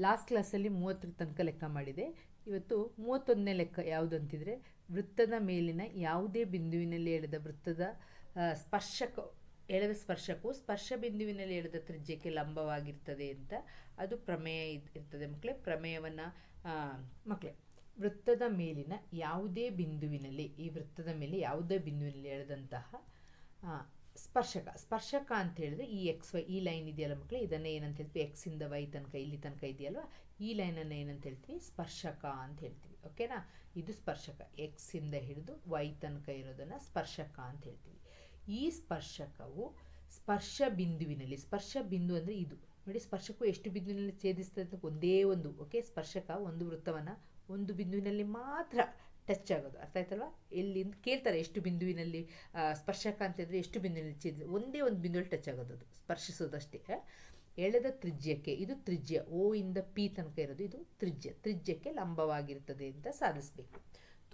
Last ಕ್ಲಾಸಲ್ಲಿ 30 ತನಕ ಲೆಕ್ಕ ಮಾಡಿದೆ. ಇವತ್ತು 31ನೇ ಲೆಕ್ಕ ಯಾವುದು ಅಂತಿದ್ರೆ, ವೃತ್ತದ ಮೇಲಿನ ಯಾವುದೇ ಬಿಂದುವಿನಲ್ಲಿ ಎಳೆದ ವೃತ್ತದ ಸ್ಪರ್ಶಕ ಎಳೆದ ಸ್ಪರ್ಶಕವು ಸ್ಪರ್ಶ ಬಿಂದುವಿನಲ್ಲಿ ಎಳೆದ ತ್ರಿಜ್ಯಕ್ಕೆ ಲಂಬವಾಗಿರ್ತದೆ ಅಂತ ಅದು ಪ್ರಮೇಯ ಇರ್ತದೆ ಮಕ್ಕಳೇ. ಪ್ರಮೇಯವನ್ನು ಮಕ್ಕಳೇ, ವೃತ್ತದ ಮೇಲಿನ ಯಾವುದೇ ಬಿಂದುವಿನಲ್ಲಿ, ಈ ವೃತ್ತದ ಮೇಲೆ ಯಾವುದೇ ಬಿಂದುವಿನಲ್ಲಿ ಎಳೆದಂತಹ ಸ್ಪರ್ಶಕ ಅಂತ ಹೇಳಿದ್ರೆ ಈ ಎಕ್ಸ್ ವೈ ಈ ಲೈನ್ ಇದೆಯಲ್ಲ ಮಕ್ಕಳೇ, ಇದನ್ನೇ ಏನಂತ ಹೇಳ್ತೀವಿ, ಎಕ್ಸಿಂದ ವೈ ತನಕ ಇಲ್ಲಿ ತನಕ ಇದೆಯಲ್ವಾ, ಈ ಲೈನನ್ನು ಏನಂತ ಹೇಳ್ತೀವಿ, ಸ್ಪರ್ಶಕ ಅಂತ ಹೇಳ್ತೀವಿ. ಓಕೆನಾ, ಇದು ಸ್ಪರ್ಶಕ. ಎಕ್ಸಿಂದ ಹಿಡಿದು ವೈ ತನಕ ಇರೋದನ್ನು ಸ್ಪರ್ಶಕ ಅಂತ ಹೇಳ್ತೀವಿ. ಈ ಸ್ಪರ್ಶಕವು ಸ್ಪರ್ಶ ಬಿಂದುವಿನಲ್ಲಿ, ಸ್ಪರ್ಶ ಬಿಂದು ಅಂದರೆ ಇದು ನೋಡಿ, ಸ್ಪರ್ಶಕವು ಎಷ್ಟು ಬಿಂದುವಿನಲ್ಲಿ ಛೇದಿಸ್ತದೆ ಅಂತ ಒಂದೇ ಒಂದು. ಓಕೆ, ಸ್ಪರ್ಶಕ ಒಂದು ವೃತ್ತವನ್ನು ಒಂದು ಬಿಂದುವಿನಲ್ಲಿ ಮಾತ್ರ ಟಚ್ ಆಗೋದು, ಅರ್ಥ ಆಯ್ತಲ್ವಾ? ಎಲ್ಲಿಂದ ಕೇಳ್ತಾರೆ, ಎಷ್ಟು ಬಿಂದುವಿನಲ್ಲಿ ಸ್ಪರ್ಶಕ ಅಂತಂದರೆ ಎಷ್ಟು ಬಿಂದುವಿನಲ್ಲಿ ಛೇದ, ಒಂದೇ ಒಂದು ಬಿಂದುವಲ್ಲಿ ಟಚ್ ಆಗೋದು, ಅದು ಸ್ಪರ್ಶಿಸೋದಷ್ಟೇ. ಎಳೆದ ತ್ರಿಜ್ಯಕ್ಕೆ, ಇದು ತ್ರಿಜ್ಯ, ಓ ಇಂದ ಪಿ ತನಕ ಇರೋದು ಇದು ತ್ರಿಜ್ಯಕ್ಕೆ ಲಂಬವಾಗಿರ್ತದೆ ಅಂತ ಸಾಧಿಸಬೇಕು.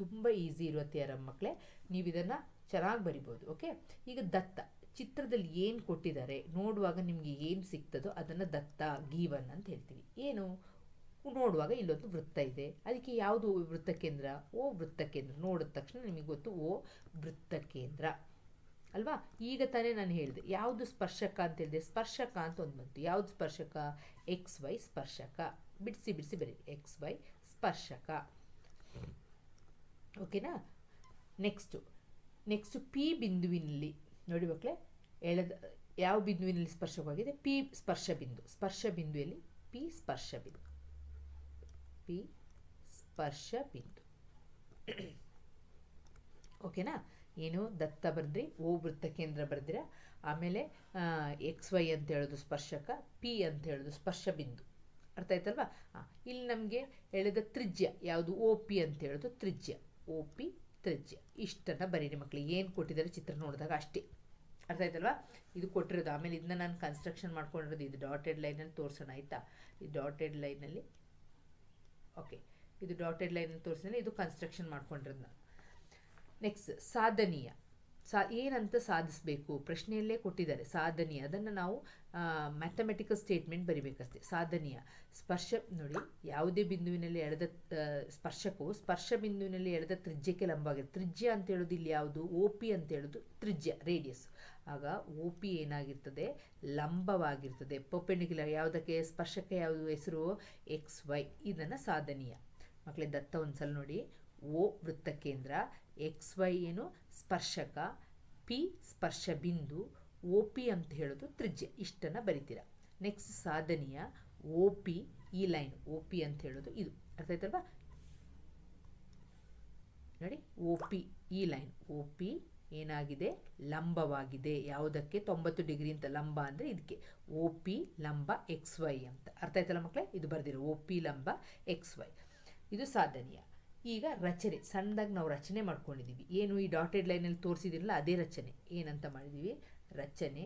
ತುಂಬ ಈಸಿ ಇರುವ ಥಿಯರಮ್ ಮಕ್ಕಳೇ, ನೀವು ಇದನ್ನು ಚೆನ್ನಾಗಿ ಬರಿಬೋದು. ಓಕೆ, ಈಗ ದತ್ತ ಚಿತ್ರದಲ್ಲಿ ಏನು ಕೊಟ್ಟಿದ್ದಾರೆ ನೋಡುವಾಗ ನಿಮಗೆ ಏನು ಸಿಗ್ತದೋ ಅದನ್ನು ದತ್ತ ಗೀವನ್ ಅಂತ ಹೇಳ್ತೀವಿ. ಏನು ನೋಡುವಾಗ ಇಲ್ಲೊಂದು ವೃತ್ತ ಇದೆ, ಅದಕ್ಕೆ ಯಾವುದು ವೃತ್ತ ಕೇಂದ್ರ, ಓ ವೃತ್ತ ಕೇಂದ್ರ. ನೋಡಿದ ತಕ್ಷಣ ನಿಮಗೆ ಗೊತ್ತು ಓ ವೃತ್ತ ಕೇಂದ್ರ ಅಲ್ವಾ? ಈಗ ತಾನೇ ನಾನು ಹೇಳಿದೆ ಯಾವುದು ಸ್ಪರ್ಶಕ ಅಂತ ಹೇಳಿದೆ, ಸ್ಪರ್ಶಕ ಅಂತ ಒಂದು ಬಂತು. ಯಾವುದು ಸ್ಪರ್ಶಕ? ಎಕ್ಸ್ ವೈ ಸ್ಪರ್ಶಕ. ಬಿಡಿಸಿ ಬರೀ, ಎಕ್ಸ್ ವೈ ಸ್ಪರ್ಶಕ. ಓಕೆನಾ, ನೆಕ್ಸ್ಟು ಪಿ ಬಿಂದುವಿನಲ್ಲಿ ನೋಡಿ ಮಕ್ಕಳೇ, ಎಳೆದ ಯಾವ ಬಿಂದುವಿನಲ್ಲಿ ಸ್ಪರ್ಶವಾಗಿದೆ, ಪಿ ಸ್ಪರ್ಶ ಬಿಂದುವಿನಲ್ಲಿ ಪಿ ಸ್ಪರ್ಶ ಬಿಂದು. ಓಕೆನಾ, ಏನು ದತ್ತ ಬರೆದ್ರಿ, ಓ ವೃತ್ತ ಕೇಂದ್ರ ಬರೆದಿರ, ಆಮೇಲೆ ಎಕ್ಸ್ ವೈ ಅಂತ ಹೇಳೋದು ಸ್ಪರ್ಶಕ, ಪಿ ಅಂತ ಹೇಳೋದು ಸ್ಪರ್ಶ ಬಿಂದು. ಅರ್ಥ ಆಯ್ತಲ್ವಾ? ಇಲ್ಲಿ ನಮಗೆ ಎಳೆದ ತ್ರಿಜ್ಯ ಯಾವುದು, ಓ ಪಿ ಅಂತ ಹೇಳೋದು ತ್ರಿಜ್ಯ, ಓ ಪಿ ತ್ರಿಜ್ಯ. ಇಷ್ಟನ್ನು ಬರೀರಿ ಮಕ್ಕಳಿಗೆ, ಏನು ಕೊಟ್ಟಿದ್ದಾರೆ ಚಿತ್ರ ನೋಡಿದಾಗ ಅಷ್ಟೇ. ಅರ್ಥ ಆಯ್ತಲ್ವಾ? ಇದು ಕೊಟ್ಟಿರೋದು. ಆಮೇಲೆ ಇದನ್ನ ನಾನು ಕನ್ಸ್ಟ್ರಕ್ಷನ್ ಮಾಡ್ಕೊಂಡಿರೋದು ಇದು ಡಾಟೆಡ್ ಲೈನಲ್ಲಿ ತೋರಿಸೋಣ ಆಯಿತಾ? ಈ ಡಾಟೆಡ್ ಲೈನಲ್ಲಿ, ಓಕೆ, ಇದು ಡಾಟೆಡ್ ಲೈನಲ್ಲಿ ತೋರಿಸಿದ್ರೆ ಇದು ಕನ್ಸ್ಟ್ರಕ್ಷನ್ ಮಾಡ್ಕೊಂಡಿರೋದು ನಾನು. ನೆಕ್ಸ್ಟ್ ಸಾಧನೀಯ. ಏನಂತ ಸಾಧಿಸಬೇಕು ಪ್ರಶ್ನೆಯಲ್ಲೇ ಕೊಟ್ಟಿದ್ದಾರೆ. ಸಾಧನೀಯ ಅದನ್ನು ನಾವು ಮ್ಯಾಥಮೆಟಿಕಲ್ ಸ್ಟೇಟ್ಮೆಂಟ್ ಬರಿಬೇಕಷ್ಟೇ. ಸಾಧನೀಯ ಸ್ಪರ್ಶ ನೋಡಿ, ಯಾವುದೇ ಬಿಂದುವಿನಲ್ಲಿ ಎಳೆದ ಸ್ಪರ್ಶಕವು ಸ್ಪರ್ಶ ಬಿಂದುವಿನಲ್ಲಿ ಎಳೆದ ತ್ರಿಜ್ಯಕ್ಕೆ ಲಂಬವಾಗಿರುತ್ತೆ. ತ್ರಿಜ್ಯ ಅಂತ ಹೇಳೋದು ಇಲ್ಲಿ ಯಾವುದು, ಓ ಪಿ ಅಂತ ಹೇಳೋದು ತ್ರಿಜ್ಯ, ರೇಡಿಯಸ್. ಆಗ ಓ ಪಿ ಏನಾಗಿರ್ತದೆ, ಲಂಬವಾಗಿರ್ತದೆ, ಪರ್ಪೆಂಡಿಕ್ಯುಲರ್. ಯಾವುದಕ್ಕೆ? ಸ್ಪರ್ಶಕ ಯಾವುದು, ಹೆಸರು ಎಕ್ಸ್ ವೈ. ಇದನ್ನು ಸಾಧನೀಯ. ಮಕ್ಕಳೇ ದತ್ತ ಒಂದ್ಸಲ ನೋಡಿ, ಓ ವೃತ್ತ ಕೇಂದ್ರ, ಎಕ್ಸ್ ವೈ ಏನು ಸ್ಪರ್ಶಕ, ಪಿ ಸ್ಪರ್ಶ ಬಿಂದು, ಓ ಪಿ ಅಂತ ಹೇಳೋದು ತ್ರಿಜ್ಯ. ಇಷ್ಟನ್ನು ಬರಿತೀರಾ. ನೆಕ್ಸ್ಟ್ ಸಾಧನೀಯ, ಓ ಪಿ ಈ ಲೈನ್, ಓ ಪಿ ಅಂತ ಹೇಳೋದು ಇದು. ಅರ್ಥ ಆಯ್ತಲ್ವಾ? ನೋಡಿ, ಓ ಪಿ ಈ ಲೈನ್, ಓ ಪಿ ಏನಾಗಿದೆ, ಲಂಬವಾಗಿದೆ. ಯಾವುದಕ್ಕೆ? 90 ಡಿಗ್ರಿ ಅಂತ. ಲಂಬ ಅಂದರೆ ಇದಕ್ಕೆ, ಓ ಪಿ ಲಂಬ ಎಕ್ಸ್ ವೈ ಅಂತ. ಅರ್ಥ ಆಯ್ತಲ್ಲ ಮಕ್ಕಳೇ? ಇದು ಬರ್ದಿರೋ ಓ ಪಿ ಲಂಬ ಎಕ್ಸ್ ವೈ, ಇದು ಸಾಧನೀಯ. ಈಗ ರಚನೆ, ಸಣ್ಣದಾಗಿ ನಾವು ರಚನೆ ಮಾಡ್ಕೊಂಡಿದ್ದೀವಿ. ಏನು ಈ ಡಾಟೆಡ್ ಲೈನಲ್ಲಿ ತೋರಿಸಿದಿರಲ್ಲ ಅದೇ ರಚನೆ. ಏನಂತ ಮಾಡಿದ್ದೀವಿ, ರಚನೆ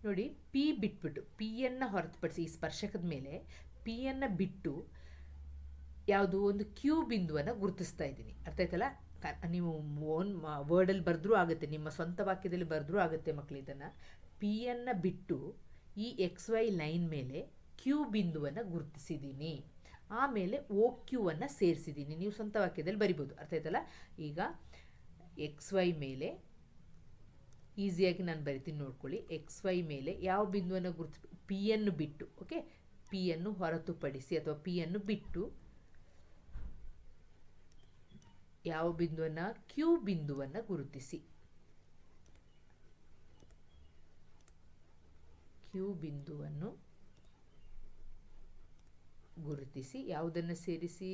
ನೋಡಿ, ಪಿ ಬಿಟ್ಬಿಟ್ಟು, ಪಿಯನ್ನು ಹೊರತುಪಡಿಸಿ ಈ ಸ್ಪರ್ಶಕದ ಮೇಲೆ ಪಿಯನ್ನು ಬಿಟ್ಟು ಯಾವುದು ಒಂದು ಕ್ಯೂ ಬಿಂದುವನ್ನು ಗುರುತಿಸ್ತಾ ಇದ್ದೀನಿ. ಅರ್ಥ ಆಯ್ತಲ್ಲ? ನೀವು ಓನ್ ವರ್ಡಲ್ಲಿ ಬರೆದ್ರೂ ಆಗುತ್ತೆ, ನಿಮ್ಮ ಸ್ವಂತ ವಾಕ್ಯದಲ್ಲಿ ಬರೆದ್ರೂ ಆಗುತ್ತೆ ಮಕ್ಕಳು. ಇದನ್ನು ಪಿಯನ್ನು ಬಿಟ್ಟು ಈ ಎಕ್ಸ್ ವೈ ಲೈನ್ ಮೇಲೆ ಕ್ಯೂ ಬಿಂದುವನ್ನು ಗುರುತಿಸಿದ್ದೀನಿ, ಆಮೇಲೆ ಓ ಕ್ಯೂವನ್ನು ಸೇರಿಸಿದ್ದೀನಿ. ನೀವು ಸ್ವಂತ ವಾಕ್ಯದಲ್ಲಿ ಬರಿಬೋದು. ಅರ್ಥ ಆಯ್ತಲ್ಲ? ಈಗ ಎಕ್ಸ್ ವೈ ಮೇಲೆ ಈಸಿಯಾಗಿ ನಾನು ಬರಿತೀನಿ ನೋಡ್ಕೊಳ್ಳಿ. ಎಕ್ಸ್ ವೈ ಮೇಲೆ ಯಾವ ಬಿಂದುವನ್ನು ಪಿಯನ್ನು ಬಿಟ್ಟು, ಓಕೆ, ಪಿಯನ್ನು ಹೊರತುಪಡಿಸಿ ಅಥವಾ ಪಿಯನ್ನು ಬಿಟ್ಟು ಯಾವ ಬಿಂದುವನ್ನು, ಕ್ಯೂ ಬಿಂದುವನ್ನು ಗುರುತಿಸಿ. ಕ್ಯೂ ಬಿಂದುವನ್ನು ಗುರುತಿಸಿ ಯಾವುದನ್ನು ಸೇರಿಸಿ,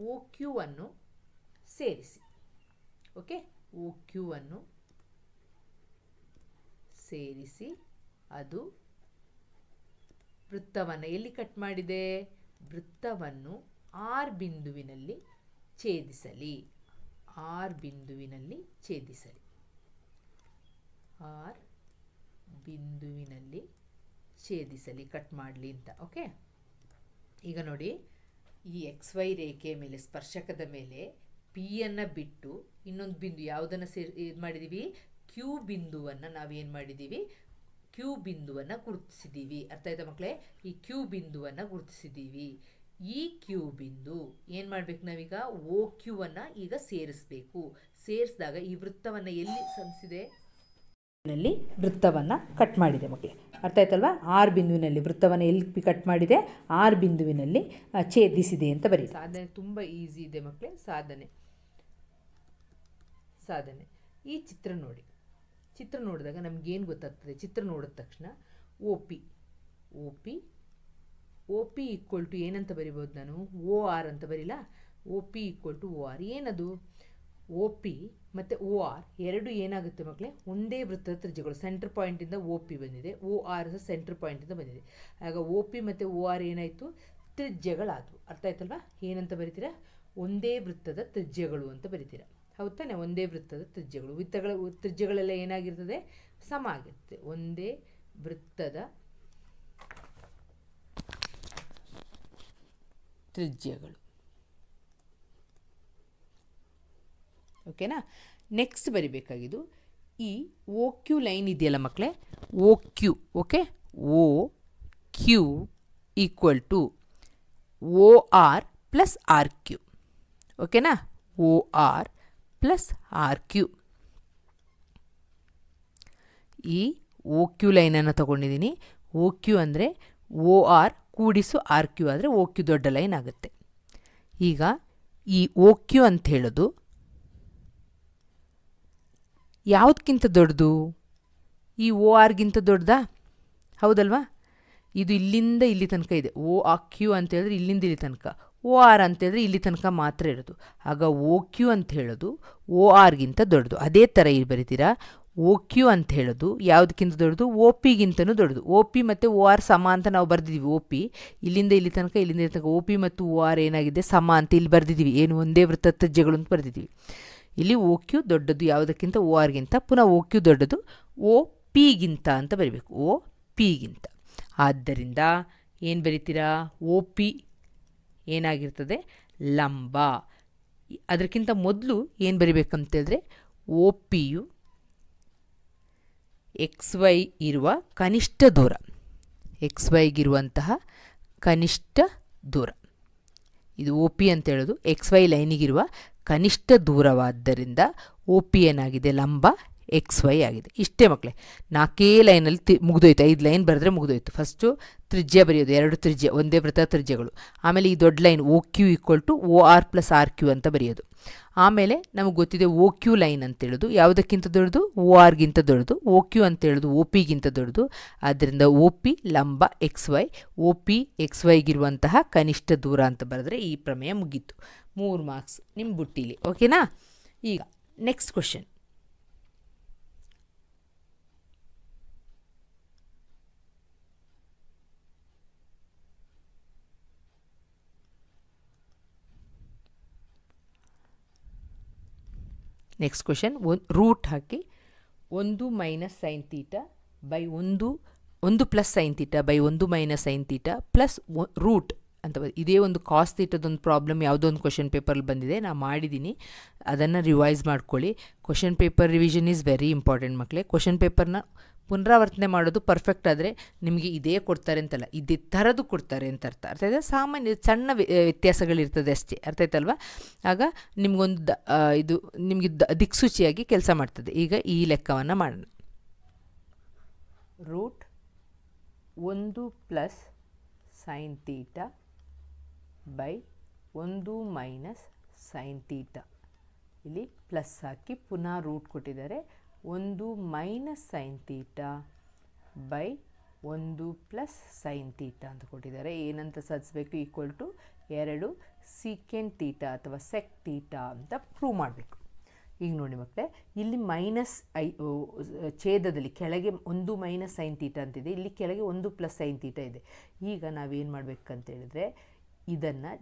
ಓ ಕ್ಯೂ ಅನ್ನು ಸೇರಿಸಿ. ಓಕೆ, ಓ ಕ್ಯೂ ಅನ್ನು ಸೇರಿಸಿ ಅದು ವೃತ್ತವನ್ನು ಎಲ್ಲಿ ಕಟ್ ಮಾಡಿದೆ, ವೃತ್ತವನ್ನು ಆರ್ ಬಿಂದುವಿನಲ್ಲಿ ಛೇದಿಸಲಿ. ಆರ್ ಬಿಂದುವಿನಲ್ಲಿ ಛೇದಿಸಲಿ. ಆರ್ ಬಿಂದುವಿನಲ್ಲಿ ಛೇದಿಸಲಿ, ಕಟ್ ಮಾಡಲಿ ಅಂತ. ಓಕೆ, ಈಗ ನೋಡಿ, ಈ ಎಕ್ಸ್ ವೈ ರೇಖೆಯ ಮೇಲೆ ಸ್ಪರ್ಶಕದ ಮೇಲೆ ಪಿಯನ್ನು ಬಿಟ್ಟು ಇನ್ನೊಂದು ಬಿಂದು ಯಾವುದನ್ನು ಇದು ಮಾಡಿದ್ದೀವಿ, ಕ್ಯೂ ಬಿಂದುವನ್ನು ನಾವೇನು ಮಾಡಿದ್ದೀವಿ, ಕ್ಯೂ ಬಿಂದುವನ್ನು ಗುರುತಿಸಿದ್ದೀವಿ. ಅರ್ಥ ಆಯ್ತಾ ಮಕ್ಕಳೇ? ಈ ಕ್ಯೂ ಬಿಂದುವನ್ನು ಗುರುತಿಸಿದ್ದೀವಿ. ಈ ಕ್ಯೂ ಬಿಂದು ಏನು ಮಾಡಬೇಕು ನಾವೀಗ, ಓ ಕ್ಯೂವನ್ನು ಈಗ ಸೇರಿಸಬೇಕು. ಸೇರಿಸಿದಾಗ ಈ ವೃತ್ತವನ್ನು ಎಲ್ಲಿ ಸಂಧಿಸಿದೆ, ವೃತ್ತವನ್ನು ಕಟ್ ಮಾಡಿದೆ ಮಕ್ಕಳೇ. ಅರ್ಥ ಆಯ್ತಲ್ವಾ? ಆರ್ ಬಿಂದುವಿನಲ್ಲಿ ವೃತ್ತವನ್ನು ಎಲ್ಲಿ ಕಟ್ ಮಾಡಿದೆ, ಆರ್ ಬಿಂದುವಿನಲ್ಲಿ ಛೇದಿಸಿದೆ ಅಂತ ಬರೀ. ಸಾಧನೆ ತುಂಬ ಈಸಿ ಇದೆ ಮಕ್ಕಳೇ. ಸಾಧನೆ ಈ ಚಿತ್ರ ನೋಡಿ. ಚಿತ್ರ ನೋಡಿದಾಗ ನಮಗೇನು ಗೊತ್ತಾಗ್ತದೆ, ಚಿತ್ರ ನೋಡಿದ ತಕ್ಷಣ ಒ ಪಿ ಈಕ್ವಲ್ ಟು ಏನಂತ ಬರಿಬೋದು ನಾನು, ಓ ಆರ್ ಅಂತ ಬರೀಲ್ಲ. O P equal to O R. ಏನದು, ಒ ಪಿ ಮತ್ತು ಓ ಆರ್ ಎರಡು ಏನಾಗುತ್ತೆ ಮಕ್ಕಳೇ, ಒಂದೇ ವೃತ್ತದ ತ್ರಿಜ್ಯಗಳು. ಸೆಂಟ್ರ್ ಪಾಯಿಂಟಿಂದ ಒ ಪಿ ಬಂದಿದೆ, ಓ ಆರ್ ಸೆಂಟ್ರ್ ಪಾಯಿಂಟಿಂದ ಬಂದಿದೆ. ಆಗ ಒ ಪಿ ಮತ್ತು ಓ ಆರ್ ಏನಾಯಿತು, ತ್ರಿಜ್ಯಗಳಾದವು. ಅರ್ಥ ಆಯ್ತಲ್ವಾ? ಏನಂತ ಬರಿತೀರಾ, ಒಂದೇ ವೃತ್ತದ ತ್ರಿಜ್ಯಗಳು ಅಂತ ಬರಿತೀರಾ. ಹೌದು ತಾನೆ? ಒಂದೇ ವೃತ್ತದ ತ್ರಿಜ್ಯಗಳು. ತ್ರಿಜ್ಯಗಳೆಲ್ಲ ಏನಾಗಿರ್ತದೆ, ಸಮ ಆಗಿರ್ತದೆ. ಒಂದೇ ವೃತ್ತದ ತ್ರಿಜ್ಯಗಳು. ಓಕೆನಾ? ನೆಕ್ಸ್ಟ್ ಬರಿಬೇಕಾಗಿದ್ದು ಈ ಓ ಕ್ಯೂ ಲೈನ್ ಇದೆಯಲ್ಲ ಮಕ್ಕಳೇ, O Q. Okay, O Q equal to O R plus R Q. ಓಕೆನಾ? O R plus R Q. ಈ ಓ ಕ್ಯೂ ಲೈನನ್ನು ತಗೊಂಡಿದ್ದೀನಿ. ಓ ಕ್ಯೂ ಅಂದರೆ ಓ ಆರ್ ಕೂಡಿಸು ಆರ್ ಕ್ಯೂ ಆದರೆ ಓ ಕ್ಯೂ ದೊಡ್ಡ ಲೈನ್ ಆಗುತ್ತೆ. ಈಗ ಈ ಓ ಕ್ಯೂ ಅಂತ ಹೇಳೋದು ಯಾವುದಕ್ಕಿಂತ ದೊಡ್ಡದು, ಈ ಓ ಆರ್ಗಿಂತ ದೊಡ್ಡದಾ? ಹೌದಲ್ವಾ? ಇದು ಇಲ್ಲಿಂದ ಇಲ್ಲಿ ತನಕ ಇದೆ. ಓ ಆ ಕ್ಯೂ ಅಂತ ಹೇಳಿದ್ರೆ ಇಲ್ಲಿಂದ ಇಲ್ಲಿ ತನಕ, ಓ ಆರ್ ಅಂತ ಹೇಳಿದ್ರೆ ಇಲ್ಲಿ ತನಕ ಮಾತ್ರ ಇರೋದು. ಆಗ ಓ ಕ್ಯೂ ಅಂತ ಹೇಳೋದು ಓ ಆರ್ಗಿಂತ ದೊಡ್ಡದು. ಅದೇ ಥರ ಇಲ್ಲಿ ಬರಿತೀರಾ, ಓ ಕ್ಯೂ ಅಂತ ಹೇಳೋದು ಯಾವುದಕ್ಕಿಂತ ದೊಡ್ಡದು, ಒ ಪಿಗಿಂತನೂ ದೊಡ್ಡದು. ಒ ಪಿ ಮತ್ತು ಓ ಆರ್ ಸಮ ಅಂತ ನಾವು ಬರೆದಿದ್ದೀವಿ. ಒ ಪಿ ಇಲ್ಲಿಂದ ಇಲ್ಲಿ ತನಕ, ಇಲ್ಲಿಂದ ಇಲ್ಲಿ ತನಕ ಒ ಪಿ ಮತ್ತು ಓ ಆರ್ ಏನಾಗಿದೆ, ಸಮ ಅಂತ ಇಲ್ಲಿ ಬರೆದಿದ್ದೀವಿ. ಏನು, ಒಂದೇ ವೃತ್ತ ತ್ರಿಜ್ಯಗಳು ಅಂತ ಬರೆದಿದ್ದೀವಿ. ಇಲ್ಲಿ ಓ ಕ್ಯೂ ದೊಡ್ಡದು ಯಾವುದಕ್ಕಿಂತ, ಓ ಆರ್ಗಿಂತ. ಪುನಃ ಓ ಕ್ಯೂ ದೊಡ್ಡದು ಓ ಪಿಗಿಂತ ಅಂತ ಬರಿಬೇಕು, ಓ ಪಿಗಿಂತ. ಆದ್ದರಿಂದ ಏನು ಬರಿತೀರಾ, ಓ ಪಿ ಏನಾಗಿರ್ತದೆ, ಲಂಬ. ಅದಕ್ಕಿಂತ ಮೊದಲು ಏನು ಬರಿಬೇಕಂತೇಳಿದ್ರೆ, ಓ ಪಿಯು ಎಕ್ಸ್ ವೈ ಇರುವ ಕನಿಷ್ಠ ದೂರ, ಎಕ್ಸ್ ವೈಗಿರುವಂತಹ ಕನಿಷ್ಠ ದೂರ. ಇದು ಒ ಪಿ ಅಂತ ಹೇಳೋದು ಎಕ್ಸ್ ವೈ ಲೈನಿಗಿರುವ ಕನಿಷ್ಠ ದೂರವಾದ್ದರಿಂದ ಒ ಪಿ ಏನಾಗಿದೆ, ಲಂಬ ಎಕ್ಸ್ ವೈ ಆಗಿದೆ. ಇಷ್ಟೇ ಮಕ್ಕಳೇ. 4 ಲೈನಲ್ಲಿ ಮುಗಿದೋಯ್ತು. 5 ಲೈನ್ ಬರೆದ್ರೆ ಮುಗಿದೋಯ್ತು. ಫಸ್ಟು ತ್ರಿಜ್ಯ ಬರೆಯೋದು, 2 ತ್ರಿಜ್ಯ, ಒಂದೇ ವೃತ್ತ ತ್ರಿಜ್ಯಗಳು. ಆಮೇಲೆ ಈ ದೊಡ್ಡ line O Q equal to O R plus R Q ಅಂತ ಬರೆಯೋದು. ಆಮೇಲೆ ನಮಗೆ ಗೊತ್ತಿದೆ ಓ ಕ್ಯೂ ಲೈನ್ ಅಂತೇಳೋದು ಯಾವುದಕ್ಕಿಂತ ದೊಡ್ಡದು, ಓ ಆರ್ಗಿಂತ ದೊಡ್ಡದು. ಓ ಕ್ಯೂ ಅಂತೇಳೋದು ಒ ಪಿಗಿಂತ ದೊಡ್ಡದು. ಆದ್ದರಿಂದ ಒ ಪಿ ಲಂಬ X Y, O P X ವೈಗಿರುವಂತಹ ಕನಿಷ್ಠ ದೂರ ಅಂತ ಬರೆದ್ರೆ ಈ ಪ್ರಮೇಯ ಮುಗೀತು. 3 ಮಾರ್ಕ್ಸ್ ನಿಮ್ಮ ಬುಟ್ಟಿಲಿ. ಓಕೆನಾ? ಈಗ next question. Next question, root ಹಾಕಿ 1 minus sine theta by 1 plus sine theta by 1 minus sine theta plus root ಅಂತ ಇದೇ ಒಂದು ಕಾಸ್ ತೀಟದೊಂದು ಪ್ರಾಬ್ಲಮ್ ಯಾವುದೋ ಒಂದು ಕ್ವಶನ್ ಪೇಪರಲ್ಲಿ ಬಂದಿದೆ. ನಾನು ಮಾಡಿದ್ದೀನಿ, ಅದನ್ನು ರಿವೈಸ್ ಮಾಡ್ಕೊಳ್ಳಿ. Question paper revision is very important ಮಕ್ಕಳೇ. ಕ್ವಶನ್ ಪೇಪರ್ನ ಪುನರಾವರ್ತನೆ ಮಾಡೋದು ಪರ್ಫೆಕ್ಟ್ ಆದರೆ ನಿಮಗೆ ಇದೇ ಕೊಡ್ತಾರೆ ಅಂತಲ್ಲ, ಇದೇ ಥರದ್ದು ಕೊಡ್ತಾರೆ ಅಂತ ಅರ್ಥ. ಅರ್ಥ ಆಯ್ತಾ? ಸಾಮಾನ್ಯ ಸಣ್ಣ ವ್ಯತ್ಯಾಸಗಳಿರ್ತದೆ ಅಷ್ಟೇ. ಅರ್ಥ ಆಯ್ತಲ್ವ? ಆಗ ನಿಮಗೊಂದು ಇದು ನಿಮಗೆ ದಿಕ್ಸೂಚಿಯಾಗಿ ಕೆಲಸ ಮಾಡ್ತದೆ. ಈಗ ಈ ಲೆಕ್ಕವನ್ನು ಮಾಡೋಣ. Root 1 plus sine theta by 1 minus sine theta. ಇಲ್ಲಿ ಪ್ಲಸ್ ಹಾಕಿ ಪುನಃ ರೂಟ್ ಕೊಟ್ಟಿದ್ದಾರೆ. 1 minus sine theta by 1 plus sine theta ಅಂತ ಕೊಟ್ಟಿದ್ದಾರೆ. ಏನಂತ ಸಾಧಿಸಬೇಕು, ಈಕ್ವಲ್ ಟು 2 ಸೀಕೆಂಟ್ ತೀಟಾ ಅಥವಾ ಸೆಕ್ ತೀಟಾ ಅಂತ ಪ್ರೂವ್ ಮಾಡಬೇಕು. ಈಗ ನೋಡಿ ಮಕ್ಕಳೇ, ಇಲ್ಲಿ ಮೈನಸ್ ಛೇದದಲ್ಲಿ ಕೆಳಗೆ 1 ಮೈನಸ್ ಸೈನ್ ತೀಟಾ ಅಂತಿದೆ, ಇಲ್ಲಿ ಕೆಳಗೆ 1 ಪ್ಲಸ್ ಸೈನ್ ತೀಟಾ ಇದೆ. ಈಗ ನಾವೇನು ಮಾಡಬೇಕಂತೇಳಿದ್ರೆ ಇದನ್ನು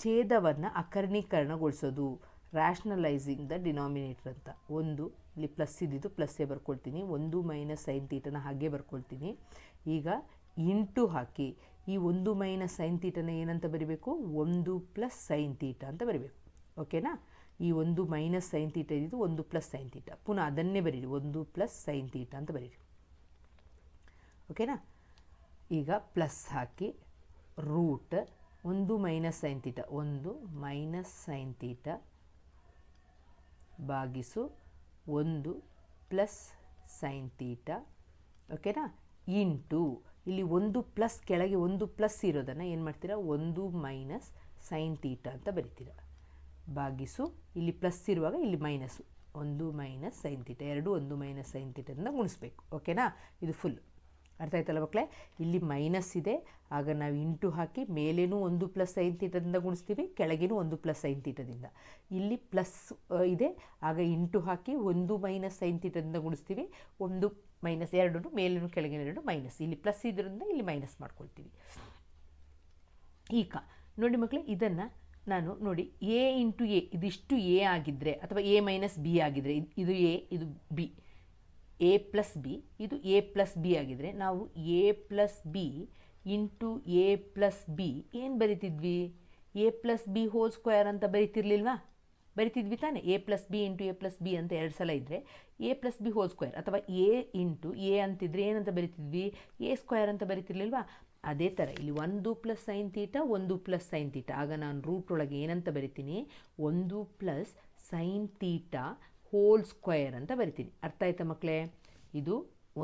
ಛೇದವನ್ನು ಅಕರ್ಣೀಕರಣಗೊಳಿಸೋದು, ರ್ಯಾಷನಲೈಸಿಂಗ್ ದ ಡಿನಾಮಿನೇಟರ್ ಅಂತ. 1 ಇಲ್ಲಿ ಪ್ಲಸ್ ಇದ್ದಿದ್ದು ಪ್ಲಸ್ಸೇ ಬರ್ಕೊಳ್ತೀನಿ, 1 ಮೈನಸ್ ಸೈನ್ ತೀಟನ ಹಾಗೆ ಬರ್ಕೊಳ್ತೀನಿ. ಈಗ ಇಂಟು ಹಾಕಿ ಈ 1 ಮೈನಸ್ ಸೈನ್ ತೀಟನ ಏನಂತ ಬರಿಬೇಕು, 1 ಪ್ಲಸ್ ಸೈನ್ ತೀಟಾ ಅಂತ ಬರಿಬೇಕು. ಓಕೆನಾ? ಈ ಒಂದು ಮೈನಸ್ ಸೈನ್ ತೀಟ ಇದ್ದು ಒಂದು ಪ್ಲಸ್ ಸೈನ್ ತೀಟ, ಪುನಃ ಅದನ್ನೇ ಬರೀರಿ, ಒಂದು ಪ್ಲಸ್ ಸೈನ್ ತೀಟ ಅಂತ ಬರೀರಿ. ಓಕೆನಾ? ಈಗ ಪ್ಲಸ್ ಹಾಕಿ ರೂಟ್ ಒಂದು ಮೈನಸ್ ಸೈನ್ ತೀಟ, ಒಂದು ಮೈನಸ್ ಸೈನ್ ತೀಟ ಭಾಗಿಸು ಒಂದು ಪ್ಲಸ್ ಸೈನ್ ತೀಟ. ಓಕೆನಾ? ಇಂಟು ಇಲ್ಲಿ ಒಂದು ಪ್ಲಸ್ ಕೆಳಗೆ ಒಂದು ಪ್ಲಸ್ ಇರೋದನ್ನು ಏನು ಮಾಡ್ತೀರಾ, ಒಂದು ಮೈನಸ್ ಸೈನ್ ತೀಟ ಅಂತ ಬರಿತೀರ. ಭಾಗಿಸು ಇಲ್ಲಿ ಪ್ಲಸ್ ಇರುವಾಗ ಇಲ್ಲಿ ಮೈನಸ್ಸು, ಒಂದು ಮೈನಸ್ ಸೈನ್ ತೀಟ, ಎರಡು ಒಂದು ಮೈನಸ್ ಸೈನ್ ತೀಟದಿಂದ ಗುಣಿಸ್ಬೇಕು. ಓಕೆನಾ? ಇದು ಫುಲ್ ಅರ್ಥ ಆಯ್ತಲ್ಲ ಮಕ್ಕಳೇ? ಇಲ್ಲಿ ಮೈನಸ್ ಇದೆ, ಆಗ ನಾವು ಇಂಟು ಹಾಕಿ ಮೇಲೇನೂ ಒಂದು ಪ್ಲಸ್ ಸೈನ್ ತೀಟದಿಂದ ಗುಣಿಸ್ತೀವಿ, ಕೆಳಗೇನೂ ಒಂದು ಪ್ಲಸ್ ಸೈನ್ ತೀಟದಿಂದ. ಇಲ್ಲಿ ಪ್ಲಸ್ ಇದೆ, ಆಗ ಇಂಟು ಹಾಕಿ ಒಂದು ಮೈನಸ್ ಸೈನ್ ತೀಟದಿಂದ ಗುಣಿಸ್ತೀವಿ, ಒಂದು ಮೈನಸ್, ಎರಡು ಮೇಲೇನೂ ಕೆಳಗಿನ ಎರಡು ಮೈನಸ್, ಇಲ್ಲಿ ಪ್ಲಸ್ ಇದರಿಂದ ಇಲ್ಲಿ ಮೈನಸ್ ಮಾಡ್ಕೊಳ್ತೀವಿ. ಈಗ ನೋಡಿ ಮಕ್ಕಳೇ, ಇದನ್ನು ನಾನು ನೋಡಿ ಎ ಇಂಟು ಎ, ಇದಿಷ್ಟು ಎ ಆಗಿದ್ದರೆ ಅಥವಾ ಎ ಮೈನಸ್ ಬಿ ಆಗಿದ್ದರೆ, ಇದು ಎ ಇದು ಬಿ, ಎ ಪ್ಲಸ್ ಬಿ, ಇದು ಎ ಪ್ಲಸ್ ಬಿ ಆಗಿದ್ದರೆ ನಾವು A plus B into A plus B ಏನು ಬರಿತಿದ್ವಿ, A plus B whole square ಅಂತ ಬರಿತಿರ್ಲಿಲ್ವಾ? ಬರಿತಿದ್ವಿ ತಾನೆ? A plus B into A plus B ಅಂತ ಎರಡು ಸಲ ಇದ್ದರೆ A plus B whole square, ಅಥವಾ ಎ ಇಂಟು ಎ ಅಂತಿದ್ರೆ ಏನಂತ ಬರಿತಿದ್ವಿ, ಎ ಸ್ಕ್ವೇರ್ ಅಂತ ಬರಿತಿರ್ಲಿಲ್ವಾ? ಅದೇ ಥರ ಇಲ್ಲಿ ಒಂದು ಪ್ಲಸ್ ಸೈನ್ ತೀಟ ಒಂದು ಪ್ಲಸ್ ಸೈನ್ ತೀಟ, ಆಗ ನಾನು ರೂಟ್ ಒಳಗೆ ಏನಂತ ಬರಿತೀನಿ, ಒಂದು plus sine theta hole square ಅಂತ ಬರಿತೀನಿ. ಅರ್ಥ ಆಯ್ತಾ ಮಕ್ಕಳೇ? ಇದು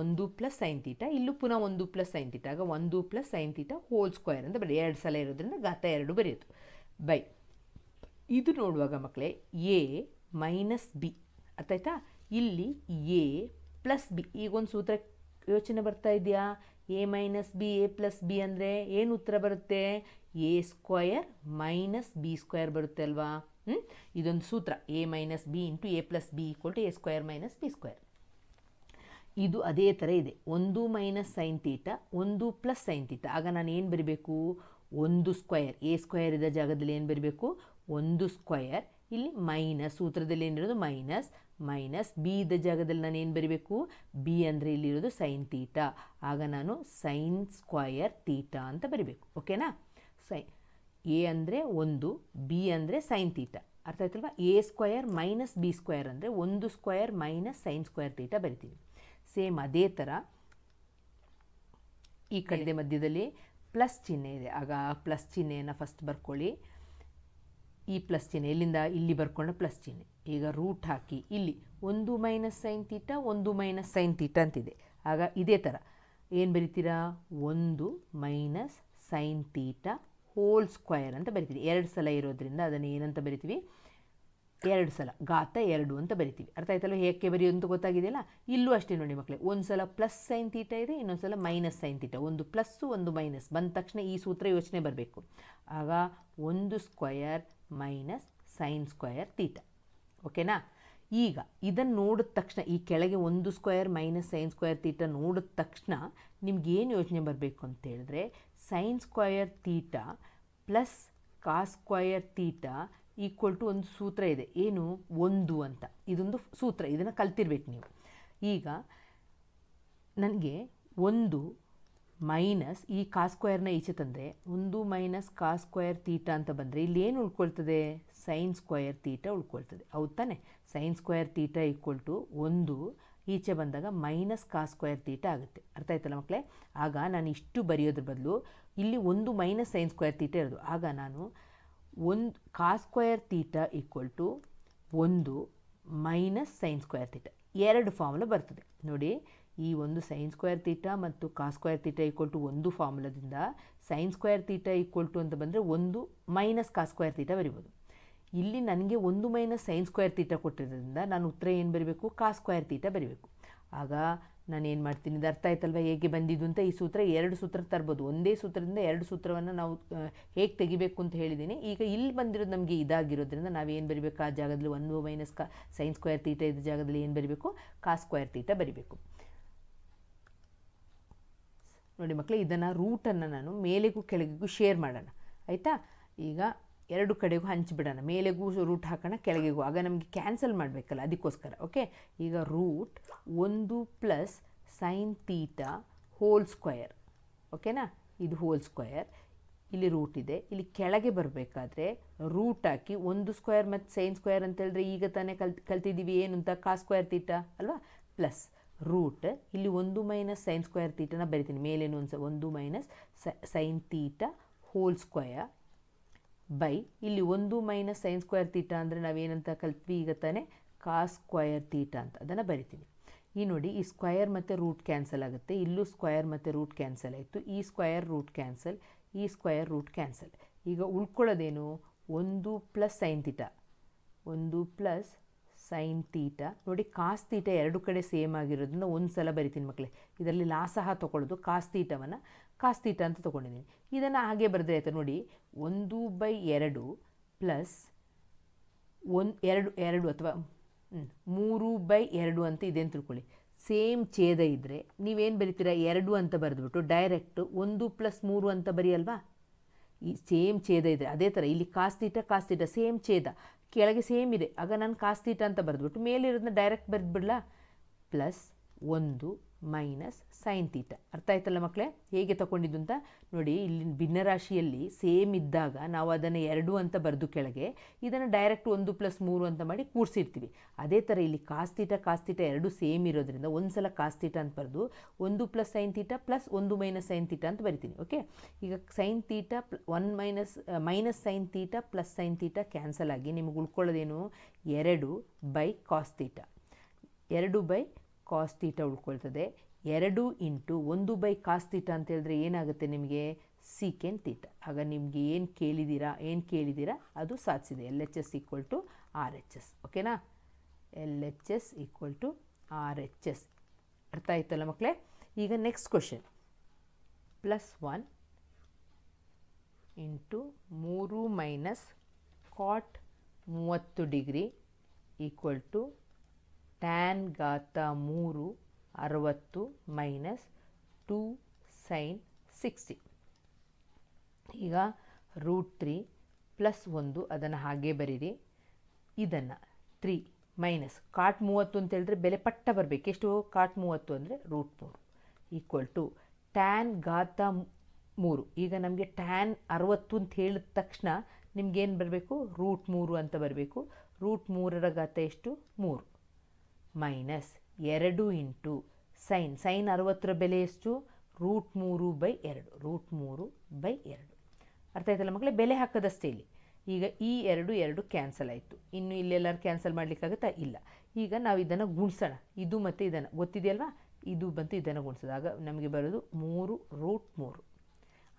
ಒಂದು ಪ್ಲಸ್ ಸೈನ್ ತೀಟ, ಇಲ್ಲೂ ಪುನಃ ಒಂದು ಪ್ಲಸ್ ಸೈನ್ ತೀಟ, ಆಗ ಒಂದು plus sine theta hole square ಅಂತ ಬರೀ, ಎರಡು ಸಲ ಇರೋದ್ರಿಂದ ಘಾತ ಎರಡು ಬರೆಯೋದು ಬೈ. ಇದು ನೋಡುವಾಗ ಮಕ್ಕಳೇ ಎ ಮೈನಸ್ ಬಿ, ಅರ್ಥ ಆಯ್ತಾ? ಇಲ್ಲಿ ಎ ಪ್ಲಸ್ ಬಿ, ಈಗೊಂದು ಸೂತ್ರ ಯೋಚನೆ ಬರ್ತಾ ಇದೆಯಾ? A minus B A plus B ಅಂದರೆ ಏನು ಉತ್ತರ ಬರುತ್ತೆ? A square minus B square ಬರುತ್ತೆ ಅಲ್ವಾ? ಇದೊಂದು ಸೂತ್ರ, A minus B into A plus B equal to A square minus B square. ಇದು ಅದೇ ಥರ ಇದೆ, ಒಂದು ಮೈನಸ್ ಸೈನ್ ತೀಟ ಒಂದು ಪ್ಲಸ್ ಸೈನ್ ತೀಟ, ಆಗ ನಾನು ಏನು ಬರಿಬೇಕು, ಒಂದು ಸ್ಕ್ವಯರ್, ಎ ಸ್ಕ್ವಯರ್ ಇದ್ದ ಜಾಗದಲ್ಲಿ ಏನು ಬರಿಬೇಕು, ಒಂದು ಸ್ಕ್ವಯರ್, ಇಲ್ಲಿ ಮೈನಸ್, ಸೂತ್ರದಲ್ಲಿ ಏನಿರೋದು ಮೈನಸ್, ಮೈನಸ್ ಬಿ ಇದ್ದ ಜಾಗದಲ್ಲಿ ನಾನು ಏನು ಬರಿಬೇಕು, ಬಿ ಅಂದರೆ ಇಲ್ಲಿರೋದು ಸೈನ್ ತೀಟ, ಆಗ ನಾನು ಸೈನ್ ಸ್ಕ್ವಯರ್ ತೀಟ ಅಂತ ಬರಿಬೇಕು. ಓಕೆನಾ? ಎ ಅಂದರೆ ಒಂದು, ಬಿ ಅಂದರೆ ಸೈನ್ ತೀಟ, ಅರ್ಥ ಆಯ್ತಲ್ವಾ? A square minus B square ಅಂದರೆ ಒಂದು square minus sine square theta ಬರಿತೀವಿ. ಸೇಮ್ ಅದೇ ಥರ ಈ ಕಡೆ ಮಧ್ಯದಲ್ಲಿ ಪ್ಲಸ್ ಚಿಹ್ನೆ ಇದೆ, ಆಗ ಪ್ಲಸ್ ಚಿಹ್ನೆಯನ್ನು ಫಸ್ಟ್ ಬರ್ಕೊಳ್ಳಿ. ಈ ಪ್ಲಸ್ ಚಿಹ್ನೆ ಇಲ್ಲಿಂದ ಇಲ್ಲಿ ಬರ್ಕೊಂಡ ಪ್ಲಸ್ ಚಿಹ್ನೆ, ಈಗ ರೂಟ್ ಹಾಕಿ ಇಲ್ಲಿ ಒಂದು ಮೈನಸ್ ಸೈನ್ ತೀಟ ಒಂದು ಮೈನಸ್ ಸೈನ್ ತೀಟ ಅಂತಿದೆ, ಆಗ ಇದೇ ಥರ ಏನು ಬರಿತೀರಾ, ಒಂದು minus sine theta whole square ಅಂತ ಬರಿತೀವಿ. ಎರಡು ಸಲ ಇರೋದ್ರಿಂದ ಅದನ್ನು ಏನಂತ ಬರಿತೀವಿ, ಎರಡು ಸಲ ಘಾತ ಎರಡು ಅಂತ ಬರಿತೀವಿ. ಅರ್ಥ ಆಯ್ತಲ್ಲ ಹೇಗೆ ಬರೆಯೋದು ಅಂತ ಗೊತ್ತಾಗಿದೆಯಲ್ಲ? ಇಲ್ಲೂ ಅಷ್ಟೇ ನೋಡಿ ಮಕ್ಕಳೇ, ಒಂದು ಸಲ ಪ್ಲಸ್ ಸೈನ್ ತೀಟ ಇದೆ, ಇನ್ನೊಂದು ಸಲ ಮೈನಸ್ ಸೈನ್ ತೀಟ, ಒಂದು ಪ್ಲಸ್ಸು ಒಂದು ಮೈನಸ್ ಬಂದ ತಕ್ಷಣ ಈ ಸೂತ್ರ ಯೋಚನೆ ಬರಬೇಕು. ಆಗ ಒಂದು square minus sine square theta. ಓಕೆನಾ? ಈಗ ಇದನ್ನು ನೋಡಿದ ತಕ್ಷಣ ಈ ಕೆಳಗೆ ಒಂದು square minus sine square theta ನೋಡಿದ ತಕ್ಷಣ ನಿಮ್ಗೇನು ಯೋಚನೆ ಬರಬೇಕು ಅಂತ ಹೇಳಿದ್ರೆ, sine square theta plus cos square theta equal to ಒಂದು ಸೂತ್ರ ಇದೆ, ಏನು, ಒಂದು ಅಂತ. ಇದೊಂದು ಸೂತ್ರ, ಇದನ್ನು ಕಲ್ತಿರ್ಬೇಕು ನೀವು. ಈಗ ನನಗೆ ಒಂದು ಮೈನಸ್ ಈ ಕಾಸ್ ಸ್ಕ್ವಯರ್ನ ಈಚೆ ತಂದರೆ ಒಂದು ಮೈನಸ್ ಕಾಸ್ ಸ್ಕ್ವಯರ್ ತೀಟ ಅಂತ ಬಂದರೆ ಇಲ್ಲಿ ಏನು ಉಳ್ಕೊಳ್ತದೆ, ಸೈನ್ ಸ್ಕ್ವಯರ್ ತೀಟ ಉಳ್ಕೊಳ್ತದೆ. ಹೌದು ತಾನೆ? Sine square theta equal to ಒಂದು ಈಚೆ ಬಂದಾಗ ಮೈನಸ್ ಕಾಸ್ ಸ್ಕ್ವಯರ್ ತೀಟ ಆಗುತ್ತೆ. ಅರ್ಥ ಆಯ್ತಲ್ಲ ಮಕ್ಕಳೇ? ಆಗ ನಾನು ಇಷ್ಟು ಬರೆಯೋದ್ರ ಬದಲು ಇಲ್ಲಿ ಒಂದು ಮೈನಸ್ ಸೈನ್ ಸ್ಕ್ವಯರ್ ತೀಟ ಇರೋದು, ಆಗ ನಾನು ಒಂದು cos square theta equal to ಒಂದು ಮೈನಸ್ ಸೈನ್ ಸ್ಕ್ವಯರ್ ತೀಟ, ಎರಡು ಫಾರ್ಮುಲಾ ಬರ್ತದೆ ನೋಡಿ. ಈ ಒಂದು ಸೈನ್ ಸ್ಕ್ವಯರ್ ತೀಟ ಮತ್ತು cos square theta equal to ಒಂದು ಫಾರ್ಮುಲಾದಿಂದ sine square theta equal to ಅಂತ ಬಂದರೆ ಒಂದು ಮೈನಸ್ ಕಾಸ್ ಸ್ಕ್ವಯರ್ ತೀಟ ಬರಿಬೋದು. ಇಲ್ಲಿ ನನಗೆ ಒಂದು ಮೈನಸ್ ಸೈನ್ ಸ್ಕ್ವಯರ್ ತೀಟ ಕೊಟ್ಟಿರೋದ್ರಿಂದ ನಾನು ಉತ್ತರ ಏನು ಬರೀಬೇಕು, ಕಾಸ್ ಸ್ಕ್ವಯರ್ ತೀಟ ಬರೀಬೇಕು. ಆಗ ನಾನು ಏನು ಮಾಡ್ತೀನಿ, ಇದು ಅರ್ಥ ಆಯ್ತಲ್ವ ಹೇಗೆ ಬಂದಿದ್ದು ಅಂತ? ಈ ಸೂತ್ರ ಎರಡು ಸೂತ್ರ ತರ್ಬೋದು, ಒಂದೇ ಸೂತ್ರದಿಂದ ಎರಡು ಸೂತ್ರವನ್ನು ನಾವು ಹೇಗೆ ತೆಗಿಬೇಕು ಅಂತ ಹೇಳಿದ್ದೀನಿ. ಈಗ ಇಲ್ಲಿ ಬಂದಿರೋದು ನಮಗೆ ಇದಾಗಿರೋದ್ರಿಂದ ನಾವೇನು ಬರೀಬೇಕು, ಆ ಜಾಗದಲ್ಲಿ ಒಂದು ಮೈನಸ್ ಸೈನ್ ಸ್ಕ್ವಯರ್ ತೀಟ ಇದ್ದ ಜಾಗದಲ್ಲಿ ಏನು ಬರೀಬೇಕು, ಕಾಸ್ ಸ್ಕ್ವಯರ್ ತೀಟ ಬರೀಬೇಕು. ನೋಡಿ ಮಕ್ಕಳೇ, ಇದನ್ನು ರೂಟನ್ನು ನಾನು ಮೇಲೆಗೂ ಕೆಳಗಿಗೂ ಶೇರ್ ಮಾಡೋಣ, ಆಯಿತಾ? ಈಗ ಎರಡು ಕಡೆಗೂ ಹಂಚಿಬಿಡೋಣ, ಮೇಲೆಗೂ ರೂಟ್ ಹಾಕೋಣ, ಕೆಳಗೆಗೂ, ಆಗ ನಮಗೆ ಕ್ಯಾನ್ಸಲ್ ಮಾಡಬೇಕಲ್ಲ, ಅದಕ್ಕೋಸ್ಕರ. ಓಕೆ, ಈಗ ರೂಟ್ ಒಂದು plus sine theta whole square, ಓಕೆನಾ? ಇದು ಹೋಲ್ ಸ್ಕ್ವಯರ್ ಇಲ್ಲಿ ರೂಟ್ ಇದೆ, ಇಲ್ಲಿ ಕೆಳಗೆ ಬರಬೇಕಾದ್ರೆ ರೂಟ್ ಹಾಕಿ ಒಂದು ಸ್ಕ್ವೇರ್ ಮತ್ತು ಸೈನ್ ಸ್ಕ್ವೇರ್ ಅಂತ ಹೇಳಿದ್ರೆ ಈಗ ತಾನೇ ಕಲ್ತಿದ್ದೀವಿ ಏನು ಅಂತ ಕಾಸ್ ಸ್ಕ್ವೇರ್ ತೀಟಾ ಅಲ್ವಾ, ಪ್ಲಸ್ ರೂಟ್ ಇಲ್ಲಿ 1 ಮೈನಸ್ ಸೈನ್ ಸ್ಕ್ವೇರ್ ತೀಟನ ಬರಿತೀನಿ ಮೇಲೇನು ಒಂದು 1 minus sine theta whole square by ಇಲ್ಲಿ 1 ಮೈನಸ್ ಸೈನ್ ಸ್ಕ್ವೇರ್ ತೀಟಾ ಅಂದರೆ ನಾವೇನಂತ ಕಲ್ತ್ವಿ ಈಗ ತಾನೇ ಕಾಸ್ ಸ್ಕ್ವೇರ್ ತೀಟಾ ಅಂತ ಅದನ್ನು ಬರಿತೀನಿ. ಈ ನೋಡಿ ಈ ಸ್ಕ್ವಯರ್ ಮತ್ತು ರೂಟ್ ಕ್ಯಾನ್ಸಲ್ ಆಗುತ್ತೆ, ಇಲ್ಲೂ ಸ್ಕ್ವಯರ್ ಮತ್ತು ರೂಟ್ ಕ್ಯಾನ್ಸಲ್ ಆಯಿತು, ಈ ಸ್ಕ್ವಯರ್ ರೂಟ್ ಕ್ಯಾನ್ಸಲ್, ಈ ಸ್ಕ್ವಯರ್ ರೂಟ್ ಕ್ಯಾನ್ಸಲ್. ಈಗ ಉಳ್ಕೊಳ್ಳೋದೇನು 1 plus sine theta, 1 plus sine theta. ನೋಡಿ ಕಾಸ್ ತೀಟಾ ಎರಡು ಕಡೆ ಸೇಮ್ ಆಗಿರೋದ್ರಿಂದ ಒಂದು ಸಲ ಬರಿತೀನಿ ಮಕ್ಕಳೇ, ಇದರಲ್ಲಿ ಲಾಸಹ ತೊಗೊಳ್ಳೋದು ಕಾಸ್ ತೀಟವನ್ನು ಕಾಸ್ ತೀಟಾ ಅಂತ ತೊಗೊಂಡಿದ್ದೀನಿ. ಇದನ್ನು ಹಾಗೆ ಬರೆದ್ರೆ ಆಯಿತು ನೋಡಿ 1/2 ಪ್ಲಸ್ 2 ಅಥವಾ 3/2 ಅಂತ ಇದೆ ಅಂತ ತಿಳ್ಕೊಳ್ಳಿ. ಸೇಮ್ ಛೇದ ಇದ್ದರೆ ನೀವೇನು ಬರಿತೀರಾ 2 ಅಂತ ಬರೆದ್ಬಿಟ್ಟು ಡೈರೆಕ್ಟ್ 1 ಪ್ಲಸ್ 3 ಅಂತ ಬರೆಯಲ್ವಾ. ಈ ಸೇಮ್ ಛೇದ ಇದೆ ಅದೇ ಥರ ಇಲ್ಲಿ ಕಾಸ್ ತೀಟಾ ಸೇಮ್ ಛೇದ ಕೆಳಗೆ ಸೇಮ್ ಇದೆ, ಆಗ ನಾನು ಕಾಸ್ ತೀಟಾ ಅಂತ ಬರೆದ್ಬಿಟ್ಟು ಮೇಲಿರೋದನ್ನ ಡೈರೆಕ್ಟ್ ಬರೆದ್ಬಿಡ್ಲಾ, ಪ್ಲಸ್ 1 ಮೈನಸ್ ಸೈನ್ ತೀಟಾ. ಅರ್ಥ ಆಯ್ತಲ್ಲ ಮಕ್ಕಳೇ ಹೇಗೆ ತಗೊಂಡಿದ್ದು ಅಂತ ನೋಡಿ. ಇಲ್ಲಿ ಭಿನ್ನರಾಶಿಯಲ್ಲಿ ಸೇಮ್ ಇದ್ದಾಗ ನಾವು ಅದನ್ನು 2 ಅಂತ ಬರೆದು ಕೆಳಗೆ ಇದನ್ನು ಡೈರೆಕ್ಟ್ 1 ಪ್ಲಸ್ 3 ಅಂತ ಮಾಡಿ ಕೂರಿಸಿರ್ತೀವಿ. ಅದೇ ಥರ ಇಲ್ಲಿ ಕಾಸ್ ತೀಟಾ ಎರಡು ಸೇಮ್ ಇರೋದ್ರಿಂದ ಒಂದು ಸಲ ಕಾಸ್ ತೀಟಾ ಅಂತ ಬರೆದು 1 plus sine theta plus 1 minus sine theta ಅಂತ ಬರಿತೀನಿ. ಓಕೆ, ಈಗ sine theta 1 minus sine theta plus sine theta cancel ಆಗಿ ನಿಮಗೆ ಉಳ್ಕೊಳ್ಳೋದೇನು 2 by cos theta, 2 by cos theta ಉಳ್ಕೊಳ್ತದೆ. 2 ಇಂಟು 1 ಬೈ ಕಾಸ್ ತೀಟಾ ಅಂತ ಹೇಳಿದ್ರೆ ಏನಾಗುತ್ತೆ ನಿಮಗೆ ಸೀಕೆಂಟ್ ತೀಟಾ. ಆಗ ನಿಮಗೆ ಏನು ಕೇಳಿದ್ದೀರಾ ಅದು ಸಾಧಿಸಿದೆ. LHS equal to RHS. ಓಕೆನಾ, LHS ಈಕ್ವಲ್ ಟು RHS. ಅರ್ಥ ಆಯ್ತಲ್ಲ ಮಕ್ಕಳೇ. ಈಗ next question, +1 into 3 minus cot 30 degree equal to tan ಘಾತ 3 60 ಮೈನಸ್ 2 ಸೈನ್ 60. ಈಗ √3 ಪ್ಲಸ್ 1 ಅದನ್ನು ಹಾಗೆ ಬರೀರಿ. ಇದನ್ನು 3 ಮೈನಸ್ ಕಾಟ್ 30 ಅಂತ ಹೇಳಿದ್ರೆ ಬೆಲೆ ಪಟ್ಟ ಬರಬೇಕು. ಎಷ್ಟು ಕಾಟ್ 30 ಅಂದರೆ √3 ಈಕ್ವಲ್ ಟು ಟ್ಯಾನ್ ಘಾತ 3. ಈಗ ನಮಗೆ ಟ್ಯಾನ್ 60 ಅಂತ ಹೇಳಿದ ತಕ್ಷಣ ನಿಮ್ಗೇನು ಬರಬೇಕು √3 ಅಂತ ಬರಬೇಕು. √3ರ ಘಾತ ಎಷ್ಟು 3 ಮೈನಸ್ 2 ಇಂಟು ಸೈನ್ 60ರ ಬೆಲೆ ಎಷ್ಟು √3/2. ಅರ್ಥ ಆಯ್ತಲ್ಲ ಮಕ್ಕಳೇ, ಬೆಲೆ ಹಾಕೋದಷ್ಟೇ ಇಲ್ಲಿ. ಈಗ ಈ 2 ಕ್ಯಾನ್ಸಲ್ ಆಯಿತು. ಇನ್ನು ಇಲ್ಲೆಲ್ಲರೂ ಕ್ಯಾನ್ಸಲ್ ಮಾಡಲಿಕ್ಕಾಗುತ್ತಾ ಇಲ್ಲ. ಈಗ ನಾವು ಇದನ್ನು ಗುಣಿಸೋಣ, ಇದು ಮತ್ತು ಇದನ್ನು ಗೊತ್ತಿದೆಯಲ್ವಾ, ಇದು ಮತ್ತು ಇದನ್ನು ಗುಣಿಸೋದಾಗ ನಮಗೆ ಬರೋದು 3√3.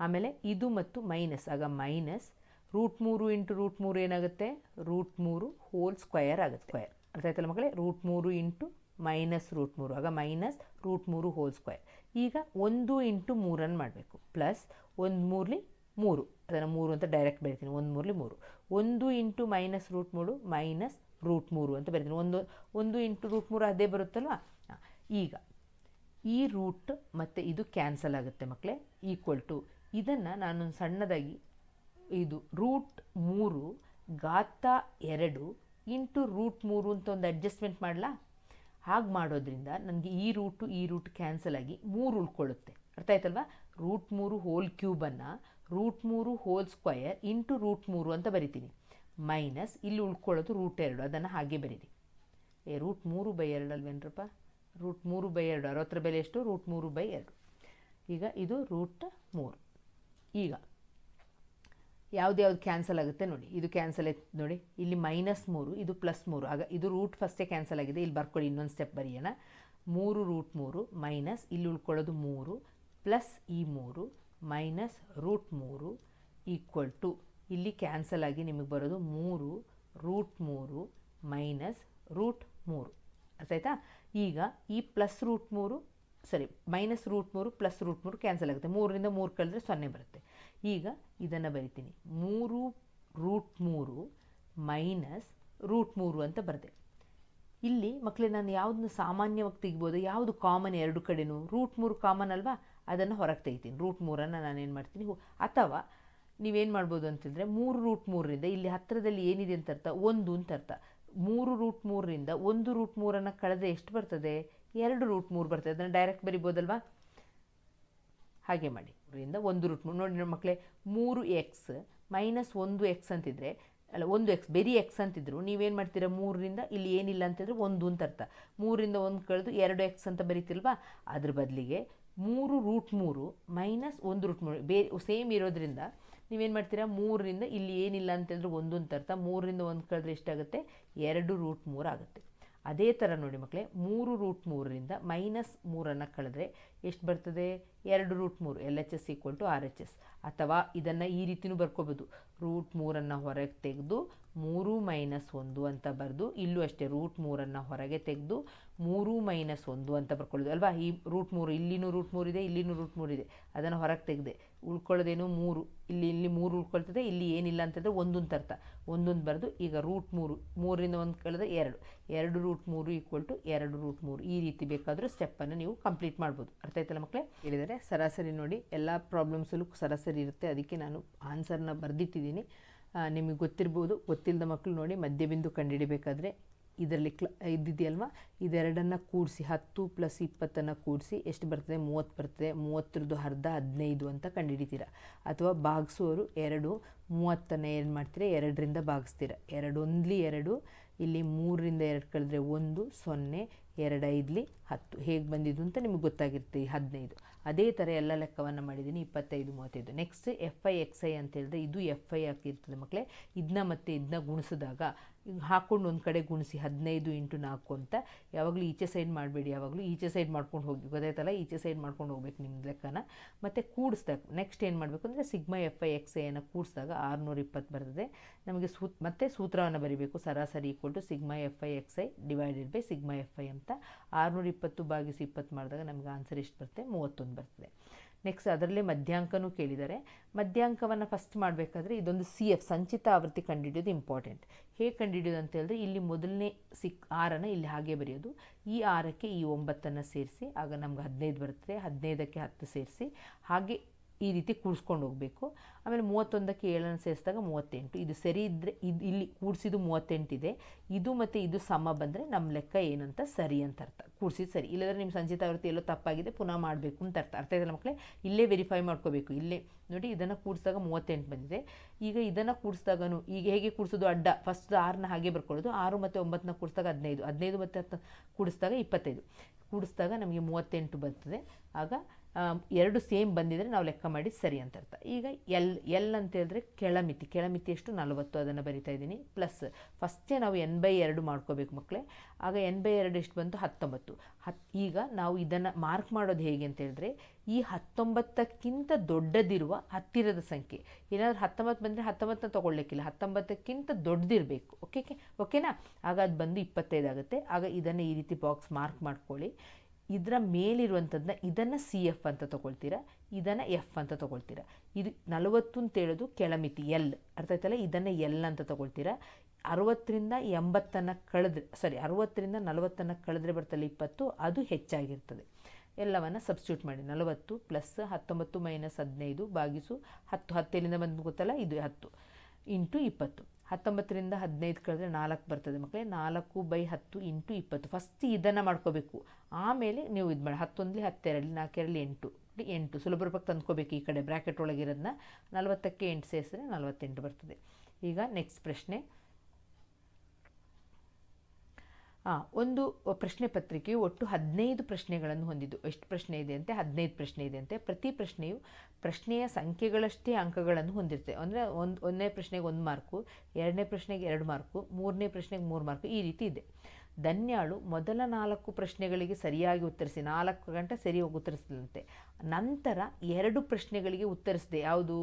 ಆಮೇಲೆ ಇದು ಮತ್ತು ಮೈನಸ್, ಆಗ ಮೈನಸ್ √3 ಇಂಟು √3 ಏನಾಗುತ್ತೆ √3 ಹೋಲ್ ಸ್ಕ್ವಯರ್ ಆಗುತ್ತೆ. ಅರ್ಥ ಆಯ್ತಲ್ಲ ಮಕ್ಕಳೇ, √3 ಇಂಟು ಮೈನಸ್ √3 ಆಗ ಮೈನಸ್ √3 ಹೋಲ್ ಸ್ಕ್ವಯರ್. ಈಗ 1 ಇಂಟು 3 ಮಾಡಬೇಕು, ಪ್ಲಸ್ 1 3 3, ಅದನ್ನು 3 ಅಂತ ಡೈರೆಕ್ಟ್ ಬರಿತೀನಿ. 1 3 3, 1 ಇಂಟು ಮೈನಸ್ √3 ಮೈನಸ್ √3 ಅಂತ ಬರಿತೀನಿ. 1 ಇಂಟು √3 ಅದೇ ಬರುತ್ತಲ್ವ. ಈಗ ಈ ರೂಟ್ ಮತ್ತು ಇದು ಕ್ಯಾನ್ಸಲ್ ಆಗುತ್ತೆ ಮಕ್ಕಳೇ, ಈಕ್ವಲ್ ಟು ಇದನ್ನು ನಾನು ಸಣ್ಣದಾಗಿ ಇದು √3 ಘಾತ 2 ಇಂಟು √3 ಅಂತ ಒಂದು ಅಡ್ಜಸ್ಟ್ಮೆಂಟ್ ಮಾಡಲಾ. ಹಾಗೆ ಮಾಡೋದ್ರಿಂದ ನನಗೆ ಈ ರೂಟ್ ಕ್ಯಾನ್ಸಲ್ ಆಗಿ 3 ಉಳ್ಕೊಳ್ಳುತ್ತೆ. ಅರ್ಥ ಆಯ್ತಲ್ವಾ. √3 ಹೋಲ್ ಕ್ಯೂಬನ್ನು √3 ಹೋಲ್ ಸ್ಕ್ವಯರ್ ಇಂಟು √3 ಅಂತ ಬರಿತೀನಿ. ಮೈನಸ್ ಇಲ್ಲಿ ಉಳ್ಕೊಳ್ಳೋದು √2, ಅದನ್ನು ಹಾಗೆ ಬರೀರಿ. √3/2 ಅಲ್ವೇನ್ರಪ್ಪ, √3/2 60ರ ಬೆಲೆ ಎಷ್ಟು √3/2. ಈಗ ಇದು √3. ಈಗ ಯಾವ್ದು ಕ್ಯಾನ್ಸಲ್ ಆಗುತ್ತೆ ನೋಡಿ, ಇದು ಕ್ಯಾನ್ಸಲ್ ಆಯ್ತು ನೋಡಿ, ಇಲ್ಲಿ -3 ಇದು +3. ಆಗ ಇದು ರೂಟ್ ಫಸ್ಟೇ ಕ್ಯಾನ್ಸಲ್ ಆಗಿದೆ, ಇಲ್ಲಿ ಬರ್ಕೊಳ್ಳಿ, ಇನ್ನೊಂದು ಸ್ಟೆಪ್ ಬರೆಯೋಣ. 3√3 ಮೈನಸ್ ಇಲ್ಲಿ ಉಳ್ಕೊಳ್ಳೋದು 3 ಪ್ಲಸ್ ಈ 3 ಮೈನಸ್ √3 ಈಕ್ವಲ್ ಟು ಇಲ್ಲಿ ಕ್ಯಾನ್ಸಲ್ ಆಗಿ ನಿಮಗೆ ಬರೋದು 3√3 ಮೈನಸ್ √3. ಅರ್ಥ ಆಯ್ತಾ. ಈಗ ಈ +√3 -√3 ಪ್ಲಸ್ √3 ಕ್ಯಾನ್ಸಲ್ ಆಗುತ್ತೆ. 3ರಿಂದ 3 ಕಳೆದ್ರೆ 0 ಬರುತ್ತೆ. ಈಗ ಇದನ್ನು ಬರಿತೀನಿ, 3√3 ಮೈನಸ್ √3 ಅಂತ ಬರೆದೆ. ಇಲ್ಲಿ ಮಕ್ಕಳೇ ನಾನು ಯಾವುದನ್ನು ಸಾಮಾನ್ಯವಾಗಿ ತೆಗಿಬೋದು, ಯಾವುದು ಕಾಮನ್ ಎರಡು ಕಡೆನೂ √3 ಕಾಮನ್ ಅಲ್ವಾ, ಅದನ್ನು ಹೊರಗೆ ತೆಗಿತೀನಿ. √3ಅನ್ನು ನಾನೇನು ಮಾಡ್ತೀನಿ, ಅಥವಾ ನೀವೇನು ಮಾಡ್ಬೋದು ಅಂತಂದರೆ 3√3ರಿಂದ ಇಲ್ಲಿ ಹತ್ತಿರದಲ್ಲಿ ಏನಿದೆ ಅಂತ ಅರ್ಥ 1 ಅಂತ ಅರ್ಥ. 3√3ರಿಂದ 1√3ಅನ್ನು ಕಳೆದ್ರೆ ಎಷ್ಟು ಬರ್ತದೆ 2√3 ಬರ್ತದೆ. ಅದನ್ನು ಡೈರೆಕ್ಟ್ ಬರಿಬೋದಲ್ವಾ. ಹಾಗೆ ಮಾಡಿ. ಇದರಿಂದ 1√3 ನೋಡಿ ನಮ್ಮ ಮಕ್ಕಳೇ, 3x ಮೈನಸ್ 1x ಅಂತಿದ್ರೆ, ಅಲ್ಲ 1x ಬರೀ x ಅಂತಿದ್ರು ನೀವೇನು ಮಾಡ್ತೀರಾ, 3ರಿಂದ ಇಲ್ಲಿ ಏನಿಲ್ಲ ಅಂತಿದ್ರೆ 1 ಅಂತ ಅರ್ಥ. 3ರಿಂದ 1 ಕಳೆದು 2x ಅಂತ ಬರೀತಿಲ್ವಾ, ಅದ್ರ ಬದಲಿಗೆ 3√3 ಮೈನಸ್ 1√3 ಬೇರೆ ಸೇಮ್ ಇರೋದ್ರಿಂದ ನೀವೇನು ಮಾಡ್ತೀರಾ, 3ರಿಂದ ಇಲ್ಲಿ ಏನಿಲ್ಲ ಅಂತಂದ್ರೆ 1 ಅಂತ ಅರ್ಥ. 3ರಿಂದ 1 ಕಳೆದ್ರೆ ಎಷ್ಟಾಗುತ್ತೆ, 2√3 ಆಗುತ್ತೆ. ಅದೇ ಥರ ನೋಡಿ ಮಕ್ಕಳೇ, 3√3ರಿಂದ ಮೈನಸ್ 3 ಕಳೆದ್ರೆ ಎಷ್ಟು ಬರ್ತದೆ, 2√3. LHS = RHS. ಅಥವಾ ಇದನ್ನು ಈ ರೀತಿಯೂ ಬರ್ಕೋಬೋದು, √3 ಹೊರಗೆ ತೆಗೆದು 3 ಮೈನಸ್ 1 ಅಂತ ಬರೆದು, ಇಲ್ಲೂ ಅಷ್ಟೇ √3 ಹೊರಗೆ ತೆಗೆದು 3 ಮೈನಸ್ 1 ಅಂತ ಬರ್ಕೊಳ್ಳೋದು ಅಲ್ವಾ. ಈ √3 ಇಲ್ಲಿನೂ √3 ಇದೆ, ಇಲ್ಲಿನೂ √3 ಇದೆ, ಅದನ್ನು ಹೊರಗೆ ತೆಗೆದೆ, ಉಳ್ಕೊಳ್ಳೋದೇನು 3, ಇಲ್ಲಿ 3 ಉಳ್ಕೊಳ್ತದೆ, ಇಲ್ಲಿ ಏನಿಲ್ಲ ಅಂತಂದರೆ 1 ಅಂತ ಅರ್ಥ. 1 ಅಂತ ಬರೆದು ಈಗ √3, 3ರಿಂದ 1 ಕಳೆದ್ರೆ 2, 2√3 = 2√3. ಈ ರೀತಿ ಬೇಕಾದರೂ ಸ್ಟೆಪ್ಪನ್ನು ನೀವು ಕಂಪ್ಲೀಟ್ ಮಾಡ್ಬೋದು. ಅರ್ಥ ಆಯ್ತಲ್ಲ ಮಕ್ಕಳೇ. ಹೇಳಿದರೆ ಸರಾಸರಿ ನೋಡಿ, ಎಲ್ಲ ಪ್ರಾಬ್ಲಮ್ಸಲ್ಲೂ ಸರಾಸರಿ ಇರುತ್ತೆ, ಅದಕ್ಕೆ ನಾನು ಆನ್ಸರ್ನ ಬರೆದಿಟ್ಟಿದ್ದೀನಿ. ನಿಮಗೆ ಗೊತ್ತಿರ್ಬೋದು, ಗೊತ್ತಿಲ್ಲದ ಮಕ್ಕಳು ನೋಡಿ, ಮಧ್ಯಬಿಂದು ಕಂಡುಹಿಡಿಬೇಕಾದ್ರೆ ಇದರಲ್ಲಿ ಇದ್ದಿದೆಯಲ್ವ, ಇದೆರಡನ್ನು ಕೂಡಿಸಿ 10 + 20 ಕೂಡಿಸಿ ಎಷ್ಟು ಬರ್ತದೆ, 30 ಬರ್ತದೆ. 30ರದ್ದು ಅರ್ಧ 15 ಅಂತ ಕಂಡುಹಿಡಿತೀರ. ಅಥವಾ ಭಾಗಿಸೋರು 2, 30 ಏನು ಮಾಡ್ತೀರಾ, 2ರಿಂದ ಭಾಗಿಸ್ತೀರ. 2 1 2, ಇಲ್ಲಿ 3ರಿಂದ 2 ಕಳೆದ್ರೆ 1, 0, 2 5 10 ಹೇಗೆ ಬಂದಿದ್ದು ಅಂತ ನಿಮಗೆ ಗೊತ್ತಾಗಿರುತ್ತೆ, 15. ಅದೇ ಥರ ಎಲ್ಲ ಲೆಕ್ಕವನ್ನು ಮಾಡಿದ್ದೀನಿ, 25 35. ನೆಕ್ಸ್ಟ್ FI XI ಅಂತ ಹೇಳಿದ್ರೆ ಇದು FI ಆಗಿರ್ತದೆ ಮಕ್ಕಳೇ. ಇದನ್ನ ಮತ್ತು ಇದನ್ನ ಗುಣಿಸಿದಾಗ ಹಾಕ್ಕೊಂಡು ಒಂದು ಕಡೆ ಗುಣಿಸಿ 15 × 4 ಅಂತ. ಯಾವಾಗಲೂ ಈಚೆ ಸೈಡ್ ಮಾಡಬೇಡಿ, ಯಾವಾಗಲೂ ಈಚೆ ಸೈಡ್ ಮಾಡ್ಕೊಂಡು ಹೋಗಿ, ಗೊತ್ತಾಯ್ತಲ್ಲ, ಈಚೆ ಸೈಡ್ ಮಾಡ್ಕೊಂಡು ಹೋಗ್ಬೇಕು ನಿಮ್ಮ ಲೆಕ್ಕನ. ಮತ್ತು ಕೂಡಿಸ್ದಾಗ ನೆಕ್ಸ್ಟ್ ಏನು ಮಾಡಬೇಕು ಅಂದರೆ ಸಿಗ್ಮಾ FI XI ಅನ್ನು ಕೂಡಿಸಿದಾಗ 620 ಬರ್ತದೆ. ನಮಗೆ ಮತ್ತೆ ಸೂತ್ರವನ್ನು ಬರೀಬೇಕು, ಸರಾಸರಿ = sigma FI XI / sigma FI ಅಂತ. 620 / 20 ಮಾಡಿದಾಗ ನಮಗೆ ಆನ್ಸರ್ ಎಷ್ಟು ಬರುತ್ತೆ, 31 ಬರ್ತದೆ. ನೆಕ್ಸ್ಟ್ ಅದರಲ್ಲೇ ಮಧ್ಯಾಂಕನೂ ಕೇಳಿದ್ದಾರೆ. ಮಧ್ಯಾಂಕವನ್ನು ಫಸ್ಟ್ ಮಾಡಬೇಕಾದ್ರೆ ಇದೊಂದು CF ಸಂಚಿತ ಆವೃತ್ತಿ ಕಂಡುಹಿಡಿಯೋದು ಇಂಪಾರ್ಟೆಂಟ್. ಹೇಗೆ ಕಂಡುಹಿಡಿಯೋದು ಅಂತ ಹೇಳಿದ್ರೆ, ಇಲ್ಲಿ ಮೊದಲನೇ 6 ಇಲ್ಲಿ ಹಾಗೆ ಬರೆಯೋದು, ಈ 6ಕ್ಕೆ ಈ 9 ಸೇರಿಸಿ, ಆಗ ನಮ್ಗೆ 15 ಬರ್ತದೆ. 15ಕ್ಕೆ 10 ಸೇರಿಸಿ, ಹಾಗೆ ಈ ರೀತಿ ಕೂಡಿಸ್ಕೊಂಡು ಹೋಗಬೇಕು. ಆಮೇಲೆ 31ಕ್ಕೆ 7 ಸೇರಿಸಿದಾಗ 38. ಇದು ಸರಿ ಇದ್ದರೆ, ಇಲ್ಲಿ ಕೂಡಿಸಿದ್ದು 38 ಇದೆ, ಇದು ಮತ್ತು ಇದು ಸಮ ಬಂದರೆ ನಮ್ಮ ಲೆಕ್ಕ ಏನಂತ ಸರಿ ಅಂತ ಅರ್ಥ, ಕೂಡಿಸಿದ್ದು ಸರಿ. ಇಲ್ಲದ್ರೆ ನಿಮ್ಮ ಸಂಚಿತ ಆವೃತ್ತಿ ಎಲ್ಲೋ ತಪ್ಪಾಗಿದೆ, ಪುನಃ ಮಾಡಬೇಕು ಅಂತ ಅರ್ಥ. ಅರ್ಥ ಇದೆಯಲ್ಲ ಮಕ್ಕಳೇ, ಇಲ್ಲೇ ವೆರಿಫೈ ಮಾಡ್ಕೋಬೇಕು. ಇಲ್ಲೇ ನೋಡಿ, ಇದನ್ನು ಕೂಡಿಸಿದಾಗ 38 ಬಂದಿದೆ. ಈಗ ಇದನ್ನು ಕೂಡಿಸಿದಾಗೂ ಈಗ ಹೇಗೆ ಕೂಡಿಸೋದು, ಅಡ್ಡ ಫಸ್ಟ್ 6ನ ಹಾಗೆ ಬರ್ಕೊಳ್ಳೋದು. 6 ಮತ್ತು 9ನ ಕೂಡಿಸಿದಾಗ 15, 15 ಮತ್ತು 10 ಕೂಡಿಸಿದಾಗ 25, ಕೂಡಿಸಿದಾಗ ನಮಗೆ 38 ಬರ್ತದೆ. ಆಗ 2 ಸೇಮ್ ಬಂದಿದ್ರೆ ನಾವು ಲೆಕ್ಕ ಮಾಡಿ ಸರಿ ಅಂತ ಅರ್ಥ. ಈಗ ಎಲ್ ಅಂತ ಹೇಳಿದ್ರೆ ಕೆಳಮಿತಿ ಎಷ್ಟು, 40, ಅದನ್ನು ಬರಿತಾ ಇದ್ದೀನಿ. ಪ್ಲಸ್ ಫಸ್ಟೇ ನಾವು n/2 ಮಾಡ್ಕೋಬೇಕು ಮಕ್ಕಳೇ. ಆಗ n/2 ಎಷ್ಟು ಬಂತು, 19. ಈಗ ನಾವು ಇದನ್ನು ಮಾರ್ಕ್ ಮಾಡೋದು ಹೇಗೆ ಅಂತ ಹೇಳಿದ್ರೆ, ಈ 19ಕ್ಕಿಂತ ದೊಡ್ಡದಿರುವ ಹತ್ತಿರದ ಸಂಖ್ಯೆ, ಏನಾದರೂ 19 ಬಂದರೆ 19ನ ತೊಗೊಳ್ಲಿಕ್ಕಿಲ್ಲ, 19ಕ್ಕಿಂತ ದೊಡ್ಡದಿರಬೇಕು. ಓಕೆನಾ. ಆಗ ಅದು ಬಂದು 25 ಆಗುತ್ತೆ. ಆಗ ಇದನ್ನು ಈ ರೀತಿ ಬಾಕ್ಸ್ ಮಾರ್ಕ್ ಮಾಡ್ಕೊಳ್ಳಿ. ಇದರ ಮೇಲಿರುವಂಥದ್ದನ್ನ ಇದನ್ನು CF ಅಂತ ತೊಗೊಳ್ತೀರಾ, ಇದನ್ನು F ಅಂತ ತೊಗೊಳ್ತೀರಾ. ಇದು 40 ಅಂತ ಹೇಳೋದು ಕೆಳಮಿತಿ L, ಅರ್ಥ ಆಯ್ತಲ್ಲ, ಇದನ್ನು L ಅಂತ ತೊಗೊಳ್ತೀರಾ. 60ರಿಂದ 80ನ್ನು ಕಳೆದ್ರೆ, 60ರಿಂದ 40ನ್ನು ಕಳೆದ್ರೆ ಬರ್ತಲ್ಲ 20, ಅದು ಹೆಚ್ಚಾಗಿರ್ತದೆ. ಎಲ್ಲವನ್ನು ಸಬ್ಸ್ಟಿಟ್ಯೂಟ್ ಮಾಡಿ, 40 ಪ್ಲಸ್ 19 ಮೈನಸ್ 15 ಭಾಗಿಸು 10, 10 ಎಲ್ಲಿಂದ ಬಂದು ಗೊತ್ತಲ್ಲ, ಇದು 10 ಇಂಟು 20. 19ರಿಂದ 15 ಕಳೆದ್ರೆ 4 ಬರ್ತದೆ ಮಕ್ಕಳೇ. 4/10 ಇಂಟು 20. ಫಸ್ಟ್ ಇದನ್ನು ಮಾಡ್ಕೋಬೇಕು, ಆಮೇಲೆ ನೀವು ಇದು ಮಾಡಿ. 10 1 10 2 4 2 8 ಸುಲಭ ರೂಪಕ್ಕೆ ತಂದ್ಕೋಬೇಕು. ಈ ಕಡೆ ಬ್ರ್ಯಾಕೆಟ್ ಒಳಗಿರೋದನ್ನ 40ಕ್ಕೆ 8 ಸೇರಿಸಿದ್ರೆ 48 ಬರ್ತದೆ. ಈಗ ನೆಕ್ಸ್ಟ್ ಪ್ರಶ್ನೆ. ಒಂದು ಪ್ರಶ್ನೆ ಪತ್ರಿಕೆಯು ಒಟ್ಟು 15 ಪ್ರಶ್ನೆಗಳನ್ನು ಹೊಂದಿದ್ದು. ಎಷ್ಟು ಪ್ರಶ್ನೆ ಇದೆ ಅಂತೆ, 15 ಪ್ರಶ್ನೆ ಇದೆ ಅಂತೆ. ಪ್ರತಿ ಪ್ರಶ್ನೆಯು ಪ್ರಶ್ನೆಯ ಸಂಖ್ಯೆಗಳಷ್ಟೇ ಅಂಕಗಳನ್ನು ಹೊಂದಿರುತ್ತೆ. ಅಂದರೆ ಒಂದನೇ ಪ್ರಶ್ನೆಗೆ 1 ಮಾರ್ಕು, ಎರಡನೇ ಪ್ರಶ್ನೆಗೆ 2 ಮಾರ್ಕು, ಮೂರನೇ ಪ್ರಶ್ನೆಗೆ 3 ಮಾರ್ಕು, ಈ ರೀತಿ ಇದೆ. ಧನ್ಯಾಳು ಮೊದಲ 4 ಪ್ರಶ್ನೆಗಳಿಗೆ ಸರಿಯಾಗಿ ಉತ್ತರಿಸಿ 4 ಗಂಟೆ ಸರಿಯಾಗಿ ಉತ್ತರಿಸಿದಂತೆ. ನಂತರ 2 ಪ್ರಶ್ನೆಗಳಿಗೆ ಉತ್ತರಿಸಿದೆ. ಯಾವುದು,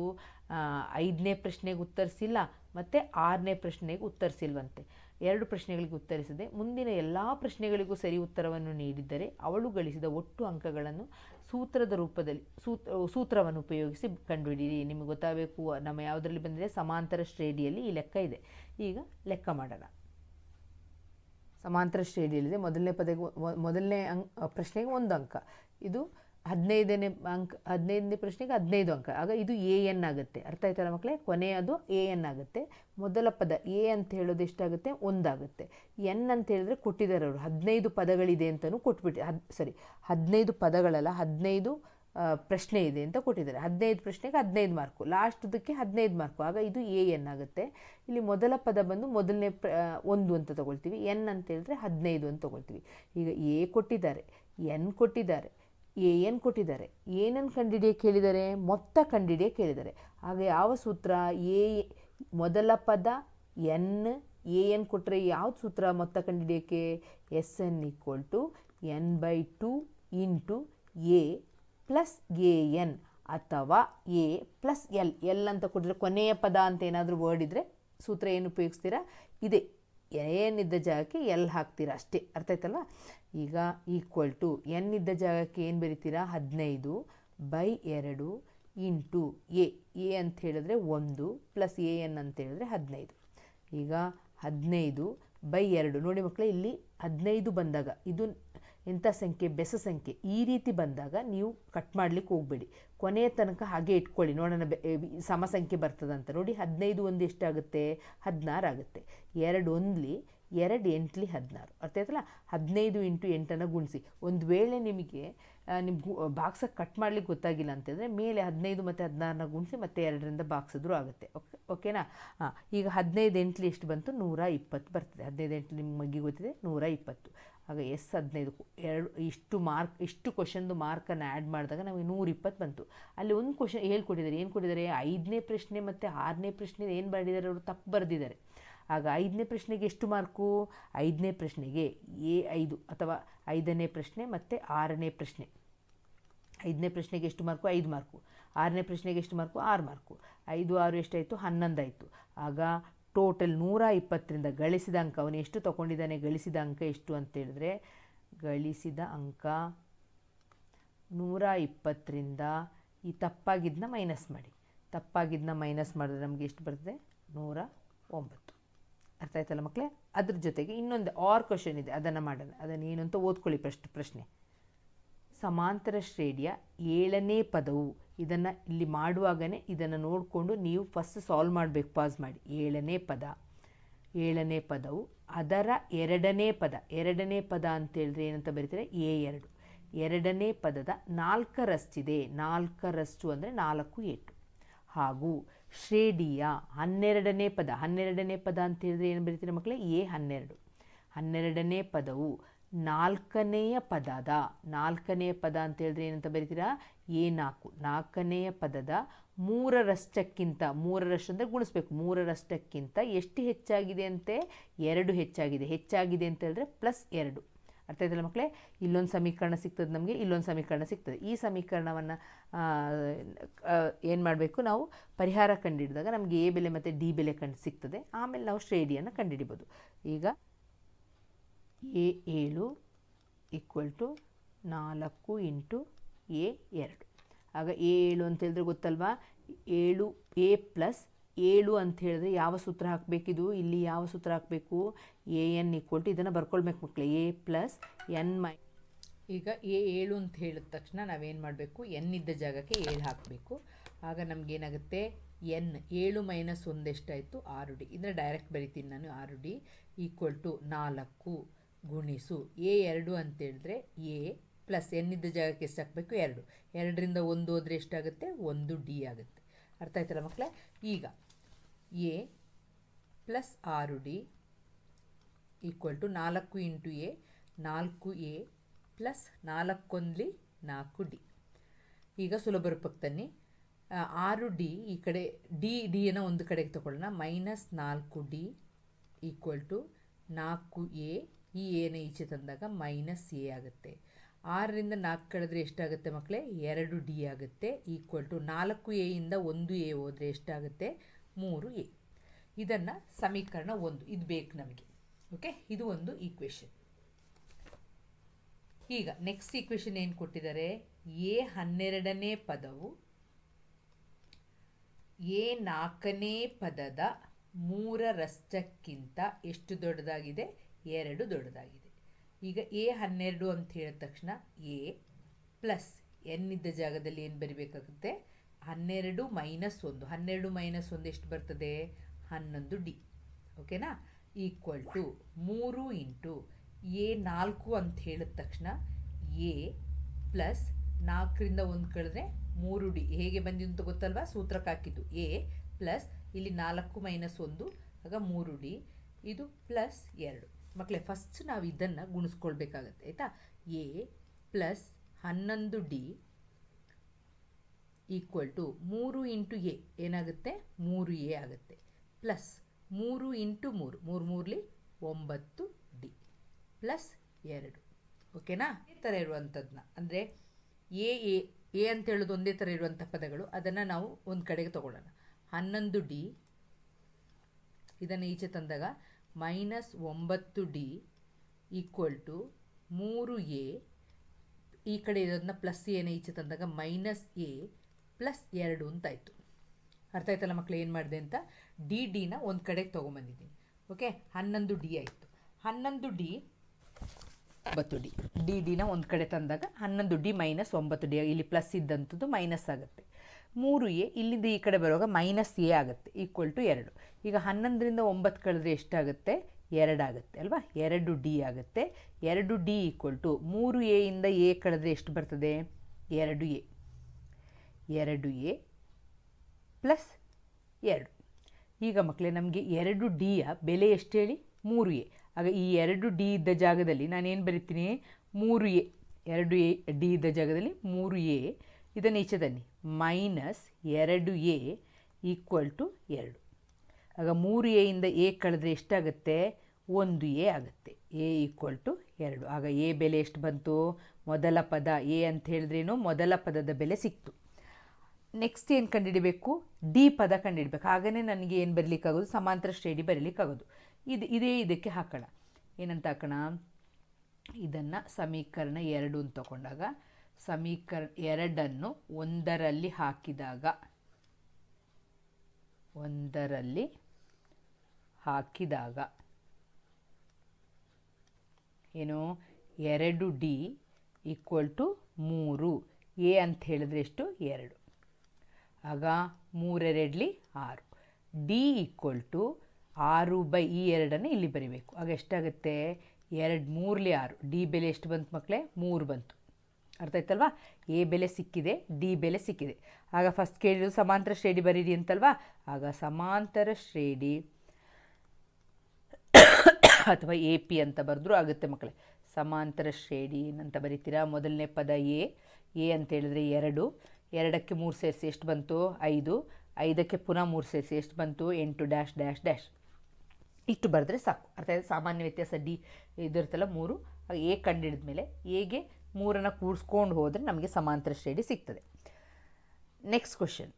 5ನೇ ಪ್ರಶ್ನೆಗೆ ಉತ್ತರಿಸಿಲ್ಲ ಮತ್ತು 6ನೇ ಪ್ರಶ್ನೆಗೆ ಉತ್ತರಿಸಿಲ್ವಂತೆ. 2 ಪ್ರಶ್ನೆಗಳಿಗೆ ಉತ್ತರಿಸಿದೆ. ಮುಂದಿನ ಎಲ್ಲ ಪ್ರಶ್ನೆಗಳಿಗೂ ಸರಿ ಉತ್ತರವನ್ನು ನೀಡಿದ್ದರೆ ಅವಳು ಗಳಿಸಿದ ಒಟ್ಟು ಅಂಕಗಳನ್ನು ಸೂತ್ರದ ರೂಪದಲ್ಲಿ ಸೂತ್ರವನ್ನು ಉಪಯೋಗಿಸಿ ಕಂಡುಹಿಡಿಯಿರಿ. ನಿಮಗೆ ಗೊತ್ತಾಗಬೇಕು, ನಮ್ಮ ಯಾವುದರಲ್ಲಿ ಬಂದಿದೆ, ಸಮಾಂತರ ಶ್ರೇಣಿಯಲ್ಲಿ ಈ ಲೆಕ್ಕ ಇದೆ. ಈಗ ಲೆಕ್ಕ ಮಾಡೋಣ. ಸಮಾಂತರ ಶ್ರೇಣಿಯಲ್ಲಿದೆ. ಮೊದಲನೇ ಪ್ರಶ್ನೆಗೆ 1 ಅಂಕ, ಇದು 15ನೇ ಪ್ರಶ್ನೆಗೆ 15 ಅಂಕ. ಆಗ ಇದು AN ಆಗುತ್ತೆ. ಅರ್ಥ ಆಯ್ತಲ್ಲ ಮಕ್ಕಳೇ, ಕೊನೆಯದು AN ಆಗುತ್ತೆ. ಮೊದಲ ಪದ A ಅಂತ ಹೇಳೋದು ಎಷ್ಟಾಗುತ್ತೆ, 1 ಆಗುತ್ತೆ. N ಅಂತ ಹೇಳಿದ್ರೆ ಕೊಟ್ಟಿದ್ದಾರೆ ಅವರು 15 ಪದಗಳಿದೆ ಅಂತಲೂ ಕೊಟ್ಬಿಟ್ಟು, 15 ಪದಗಳಲ್ಲ, 15 ಪ್ರಶ್ನೆ ಇದೆ ಅಂತ ಕೊಟ್ಟಿದ್ದಾರೆ. 15 ಪ್ರಶ್ನೆಗೆ 15 ಮಾರ್ಕು, ಲಾಸ್ಟ್ದಕ್ಕೆ 15 ಮಾರ್ಕು. ಆಗ ಇದು ಎನ್ ಆಗುತ್ತೆ. ಇಲ್ಲಿ ಮೊದಲ ಪದ ಬಂದು ಮೊದಲನೇ 1 ಅಂತ ತಗೊಳ್ತೀವಿ. ಎನ್ ಅಂತ ಹೇಳಿದ್ರೆ 15 ಅಂತ ತಗೊಳ್ತೀವಿ. ಈಗ ಎ ಕೊಟ್ಟಿದ್ದಾರೆ, ಎನ್ ಕೊಟ್ಟಿದ್ದಾರೆ, ಎನ್ ಕೊಟ್ಟಿದ್ದಾರೆ. ಏನನ್ನು ಕಂಡುಹಿಡಿಯಕ್ಕೆ ಹೇಳಿದ್ದಾರೆ? ಮೊತ್ತ ಕಂಡುಹಿಡಿಯಕ್ಕೆ ಹೇಳಿದ್ದಾರೆ. ಆಗ ಯಾವ ಸೂತ್ರ? ಮೊದಲ ಪದ ಎನ್, ಎನ್ ಕೊಟ್ಟರೆ ಯಾವ್ದು ಸೂತ್ರ ಮೊತ್ತ ಕಂಡುಹಿಡಿಯೋಕ್ಕೆ? S N equal to n/2 into A plus A N, ಅಥವಾ ಎ ಪ್ಲಸ್ ಎಲ್ ಅಂತ ಕೊಟ್ಟರೆ ಕೊನೆಯ ಪದ ಅಂತ ಏನಾದರೂ ವರ್ಡ್ ಇದ್ದರೆ ಸೂತ್ರ ಏನು ಉಪಯೋಗಿಸ್ತೀರಾ? ಇದೆ, ಎನ್ ಇದ್ದ ಜಾಗಕ್ಕೆ ಎಲ್ ಹಾಕ್ತೀರಾ ಅಷ್ಟೇ. ಅರ್ಥ ಆಯ್ತಲ್ವ? ಈಗ ಈಕ್ವಲ್ ಟು ಎನ್ ಇದ್ದ ಜಾಗಕ್ಕೆ ಏನು ಬರಿತೀರಾ? 15/2 ಇಂಟು ಎ ಅಂತ ಹೇಳಿದ್ರೆ 1 ಪ್ಲಸ್ ಎ ಎನ್ ಅಂತ ಹೇಳಿದ್ರೆ 15. ಈಗ 15/2 ನೋಡಿ ಮಕ್ಕಳೇ, ಇಲ್ಲಿ 15 ಬಂದಾಗ ಇದು ಎಂಥ ಸಂಖ್ಯೆ? ಬೆಸ ಸಂಖ್ಯೆ. ಈ ರೀತಿ ಬಂದಾಗ ನೀವು ಕಟ್ ಮಾಡಲಿಕ್ಕೆ ಹೋಗಬೇಡಿ, ಕೊನೆಯ ತನಕ ಹಾಗೆ ಇಟ್ಕೊಳ್ಳಿ, ನೋಡೋಣ ಸಮ ಸಂಖ್ಯೆ ಬರ್ತದಂತ. ನೋಡಿ 15 1 ಎಷ್ಟಾಗುತ್ತೆ? 16 ಆಗುತ್ತೆ. 2 1 2 8 16. ಅರ್ಥ ಆಯ್ತಲ್ಲ? 15 ಇಂಟು 8 ಗುಣಿಸಿ. ಒಂದು ವೇಳೆ ನಿಮಗೆ ನಿಮ್ಮ ಬಾಕ್ಸಕ್ಕೆ ಕಟ್ ಮಾಡ್ಲಿಕ್ಕೆ ಗೊತ್ತಾಗಿಲ್ಲ ಅಂತಂದರೆ ಮೇಲೆ 15 ಮತ್ತು 16 ಗುಣಿಸಿ ಮತ್ತೆ 2ರಿಂದ ಬಾಕ್ಸಿದ್ರೂ ಆಗುತ್ತೆ. ಓಕೆನಾ? ಹಾಂ, ಈಗ 15 8 ಎಷ್ಟು ಬಂತು? 120 ಬರ್ತದೆ. 15 8 ನಿಮ್ಮ ಮಗ್ಗಿ ಗೊತ್ತಿದೆ 120. ಆಗ ಎಸ್ 15 ಇಷ್ಟು ಕ್ವಶನ್ದು ಮಾರ್ಕನ್ನು ಆ್ಯಡ್ ಮಾಡಿದಾಗ ನಮಗೆ 120 ಬಂತು. ಅಲ್ಲಿ ಒಂದು ಕ್ವಶನ್ ಹೇಳ್ಕೊಟ್ಟಿದ್ದಾರೆ. ಏನು ಕೊಟ್ಟಿದ್ದಾರೆ? 5ನೇ ಪ್ರಶ್ನೆ ಮತ್ತು 6ನೇ ಪ್ರಶ್ನೆ ಏನು ಬರೆದಿದ್ದಾರೆ? ಅವರು ತಪ್ಪು ಬರೆದಿದ್ದಾರೆ. ಆಗ 5ನೇ ಪ್ರಶ್ನೆಗೆ ಎಷ್ಟು ಮಾರ್ಕು? 5ನೇ ಪ್ರಶ್ನೆಗೆ A5 ಅಥವಾ 5ನೇ ಪ್ರಶ್ನೆ ಮತ್ತು 6ನೇ ಪ್ರಶ್ನೆ. 5ನೇ ಪ್ರಶ್ನೆಗೆ ಎಷ್ಟು ಮಾರ್ಕು? 5 ಮಾರ್ಕು. 6ನೇ ಪ್ರಶ್ನೆಗೆ ಎಷ್ಟು ಮಾರ್ಕು? 6 ಮಾರ್ಕು. 5 6 ಎಷ್ಟಾಯಿತು? 11 ಆಯಿತು. ಆಗ ಟೋಟಲ್ 120ರಿಂದ ಗಳಿಸಿದ ಅಂಕ ಅವನು ಎಷ್ಟು ತೊಗೊಂಡಿದ್ದಾನೆ? ಗಳಿಸಿದ ಅಂಕ ಎಷ್ಟು ಅಂತೇಳಿದ್ರೆ, ಗಳಿಸಿದ ಅಂಕ 120ರಿಂದ ಈ ತಪ್ಪಾಗಿದ್ದನ್ನ ಮೈನಸ್ ಮಾಡಿ. ತಪ್ಪಾಗಿದ್ದನ್ನ ಮೈನಸ್ ಮಾಡಿದ್ರೆ ನಮಗೆ ಎಷ್ಟು ಬರ್ತದೆ? 109. ಅರ್ಥ ಆಯ್ತಲ್ಲ ಮಕ್ಕಳೇ? ಅದ್ರ ಜೊತೆಗೆ ಇನ್ನೊಂದು ಕ್ವಶನ್ ಇದೆ, ಅದನ್ನು ಮಾಡೋಣ. ಅದನ್ನು ಏನು ಅಂತ ಓದ್ಕೊಳ್ಳಿ. ಪ್ರಶ್ನೆ: ಸಮಾಂತರ ಶ್ರೇಣಿಯ 7ನೇ ಪದವು, ಇದನ್ನು ಇಲ್ಲಿ ಮಾಡುವಾಗನೇ ಇದನ್ನು ನೋಡಿಕೊಂಡು ನೀವು ಫಸ್ಟ್ ಸಾಲ್ವ್ ಮಾಡಬೇಕು. ಪಾಸ್ ಮಾಡಿ. 7ನೇ ಪದವು ಅದರ 2ನೇ ಪದ. 2ನೇ ಪದ ಅಂತೇಳಿದ್ರೆ ಏನಂತ ಬರೀತಾರೆ? A2. 2ನೇ ಪದದ 4ರಷ್ಟಿದೆ. 4ರಷ್ಟು ಅಂದರೆ 4 8. ಹಾಗೂ ಶ್ರೇಣಿಯ 12ನೇ ಪದ. 12ನೇ ಪದ ಅಂತ ಹೇಳಿದ್ರೆ ಏನು ಬರೀತೀರಾ ಮಕ್ಕಳೇ? A12. 12ನೇ ಪದವು 4ನೇ ಪದದ. 4ನೇ ಪದ ಅಂತ ಹೇಳಿದ್ರೆ ಏನಂತ ಬರೀತೀರಾ? A4. 4ನೇ ಪದದ 3ರಷ್ಟಕ್ಕಿಂತ, 3ರಷ್ಟು ಅಂದರೆ ಗುಣಿಸ್ಬೇಕು, 3ರಷ್ಟಕ್ಕಿಂತ ಎಷ್ಟು ಹೆಚ್ಚಾಗಿದೆ ಅಂತೆ? 2 ಹೆಚ್ಚಾಗಿದೆ. ಹೆಚ್ಚಾಗಿದೆ ಅಂತ ಹೇಳಿದ್ರೆ +2. ಅರ್ಥ ಆಯ್ತಲ್ಲ ಮಕ್ಕಳೇ? ಇಲ್ಲೊಂದು ಸಮೀಕರಣ ಸಿಗ್ತದೆ ನಮಗೆ, ಇಲ್ಲೊಂದು ಸಮೀಕರಣ ಸಿಗ್ತದೆ. ಈ ಸಮೀಕರಣವನ್ನು ಏನು ಮಾಡಬೇಕು? ನಾವು ಪರಿಹಾರ ಕಂಡುಹಿಡಿದಾಗ ನಮಗೆ ಎ ಬೆಲೆ ಮತ್ತು ಡಿ ಬೆಲೆ ಸಿಗ್ತದೆ. ಆಮೇಲೆ ನಾವು ಶ್ರೇಣಿಯನ್ನು ಕಂಡುಹಿಡಿಬೋದು. ಈಗ A7 equal to 4 into A2. ಆಗ A7 ಅಂತ ಹೇಳಿದ್ರೆ ಗೊತ್ತಲ್ವಾ? 7 A ಪ್ಲಸ್ 7 ಅಂತ ಹೇಳಿದ್ರೆ ಯಾವ ಸೂತ್ರ ಹಾಕಬೇಕಿದು? ಇಲ್ಲಿ ಯಾವ ಸೂತ್ರ ಹಾಕಬೇಕು? AN ಈಕ್ವಲ್ ಟು, ಇದನ್ನು ಬರ್ಕೊಳ್ಬೇಕು ಮಕ್ಕಳೇ, A ಪ್ಲಸ್ ಎನ್ ಮೈ. ಈಗ A7 ಅಂತ ಹೇಳಿದ ತಕ್ಷಣ ನಾವೇನು ಮಾಡಬೇಕು? ಎನ್ ಇದ್ದ ಜಾಗಕ್ಕೆ 7 ಹಾಕಬೇಕು. ಆಗ ನಮಗೇನಾಗುತ್ತೆ? ಎನ್ 7 - 1 ಎಷ್ಟಾಯಿತು? 6D. ಇದನ್ನು ಡೈರೆಕ್ಟ್ ಬರಿತೀನಿ ನಾನು. 6D ಈಕ್ವಲ್ ಟು 4 ಗುಣಿಸು A2 ಅಂತೇಳಿದ್ರೆ A ಪ್ಲಸ್ ಎನ್ ಇದ್ದ ಜಾಗಕ್ಕೆ ಎಷ್ಟು ಹಾಕಬೇಕು? 2. 2ರಿಂದ 1 ಹೋದರೆ ಎಷ್ಟಾಗುತ್ತೆ? 1D ಆಗುತ್ತೆ. ಅರ್ಥ ಆಯ್ತಲ್ಲ ಮಕ್ಕಳೇ? ಈಗ A plus 6D equal to 4 into A, 4A plus 4 1 4D. ಈಗ ಸುಲಭ ರೂಪಕ್ಕೆ ತನ್ನಿ. 6D ಈ ಕಡೆ ಡಿಯನ್ನು ಒಂದು ಕಡೆಗೆ ತಗೊಳ್ಳೋಣ. -4D equal to 4A. ಈ ಎನ ಈಚೆ ತಂದಾಗ -A ಆಗುತ್ತೆ. 6ರಿಂದ 4 ಕಳೆದ್ರೆ ಎಷ್ಟಾಗುತ್ತೆ ಮಕ್ಕಳೇ? 2D ಆಗುತ್ತೆ. ಈಕ್ವಲ್ ಟು 4A ಇಂದ 1A ಹೋದರೆ ಎಷ್ಟಾಗುತ್ತೆ? 3A. ಇದನ್ನು ಸಮೀಕರಣ 1. ಇದು ಬೇಕು ನಮಗೆ. ಓಕೆ, ಇದು ಒಂದು ಈಕ್ವೇಷನ್. ಈಗ ನೆಕ್ಸ್ಟ್ ಈಕ್ವೇಷನ್ ಏನು ಕೊಟ್ಟಿದ್ದಾರೆ? A12ನೇ ಪದವು A4ನೇ ಪದದ 3ರಷ್ಟಕ್ಕಿಂತ ಎಷ್ಟು ದೊಡ್ಡದಾಗಿದೆ? 2 ದೊಡ್ಡದಾಗಿದೆ. ಈಗ A12 ಅಂತ ಹೇಳಿದ ತಕ್ಷಣ A ಪ್ಲಸ್ ಎನ್ ಇದ್ದ ಜಾಗದಲ್ಲಿ ಏನು ಬರಿಬೇಕಾಗುತ್ತೆ? 12 - 1. 12 - 1 ಎಷ್ಟು ಬರ್ತದೆ? 11D. ಓಕೆನಾ? ಈಕ್ವಲ್ ಟು 3 ಇಂಟು A4 ಅಂತ ಹೇಳಿದ ತಕ್ಷಣ A ಪ್ಲಸ್ 4ರಿಂದ 1 ಕಳೆದ್ರೆ 3D ಹೇಗೆ ಬಂದಿದ್ದು ಅಂತ ಗೊತ್ತಲ್ವಾ, ಸೂತ್ರಕ್ಕೆ ಹಾಕಿದ್ದು ಎ ಪ್ಲಸ್ ಇಲ್ಲಿ 4 ಮೈನಸ್ 1 ಆಗ 3D, ಇದು ಪ್ಲಸ್ 2. ಮಕ್ಕಳೇ ಫಸ್ಟ್ ನಾವು ಇದನ್ನು ಗುಣಿಸ್ಕೊಳ್ಬೇಕಾಗತ್ತೆ ಆಯಿತಾ. A plus 11D equal to 3 into A ಏನಾಗುತ್ತೆ 3A ಆಗುತ್ತೆ, ಪ್ಲಸ್ 3 ಇಂಟು 3 3 9D ಪ್ಲಸ್ 2. ಓಕೆನಾ. ಈ ಥರ ಇರುವಂಥದ್ದನ್ನ ಅಂದರೆ ಎ ಎ ಎ ಅಂತ ಹೇಳೋದು ಒಂದೇ ಥರ ಇರುವಂಥ ಪದಗಳು, ಅದನ್ನು ನಾವು ಒಂದು ಕಡೆಗೆ ತೊಗೊಳ್ಳೋಣ. 11D ಇದನ್ನು ಈಚೆ ತಂದಾಗ minus 9D equal to 3A, ಈ ಕಡೆ ಇರೋದನ್ನ ಪ್ಲಸ್ ಎನ ಈಚೆ ತಂದಾಗ ಮೈನಸ್ ಎ ಪ್ಲಸ್ 2 ಅಂತಾಯಿತು. ಅರ್ಥ ಆಯ್ತಲ್ಲ ಮಕ್ಕಳು ಏನು ಮಾಡಿದೆ ಅಂತ. ಡಿನ ಒಂದು ಕಡೆಗೆ ತೊಗೊಂಬಂದಿದ್ದೀನಿ. ಓಕೆ, 11D ಆಯಿತು. 11D 9D ಡಿನ ಒಂದು ಕಡೆ ತಂದಾಗ 11D ಮೈನಸ್ 9D, ಇಲ್ಲಿ ಪ್ಲಸ್ ಇದ್ದಂಥದ್ದು ಮೈನಸ್ ಆಗುತ್ತೆ. 3A ಇಲ್ಲಿಂದ ಈ ಕಡೆ ಬರುವಾಗ ಮೈನಸ್ ಎ ಆಗುತ್ತೆ ಈಕ್ವಲ್ ಟು 2. ಈಗ 11ರಿಂದ 9 ಕಳೆದ್ರೆ ಎಷ್ಟಾಗುತ್ತೆ 2 ಆಗುತ್ತೆ ಅಲ್ವಾ, 2D ಆಗುತ್ತೆ. 2D ಈಕ್ವಲ್ ಟು 3A ಇಂದ ಎ ಕಳೆದ್ರೆ ಎಷ್ಟು ಬರ್ತದೆ 2A, 2A ಪ್ಲಸ್ 2. ಈಗ ಮಕ್ಕಳೇ ನಮಗೆ 2Dಯ ಬೆಲೆ ಎಷ್ಟು ಹೇಳಿ 3A. ಆಗ ಈ 2D ಇದ್ದ ಜಾಗದಲ್ಲಿ ನಾನೇನು ಬರಿತೀನಿ 3A, 2D ಇದ್ದ ಜಾಗದಲ್ಲಿ 3A, ಇದನ್ನು ಈಚೆ ತನ್ನಿ ಮೈನಸ್ 2A ಈಕ್ವಲ್ ಟು 2. ಆಗ 3A ಇಂದ ಎ ಕಳೆದ್ರೆ ಎಷ್ಟಾಗುತ್ತೆ 1A ಆಗುತ್ತೆ, ಎ ಈಕ್ವಲ್ ಟು 2. ಆಗ ಎ ಬೆಲೆ ಎಷ್ಟು ಬಂತು, ಮೊದಲ ಪದ ಎ ಅಂತ ಹೇಳಿದ್ರೇನು ಮೊದಲ ಪದದ ಬೆಲೆ ಸಿಕ್ತು. ನೆಕ್ಸ್ಟ್ ಏನು ಕಂಡುಹಿಡಬೇಕು, ಡಿ ಪದ ಕಂಡುಹಿಡಬೇಕು. ಹಾಗೇ ನನಗೆ ಏನು ಬರಲಿಕ್ಕಾಗೋದು ಸಮಾಂತರ ಶ್ರೇಣಿ ಬರಲಿಕ್ಕಾಗೋದು. ಇದೇ ಇದಕ್ಕೆ ಹಾಕೋಣ. ಏನಂತ ಹಾಕೋಣ, ಇದನ್ನು ಸಮೀಕರಣ 2 ಅಂತ ತಗೊಂಡಾಗ ಸಮೀಕರಣ 2ಅನ್ನು 1ರಲ್ಲಿ ಹಾಕಿದಾಗ ಏನು 2D ಈಕ್ವಲ್ ಟು 3, ಎ ಅಂತ ಹೇಳಿದ್ರೆ ಎಷ್ಟು 2. ಆಗ 3 2 6, ಡಿ ಈಕ್ವಲ್ ಟು 6 ಬೈ ಈ 2ಅನ್ನು ಇಲ್ಲಿ ಬರೀಬೇಕು. ಆಗ ಎಷ್ಟಾಗುತ್ತೆ 2 3 6, ಡಿ ಬೆಲೆ ಎಷ್ಟು ಬಂತು ಮಕ್ಕಳೇ 3 ಬಂತು. ಅರ್ಥ ಆಯ್ತಲ್ವಾ, ಎ ಬೆಲೆ ಸಿಕ್ಕಿದೆ, ಡಿ ಬೆಲೆ ಸಿಕ್ಕಿದೆ. ಆಗ ಫಸ್ಟ್ ಕೇಳಿರೋದು ಸಮಾಂತರ ಶ್ರೇಣಿ ಬರೀರಿ ಅಂತಲ್ವಾ. ಆಗ ಸಮಾಂತರ ಶ್ರೇಣಿ ಅಥವಾ ಎ ಪಿ ಅಂತ ಬರೆದ್ರೂ ಆಗುತ್ತೆ ಮಕ್ಕಳೇ. ಸಮಾಂತರ ಶ್ರೇಣಿ ಏನಂತ ಬರೀತೀರಾ, ಮೊದಲನೇ ಪದ ಎ ಅಂತ ಹೇಳಿದ್ರೆ 2, 2ಕ್ಕೆ 3 ಸೇರಿಸಿ ಎಷ್ಟು ಬಂತು 5, 5ಕ್ಕೆ ಪುನಃ 3 ಸೇರಿಸಿ ಎಷ್ಟು ಬಂತು 8 ಡ್ಯಾಶ್ ಡ್ಯಾಶ್ ಡ್ಯಾಶ್. ಇಷ್ಟು ಬರೆದ್ರೆ ಸಾಕು. ಅರ್ಥ ಆಯ್ತು. ಸಾಮಾನ್ಯ ವ್ಯತ್ಯಾಸ ಡಿ ಇದಿರ್ತಲ್ಲ 3, ಎ ಕಂಡುಹಿಡಿದ ಮೇಲೆ ಎಗೆ 3ಅನ್ನು ಕೂಡಿಸ್ಕೊಂಡು ಹೋದರೆ ನಮಗೆ ಸಮಾಂತರ ಶ್ರೇಣಿ ಸಿಗ್ತದೆ. ನೆಕ್ಸ್ಟ್ ಕ್ವಶನ್,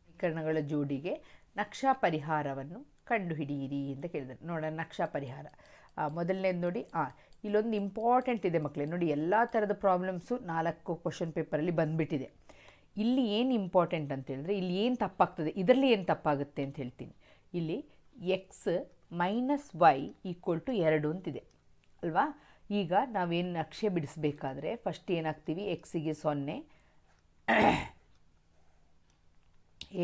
ಸಮೀಕರಣಗಳ ಜೋಡಿಗೆ ನಕ್ಷಾ ಪರಿಹಾರವನ್ನು ಕಂಡುಹಿಡಿಯಿರಿ ಅಂತ ಕೇಳಿದ್ದಾರೆ. ನೋಡೋಣ ನಕ್ಷಾ ಪರಿಹಾರ. ಮೊದಲನೇದು ನೋಡಿ, ಇಲ್ಲೊಂದು ಇಂಪಾರ್ಟೆಂಟ್ ಇದೆ ಮಕ್ಕಳೇ. ನೋಡಿ ಎಲ್ಲ ಥರದ ಪ್ರಾಬ್ಲಮ್ಸು 4 ಕ್ವಶನ್ ಪೇಪರಲ್ಲಿ ಬಂದುಬಿಟ್ಟಿದೆ. ಇಲ್ಲಿ ಏನು ಇಂಪಾರ್ಟೆಂಟ್ ಅಂತ ಹೇಳಿದ್ರೆ ಇಲ್ಲಿ ಏನು ತಪ್ಪಾಗ್ತದೆ, ಇದರಲ್ಲಿ ಏನು ತಪ್ಪಾಗುತ್ತೆ ಅಂತ ಹೇಳ್ತೀನಿ. ಇಲ್ಲಿ x minus y equal to 2 ಅಂತಿದೆ ಅಲ್ವಾ. ಈಗ ನಾವೇನು ನಕ್ಷೆ ಬಿಡಿಸ್ಬೇಕಾದ್ರೆ ಫಸ್ಟ್ ಏನಾಗ್ತೀವಿ, ಎಕ್ಸಿಗೆ 0,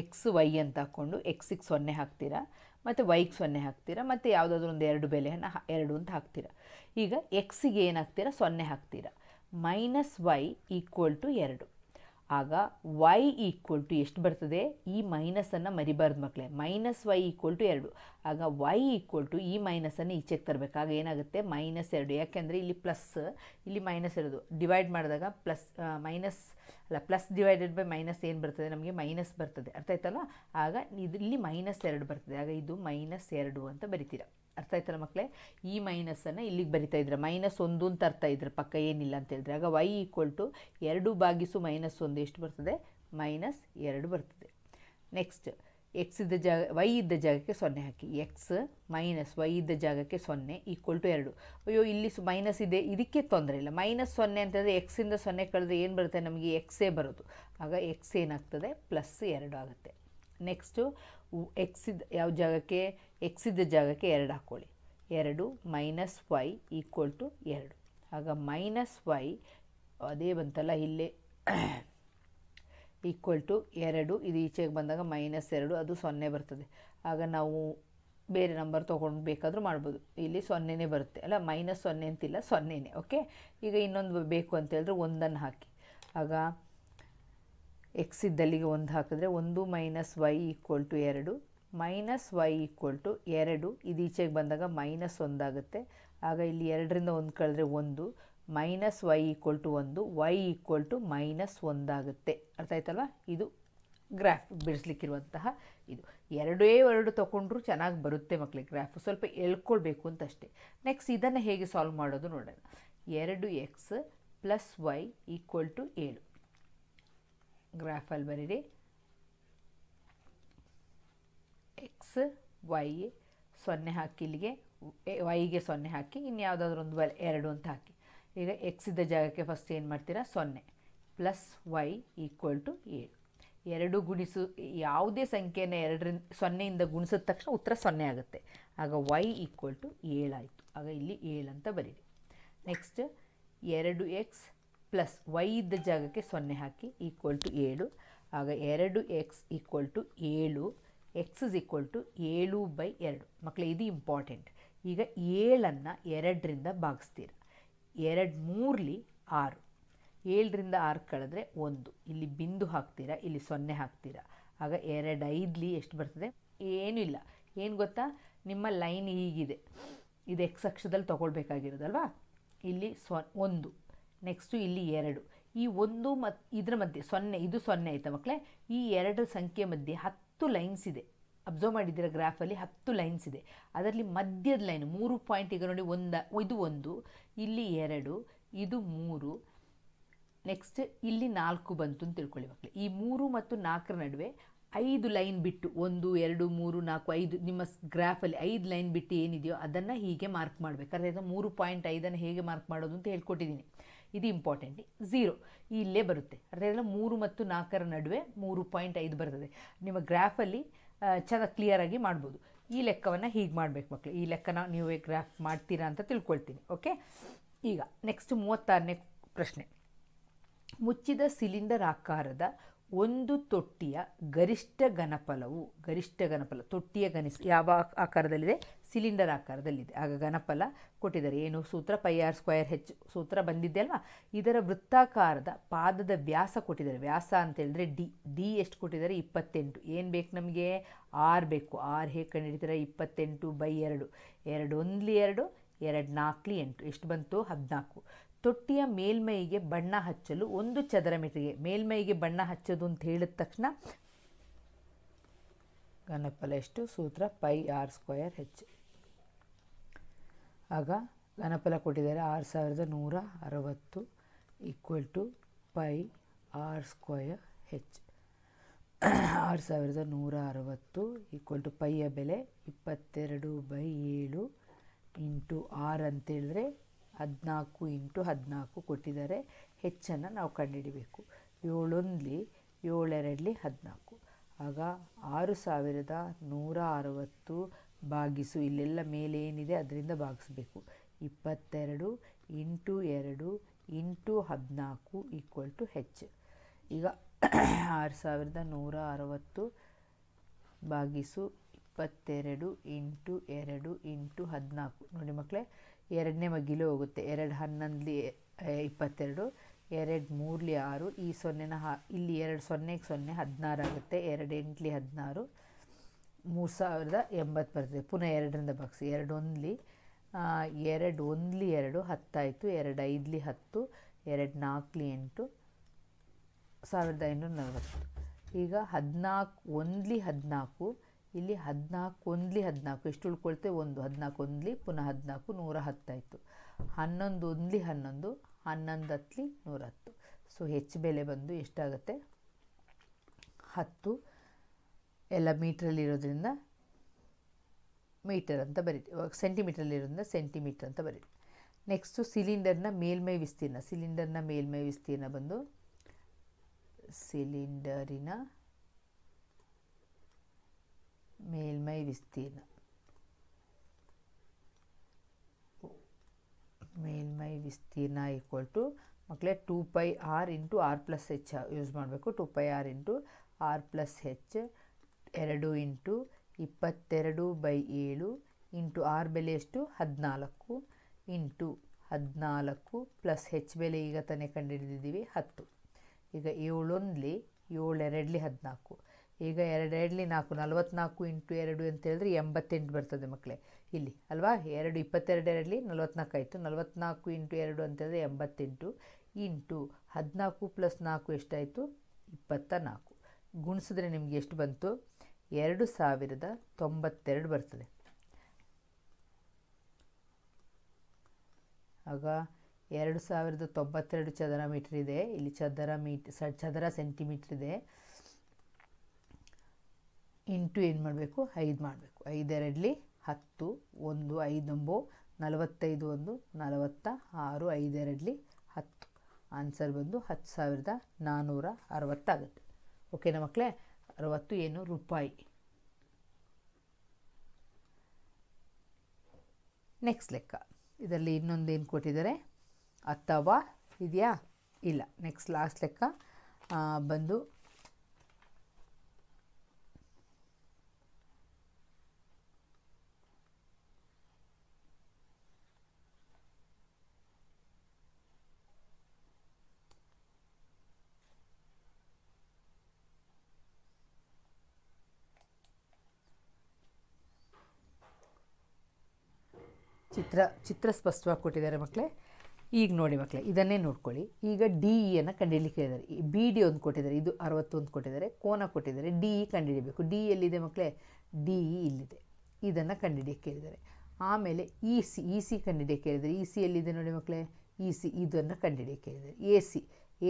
ಎಕ್ಸ್ ವೈ ಅಂತ ಹಾಕ್ಕೊಂಡು ಎಕ್ಸಿಗೆ 0 ಹಾಕ್ತೀರಾ, ಮತ್ತು ವೈಗೆ 0 ಹಾಕ್ತೀರಾ, ಮತ್ತು ಯಾವುದಾದ್ರೂ ಒಂದು 2 ಬೆಲೆಯನ್ನು 2 ಅಂತ ಹಾಕ್ತೀರಾ. ಈಗ ಎಕ್ಸಿಗೆ ಏನಾಗ್ತೀರಾ 0 ಹಾಕ್ತೀರಾ, ಮೈನಸ್ ವೈ ಈಕ್ವಲ್ ಟು 2. ಆಗ ವೈ ಈಕ್ವಲ್ ಟು ಎಷ್ಟು ಬರ್ತದೆ, ಈ ಮೈನಸನ್ನು ಮರಿಬಾರ್ದು ಮಕ್ಕಳೇ, ಮೈನಸ್ ವೈ ಈಕ್ವಲ್ ಟು 2. ಆಗ ವೈ ಈಕ್ವಲ್ ಟು ಈ ಮೈನಸನ್ನು ಈಚೆಗೆ ತರಬೇಕು. ಆಗ ಏನಾಗುತ್ತೆ -2. ಯಾಕೆಂದರೆ ಇಲ್ಲಿ ಪ್ಲಸ್ ಇಲ್ಲಿ ಮೈನಸ್ ಇರೋದು, ಡಿವೈಡ್ ಮಾಡಿದಾಗ ಪ್ಲಸ್ ಡಿವೈಡೆಡ್ ಬೈ ಮೈನಸ್ ಏನು ಬರ್ತದೆ ನಮಗೆ ಮೈನಸ್ ಬರ್ತದೆ. ಅರ್ಥ ಆಯ್ತಲ್ಲ. ಆಗ ಇಲ್ಲಿ -2 ಬರ್ತದೆ. ಆಗ ಇದು -2 ಅಂತ ಬರಿತೀರಾ. ಅರ್ಥ ಆಯ್ತಲ್ಲ ಮಕ್ಕಳೇ. ಈ ಮೈನಸನ್ನು ಇಲ್ಲಿಗೆ ಬರಿತಾ ಇದ್ರೆ -1 ಅಂತ ಅರ್ಥ ಇದ್ರೆ ಪಕ್ಕ ಏನಿಲ್ಲ ಅಂತ ಹೇಳಿದ್ರೆ. ಆಗ ವೈ ಈಕ್ವಲ್ ಟು 2 ಭಾಗಿಸು -1 ಎಷ್ಟು ಬರ್ತದೆ -2 ಬರ್ತದೆ. ನೆಕ್ಸ್ಟ್ ಎಕ್ಸ್ ಇದ್ದ ಜಾಗ ವೈ ಇದ್ದ ಜಾಗಕ್ಕೆ 0 ಹಾಕಿ, ಎಕ್ಸ್ ಮೈನಸ್ ವೈ ಇದ್ದ ಜಾಗಕ್ಕೆ 0 ಈಕ್ವಲ್ ಟು 2. ಅಯ್ಯೋ ಇಲ್ಲಿ ಮೈನಸ್ ಇದೆ, ಇದಕ್ಕೆ ತೊಂದರೆ ಇಲ್ಲ. -0 ಅಂತಂದರೆ ಎಕ್ಸಿಂದ 0 ಕಳೆದ್ರೆ ಏನು ಬರುತ್ತೆ ನಮಗೆ ಎಕ್ಸೇ ಬರೋದು. ಆಗ ಎಕ್ಸ್ ಏನಾಗ್ತದೆ +2 ಆಗುತ್ತೆ. ನೆಕ್ಸ್ಟು ಎಕ್ಸಿದ ಯಾವ ಜಾಗಕ್ಕೆ, ಎಕ್ಸಿದ್ದ ಜಾಗಕ್ಕೆ 2 ಹಾಕ್ಕೊಳ್ಳಿ. 2 ಮೈನಸ್ ವೈ ಈಕ್ವಲ್ ಟು 2. ಆಗ ಮೈನಸ್ ವೈ ಅದೇ ಬಂತಲ್ಲ ಇಲ್ಲೇ ಈಕ್ವಲ್ ಟು 2. ಇದು ಈಚೆಗೆ ಬಂದಾಗ -2 ಅದು 0 ಬರ್ತದೆ. ಆಗ ನಾವು ಬೇರೆ ನಂಬರ್ ತೊಗೊಂಡು ಬೇಕಾದರೂ ಮಾಡ್ಬೋದು. ಇಲ್ಲಿ 0ನೇ ಬರುತ್ತೆ ಅಲ್ಲ, -0 ಅಂತಿಲ್ಲ 0ನೇ. ಓಕೆ. ಈಗ ಇನ್ನೊಂದು ಬೇಕು ಅಂತ ಹೇಳಿದ್ರೆ 1 ಹಾಕಿ. ಆಗ ಎಕ್ಸ್ ಇದ್ದಲ್ಲಿಗೆ 1 ಹಾಕಿದ್ರೆ 1 minus y equal to 2, minus y equal to 2, ಇದು ಈಚೆಗೆ ಬಂದಾಗ ಮೈನಸ್ 1 ಆಗುತ್ತೆ. ಆಗ ಇಲ್ಲಿ 2ರಿಂದ 1 ಕಳೆದ್ರೆ 1, minus y equal to 1, y equal to minus 1 ಆಗುತ್ತೆ. ಅರ್ಥ ಆಯ್ತಲ್ವ? ಇದು ಗ್ರಾಫ್ ಬಿಡಿಸ್ಲಿಕ್ಕಿರುವಂತಹ ಇದು. ಎರಡು ತೊಗೊಂಡ್ರು ಚೆನ್ನಾಗಿ ಬರುತ್ತೆ ಮಕ್ಕಳಿಗೆ ಗ್ರಾಫ್, ಸ್ವಲ್ಪ ಎಳ್ಕೊಳ್ಬೇಕು ಅಂತಷ್ಟೇ. ನೆಕ್ಸ್ಟ್ ಇದನ್ನು ಹೇಗೆ ಸಾಲ್ವ್ ಮಾಡೋದು ನೋಡೋಣ. 2x plus y equal to 7 ಗ್ರಾಫಲ್ಲಿ ಬರೀರಿ. ಎಕ್ಸ್ ವೈ 0 ಹಾಕಿ, ಇಲ್ಲಿಗೆ ವೈಗೆ 0 ಹಾಕಿ, ಇನ್ನು ಯಾವುದಾದ್ರೂ ಒಂದು 2 ಅಂತ ಹಾಕಿ. ಈಗ ಎಕ್ಸ್ ಇದ್ದ ಜಾಗಕ್ಕೆ ಫಸ್ಟ್ ಏನು ಮಾಡ್ತೀರಾ, 0 ಪ್ಲಸ್ ವೈ ಈಕ್ವಲ್ ಟು 7. 2 ಗುಣಿಸು ಯಾವುದೇ ಸಂಖ್ಯೆಯನ್ನು 0ಯಿಂದ ಗುಣಿಸಿದ ತಕ್ಷಣ ಉತ್ತರ 0 ಆಗುತ್ತೆ. ಆಗ ವೈ ಈಕ್ವಲ್ ಟು 7 ಆಯಿತು. ಆಗ ಇಲ್ಲಿ 7 ಅಂತ ಬರೀರಿ. ನೆಕ್ಸ್ಟ್ 2x ಪ್ಲಸ್ ವೈ ಇದ್ದ ಜಾಗಕ್ಕೆ 0 ಹಾಕಿ ಈಕ್ವಲ್ ಟು 7. ಆಗ 2x equal to 7, x is equal to 7/2. ಮಕ್ಕಳೇ ಇದು ಇಂಪಾರ್ಟೆಂಟ್. ಈಗ 7ಅನ್ನು 2ರಿಂದ ಭಾಗಿಸ್ತೀರ. 2 3ಲಿ 6, 7ರಿಂದ 6 ಕಳೆದ್ರೆ 1, ಇಲ್ಲಿ ಬಿಂದು ಹಾಕ್ತೀರಾ, ಇಲ್ಲಿ 0 ಹಾಕ್ತೀರಾ. ಆಗ 2 5ಲಿ ಎಷ್ಟು ಬರ್ತದೆ? ಏನೂ ಇಲ್ಲ. ಏನು ಗೊತ್ತಾ, ನಿಮ್ಮ ಲೈನ್ ಹೀಗಿದೆ, ಇದು ಎಕ್ಸ್ ಅಕ್ಷದಲ್ಲಿ ತೊಗೊಳ್ಬೇಕಾಗಿರೋದಲ್ವಾ. ಇಲ್ಲಿ 1, ನೆಕ್ಸ್ಟು ಇಲ್ಲಿ 2, ಈ 1 ಮತ್ತು ಇದರ ಮಧ್ಯೆ 0, ಇದು 0 ಆಯಿತಾ ಮಕ್ಕಳೇ. ಈ 2 ಸಂಖ್ಯೆ ಮಧ್ಯೆ 10 ಲೈನ್ಸ್ ಇದೆ. ಅಬ್ಸರ್ವ್ ಮಾಡಿದ್ದೀರ ಗ್ರಾಫಲ್ಲಿ 10 ಲೈನ್ಸ್ ಇದೆ. ಅದರಲ್ಲಿ ಮಧ್ಯದ ಲೈನ್ 3 ಪಾಯಿಂಟ್, ಈಗ ನೋಡಿ ಇದು 1, ಇಲ್ಲಿ 2, ಇದು 3, ನೆಕ್ಸ್ಟ್ ಇಲ್ಲಿ 4 ಬಂತು ಅಂತ ತಿಳ್ಕೊಳ್ಳಿ ಮಕ್ಕಳೇ. ಈ 3 ಮತ್ತು 4ರ ನಡುವೆ 5 ಲೈನ್ ಬಿಟ್ಟು 1 2 3 4 5 ನಿಮ್ಮ ಗ್ರಾಫಲ್ಲಿ 5 ಲೈನ್ ಬಿಟ್ಟು ಏನಿದೆಯೋ ಅದನ್ನು ಹೀಗೆ ಮಾರ್ಕ್ ಮಾಡಬೇಕಾದ್ರೆ 3.5 ಹೇಗೆ ಮಾರ್ಕ್ ಮಾಡೋದು ಅಂತ ಹೇಳ್ಕೊಟ್ಟಿದ್ದೀನಿ. ಇದು ಇಂಪಾರ್ಟೆಂಟ್. 0 ಇಲ್ಲೇ ಬರುತ್ತೆ. ಅರ್ಥಾಯ್ತಲ್ಲ? 3 ಮತ್ತು 4ರ ನಡುವೆ 3.5 ಬರ್ತದೆ. ನಿಮ್ಮ ಗ್ರಾಫಲ್ಲಿ ಚೆನ್ನಾಗಿ ಕ್ಲಿಯರಾಗಿ ಮಾಡ್ಬೋದು. ಈ ಲೆಕ್ಕವನ್ನು ಹೀಗೆ ಮಾಡಬೇಕು ಮಕ್ಕಳು. ಈ ಲೆಕ್ಕನ ನೀವೇ ಗ್ರಾಫ್ ಮಾಡ್ತೀರಾ ಅಂತ ತಿಳ್ಕೊಳ್ತೀನಿ. ಓಕೆ, ಈಗ ನೆಕ್ಸ್ಟ್ 36ನೇ ಪ್ರಶ್ನೆ. ಮುಚ್ಚಿದ ಸಿಲಿಂಡರ್ ಆಕಾರದ ಒಂದು ತೊಟ್ಟಿಯ ಗರಿಷ್ಠ ಘನಫಲವು, ತೊಟ್ಟಿಯ ಯಾವ ಆಕಾರದಲ್ಲಿದೆ? ಸಿಲಿಂಡರ್ ಆಕಾರದಲ್ಲಿದೆ. ಆಗ ಘನಫಲ ಕೊಟ್ಟಿದ್ದಾರೆ. ಏನು ಸೂತ್ರ? πr²h ಸೂತ್ರ ಬಂದಿದೆ ಅಲ್ವಾ. ಇದರ ವೃತ್ತಾಕಾರದ ಪಾದದ ವ್ಯಾಸ ಕೊಟ್ಟಿದ್ದಾರೆ. ವ್ಯಾಸ ಅಂತ ಹೇಳಿದ್ರೆ ಡಿ ಎಷ್ಟು ಕೊಟ್ಟಿದ್ದಾರೆ? 28. ಏನು ಬೇಕು ನಮಗೆ? ಆರ್ ಬೇಕು. ಆರ್ ಹೇಗೆ ಕಂಡುಹಿಡಿತಾರೆ? 28/2. 2 1 2, 2 4 8. ಎಷ್ಟು ಬಂತು? 14. ತೊಟ್ಟಿಯ ಮೇಲ್ಮೈಗೆ ಬಣ್ಣ ಹಚ್ಚಲು 1 ಚದರ ಮೀಟರ್ಗೆ, ಮೇಲ್ಮೈಗೆ ಬಣ್ಣ ಹಚ್ಚೋದು ಅಂತ ಹೇಳಿದ ತಕ್ಷಣ ಘನಫಲ ಎಷ್ಟು? ಸೂತ್ರ πr²h. ಆಗ ಘನಫಲ ಕೊಟ್ಟಿದ್ದಾರೆ 6160 equal to πr²h. 6160 equal to ಪೈಯ ಬೆಲೆ 22/7 ಇಂಟು ಆರ್ ಅಂತೇಳಿದ್ರೆ 14 ಇಂಟು 14 ಕೊಟ್ಟಿದ್ದಾರೆ. ಹೆಚ್ಚನ್ನು ನಾವು ಕಂಡುಹಿಡಿಬೇಕು. 7 1 7 2 14. ಆಗ 6160 ಭಾಗಿಸು, ಇಲ್ಲೆಲ್ಲ ಮೇಲೆ ಏನಿದೆ ಅದರಿಂದ ಭಾಗಿಸ್ಬೇಕು. 22 into 2 into 14 equal two H. ಈಗ 6160 ಭಾಗಿಸು 22 ಇಂಟು 2 ಇಂಟು 14. ನೋಡಿ ಮಕ್ಕಳೇ, 2ನೇ ಮಗ್ಗಿಲೂ ಹೋಗುತ್ತೆ. 2 11 22, 2 3 6, ಈ 0ನ ಇಲ್ಲಿ 2 0ಗೆ 0 16 ಆಗುತ್ತೆ. 2 8 16, 3080 ಬರ್ತದೆ. ಪುನಃ 2ರಿಂದ ಭಾಗಿಸಿ. 2 1 2 1 2 10 ಆಯಿತು. 2 5 10, 2 4 8, 1540. ಈಗ 14 1 14, ಇಲ್ಲಿ 14 1 14 ಎಷ್ಟು ಉಳ್ಕೊಳ್ತೆ? 1 14 1 ಪುನಃ 14 110 ಆಯಿತು. 11 1 11, 11 10 110. ಸೊ ಹೆಚ್ಚು ಬೆಲೆ ಬಂದು ಎಷ್ಟಾಗುತ್ತೆ? 10. ಎಲ್ಲ ಮೀಟ್ರಲ್ಲಿರೋದ್ರಿಂದ ಮೀಟರ್ ಅಂತ ಬರೀರಿ. ಸೆಂಟಿಮೀಟ್ರಲ್ಲಿರೋದ್ರಿಂದ ಸೆಂಟಿಮೀಟರ್ ಅಂತ ಬರೀರಿ. ನೆಕ್ಸ್ಟು ಸಿಲಿಂಡರ್ನ ಮೇಲ್ಮೈ ವಿಸ್ತೀರ್ಣ. ಸಿಲಿಂಡರ್ನ ಮೇಲ್ಮೈ ವಿಸ್ತೀರ್ಣ ಬಂದು ಸಿಲಿಂಡರಿನ ಮೇಲ್ಮೈ ವಿಸ್ತೀರ್ಣ ಈಕ್ವಲ್ ಟು ಮಕ್ಕಳೇ 2πr ಇಂಟು r ಪ್ಲಸ್ ಹೆಚ್ ಯೂಸ್ ಮಾಡಬೇಕು. 2πr ಇಂಟು r ಪ್ಲಸ್ ಹೆಚ್ 2 ಇಂಟು 22/7 ಇಂಟು r ಬೆಲೆ ಎಷ್ಟು? 14 ಇಂಟು 14 ಪ್ಲಸ್ ಹೆಚ್ ಬೆಲೆ ಈಗ ತಾನೇ ಕಂಡುಹಿಡಿದಿದ್ದೀವಿ 10. ಈಗ 7 1 7 2 14. ಈಗ 2 2 4 44 ಇಂಟು 2 ಅಂತ ಹೇಳಿದ್ರೆ 88 ಬರ್ತದೆ ಮಕ್ಕಳೇ ಇಲ್ಲಿ ಅಲ್ವಾ. 2 22 2 44 ಆಯಿತು. 44 ಇಂಟು 2 ಅಂತ ಹೇಳಿದ್ರೆ 88 ಇಂಟು 14 ಪ್ಲಸ್ 4 ಎಷ್ಟಾಯಿತು 24. ಗುಣಿಸಿದ್ರೆ ನಿಮಗೆ ಎಷ್ಟು ಬಂತು 2092 ಬರ್ತದೆ. ಆಗ 2092 ಚದರ ಮೀಟರ್ ಇದೆ. ಇಲ್ಲಿ ಚದರ ಸೆಂಟಿಮೀಟ್ರ್ ಇದೆ. ಇಂಟು ಏನು ಮಾಡಬೇಕು 5 ಮಾಡಬೇಕು. 5 2 10 1 5 45 1 46 5 2 10. ಆನ್ಸರ್ ಬಂದು 10,460 ಆಗುತ್ತೆ. ಓಕೆನಾ ಮಕ್ಕಳೇ. 60 ಏನು ರೂಪಾಯಿ. ನೆಕ್ಸ್ಟ್ ಲೆಕ್ಕ. ಇದರಲ್ಲಿ ಇನ್ನೊಂದೇನು ಕೊಟ್ಟಿದ್ದಾರೆ ಅಥವಾ ಇದೆಯಾ ಇಲ್ಲ. ನೆಕ್ಸ್ಟ್ ಲಾಸ್ಟ್ ಲೆಕ್ಕ ಬಂದು ಚಿತ್ರ ಸ್ಪಷ್ಟವಾಗಿ ಕೊಟ್ಟಿದ್ದಾರೆ ಮಕ್ಕಳೇ. ಈಗ ನೋಡಿ ಮಕ್ಕಳೇ, ಇದನ್ನೇ ನೋಡ್ಕೊಳ್ಳಿ. ಈಗ ಡಿ ಇಯನ್ನು ಕಂಡುಹಿಡಲಿಕ್ಕೆ ಹೇಳಿದ್ದಾರೆ. ಬಿ ಡಿ ಒಂದು ಕೊಟ್ಟಿದ್ದಾರೆ, ಇದು 61 ಕೊಟ್ಟಿದ್ದಾರೆ, ಕೋನ ಕೊಟ್ಟಿದ್ದಾರೆ. D E ಕಂಡುಹಿಡಬೇಕು. ಡಿ ಎಲ್ಲಿದೆ ಮಕ್ಕಳೇ, ಡಿ ಇ ಇಲ್ಲಿದೆ. ಇದನ್ನು ಕಂಡುಹಿಡಿಯಕ್ಕೆ ಹೇಳಿದ್ದಾರೆ. ಆಮೇಲೆ ಇ ಸಿ ಕಂಡುಹಿಡಿಯಕ್ಕೆ ಹೇಳಿದ್ದಾರೆ. ಇ ಸಿ ಎಲ್ಲಿದೆ ನೋಡಿ ಮಕ್ಕಳೇ, ಇ ಸಿ ಇದನ್ನು ಕಂಡುಹಿಡಿಯಕ್ಕೆ ಹೇಳಿದ್ದಾರೆ.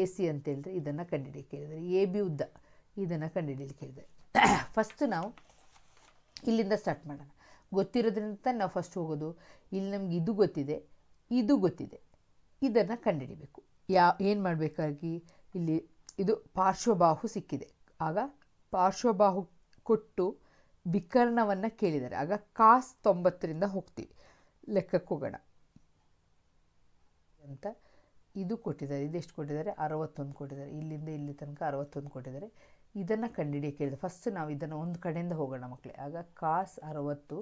ಎ ಸಿ ಅಂತ ಹೇಳಿದ್ರೆ ಇದನ್ನು ಕಂಡುಹಿಡಿಯಕ್ಕೆ ಹೇಳಿದ್ದಾರೆ. ಎ ಬಿ ಉದ್ದ ಇದನ್ನು ಕಂಡುಹಿಡಿಯಲಿಕ್ಕೆ ಹೇಳಿದ್ದಾರೆ. ಫಸ್ಟ್ ನಾವು ಇಲ್ಲಿಂದ ಸ್ಟಾರ್ಟ್ ಮಾಡೋಣ. ಗೊತ್ತಿರೋದ್ರಿಂದ ನಾವು ಫಸ್ಟ್ ಹೋಗೋದು. ಇಲ್ಲಿ ನಮ್ಗೆ ಇದು ಗೊತ್ತಿದೆ, ಇದು ಗೊತ್ತಿದೆ, ಇದನ್ನು ಕಂಡುಹಿಡಿಬೇಕು. ಏನು ಮಾಡಬೇಕಾಗಿ ಇಲ್ಲಿ ಇದು ಪಾರ್ಶ್ವಬಾಹು ಸಿಕ್ಕಿದೆ. ಆಗ ಪಾರ್ಶ್ವಬಾಹು ಕೊಟ್ಟು ವಿಕರ್ಣವನ್ನು ಕೇಳಿದ್ದಾರೆ. ಆಗ ಕಾಸ್ 90ರಿಂದ ಹೋಗ್ತೀವಿ, ಲೆಕ್ಕಕ್ಕೆ ಹೋಗೋಣ ಅಂತ. ಇದು ಕೊಟ್ಟಿದ್ದಾರೆ. ಇದೆಷ್ಟು ಕೊಟ್ಟಿದ್ದಾರೆ 61 ಕೊಟ್ಟಿದ್ದಾರೆ. ಇಲ್ಲಿಂದ ಇಲ್ಲಿ ತನಕ 61 ಕೊಟ್ಟಿದ್ದಾರೆ. ಇದನ್ನು ಕಂಡುಹಿಡಿಯಕ್ಕೆ ಹೇಳಿದೆ. ಫಸ್ಟ್ ನಾವು ಇದನ್ನು ಒಂದು ಕಡೆಯಿಂದ ಹೋಗೋಣ ಮಕ್ಕಳೇ. ಆಗ ಕಾಸ್ 60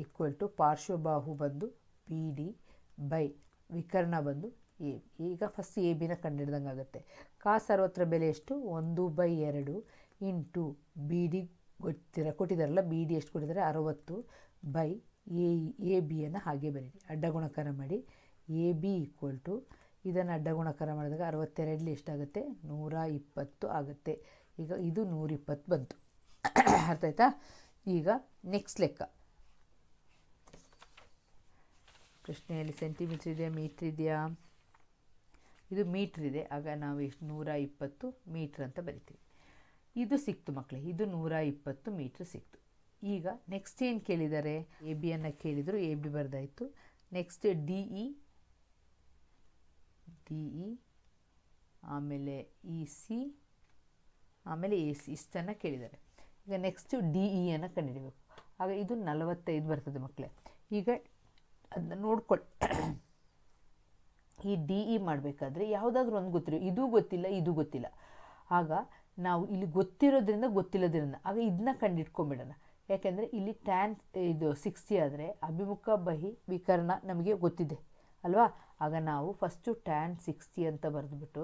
ಈಕ್ವಲ್ ಟು ಪಾರ್ಶ್ವಬಾಹು ಬಂದು ಪಿ ಡಿ ಬೈ ವಿಕರ್ಣ ಬಂದು ಎ. ಈಗ ಫಸ್ಟ್ ಎ ಬಿನ ಕಂಡುಹಿಡ್ದಂಗೆ ಆಗುತ್ತೆ. ಕಾಸ್ 60ರ ಬೆಲೆ ಎಷ್ಟು 1/2 ಇಂಟು ಬಿ ಡಿ ಕೊಟ್ಟಿದ್ದಾರಲ್ಲ, ಬಿ ಡಿ ಎಷ್ಟು ಕೊಟ್ಟಿದ್ದಾರೆ 60 ಬೈ ಎ ಬಿಯನ್ನು ಹಾಗೆ ಬರೀರಿ. ಅಡ್ಡಗುಣಕಾರ ಮಾಡಿ. ಎ ಬಿ ಈಕ್ವಲ್ ಟು ಇದನ್ನು ಅಡ್ಡಗುಣಕಾರ ಮಾಡಿದಾಗ 62 ಎಷ್ಟಾಗುತ್ತೆ 120 ಆಗುತ್ತೆ. ಈಗ ಇದು 120 ಬಂತು. ಅರ್ಥ ಆಯ್ತಾ. ಈಗ ನೆಕ್ಸ್ಟ್ ಲೆಕ್ಕ. ಪ್ರಶ್ನೆಯಲ್ಲಿ ಸೆಂಟಿಮೀಟ್ರ್ ಇದೆಯಾ ಮೀಟ್ರ್ ಇದೆಯಾ? ಇದು ಮೀಟ್ರ್ ಇದೆ. ಆಗ ನಾವು ಎಷ್ಟು 120 ಮೀಟ್ರ್ ಅಂತ ಬರಿತೀವಿ. ಇದು ಸಿಕ್ತು ಮಕ್ಕಳೇ, ಇದು 120 ಮೀಟ್ರ್ ಸಿಕ್ತು. ಈಗ ನೆಕ್ಸ್ಟ್ ಏನು ಕೇಳಿದ್ದಾರೆ, ಎ ಬಿಯನ್ನು ಕೇಳಿದರು, ಎ ಬಿ ಬರೆದಾಯಿತು. ನೆಕ್ಸ್ಟ್ ಡಿ ಇ ಆಮೇಲೆ ಇ ಸಿ ಆಮೇಲೆ ಎ ಸಿ ಇಷ್ಟನ್ನು ಕೇಳಿದ್ದಾರೆ. ಈಗ ನೆಕ್ಸ್ಟು ಡಿ ಇಯನ್ನು ಕಂಡುಹಿಡಬೇಕು. ಆಗ ಇದು 45 ಬರ್ತದೆ ಮಕ್ಕಳೇ. ಈಗ ಅದನ್ನ ನೋಡ್ಕೊಳ್ಳಿ. ಈ ಡಿ ಇ ಮಾಡಬೇಕಾದ್ರೆ ಯಾವುದಾದ್ರೂ ಒಂದು ಗೊತ್ತಿರೋ, ಇದು ಗೊತ್ತಿಲ್ಲ, ಇದು ಗೊತ್ತಿಲ್ಲ. ಆಗ ನಾವು ಇಲ್ಲಿ ಗೊತ್ತಿರೋದ್ರಿಂದ ಗೊತ್ತಿಲ್ಲದ್ರಿಂದ ಆಗ ಇದನ್ನ ಕಂಡುಹಿಡ್ಕೊಂಬಿಡೋಣ. ಯಾಕೆಂದರೆ ಇಲ್ಲಿ ಟ್ಯಾನ್ ಇದು 60 ಆದರೆ ಅಭಿಮುಖ ಬಹಿ ವಿಕರ್ಣ ನಮಗೆ ಗೊತ್ತಿದೆ ಅಲ್ವಾ. ಆಗ ನಾವು ಫಸ್ಟು ಟ್ಯಾನ್ 60 ಅಂತ ಬರೆದ್ಬಿಟ್ಟು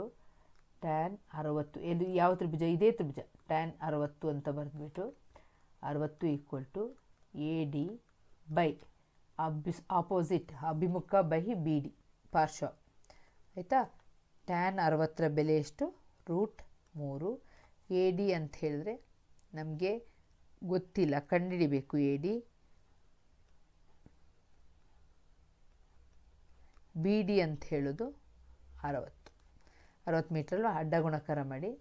ಟ್ಯಾನ್ 60 ಎಲ್ಲಿ ಯಾವ ತ್ರಿಭುಜ, ಇದೇ ತ್ರಿಭುಜ, ಟ್ಯಾನ್ 60 ಅಂತ ಬರೆದ್ಬಿಟ್ಟು 60 equal to A D by opposite ಅಭಿಮುಖ ಬಹಿ ಬಿ ಡಿ ಪಾರ್ಶ್ವ ಆಯಿತಾ. ಟ್ಯಾನ್ 60ರ ಬೆಲೆ ಎಷ್ಟು √3. ಎ ಡಿ ಅಂತ ಹೇಳಿದ್ರೆ ನಮಗೆ ಗೊತ್ತಿಲ್ಲ, ಕಂಡುಹಿಡಿಬೇಕು. ಎ ಡಿ ಬಿ ಡಿ ಅಂತ ಹೇಳೋದು 60 ಮೀಟ್ರಲ್ಲೂ ಅಡ್ಡ ಗುಣಕಾರ ಮಾಡಿ.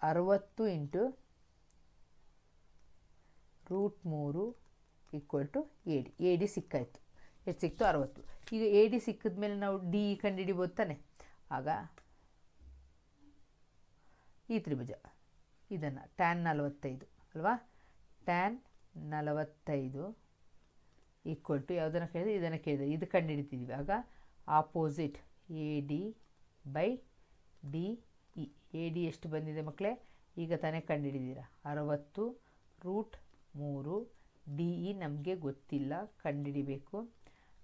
60 into √3 equal to A D. A D ಸಿಕ್ಕಾಯಿತು. ಎಷ್ಟು ಸಿಕ್ತು 60. ಈಗ ಎ ಡಿ ಸಿಕ್ಕಿದ ಮೇಲೆ ನಾವು ಡಿ ಕಂಡುಹಿಡಿಬೋದು ತಾನೆ. ಆಗ ಈ ತ್ರಿಭುಜ ಇದನ್ನು ಟ್ಯಾನ್ 45 ಅಲ್ವಾ, ಟ್ಯಾನ್ 45 ಈಕ್ವಲ್ ಟು ಯಾವುದನ್ನು ಕೇಳಿದ್ರೆ ಇದನ್ನು ಕೇಳಿದರೆ ಇದು ಕಂಡುಹಿಡಿತಿದ್ದೀವಿ. ಆಗ opposite A D by D E. A D ಎಷ್ಟು ಬಂದಿದೆ ಮಕ್ಕಳೇ, ಈಗ ತಾನೇ ಕಂಡುಹಿಡಿದೀರಾ 60 √3. ಡಿ ಇ ನಮಗೆ ಗೊತ್ತಿಲ್ಲ, ಕಂಡುಹಿಡಿಬೇಕು.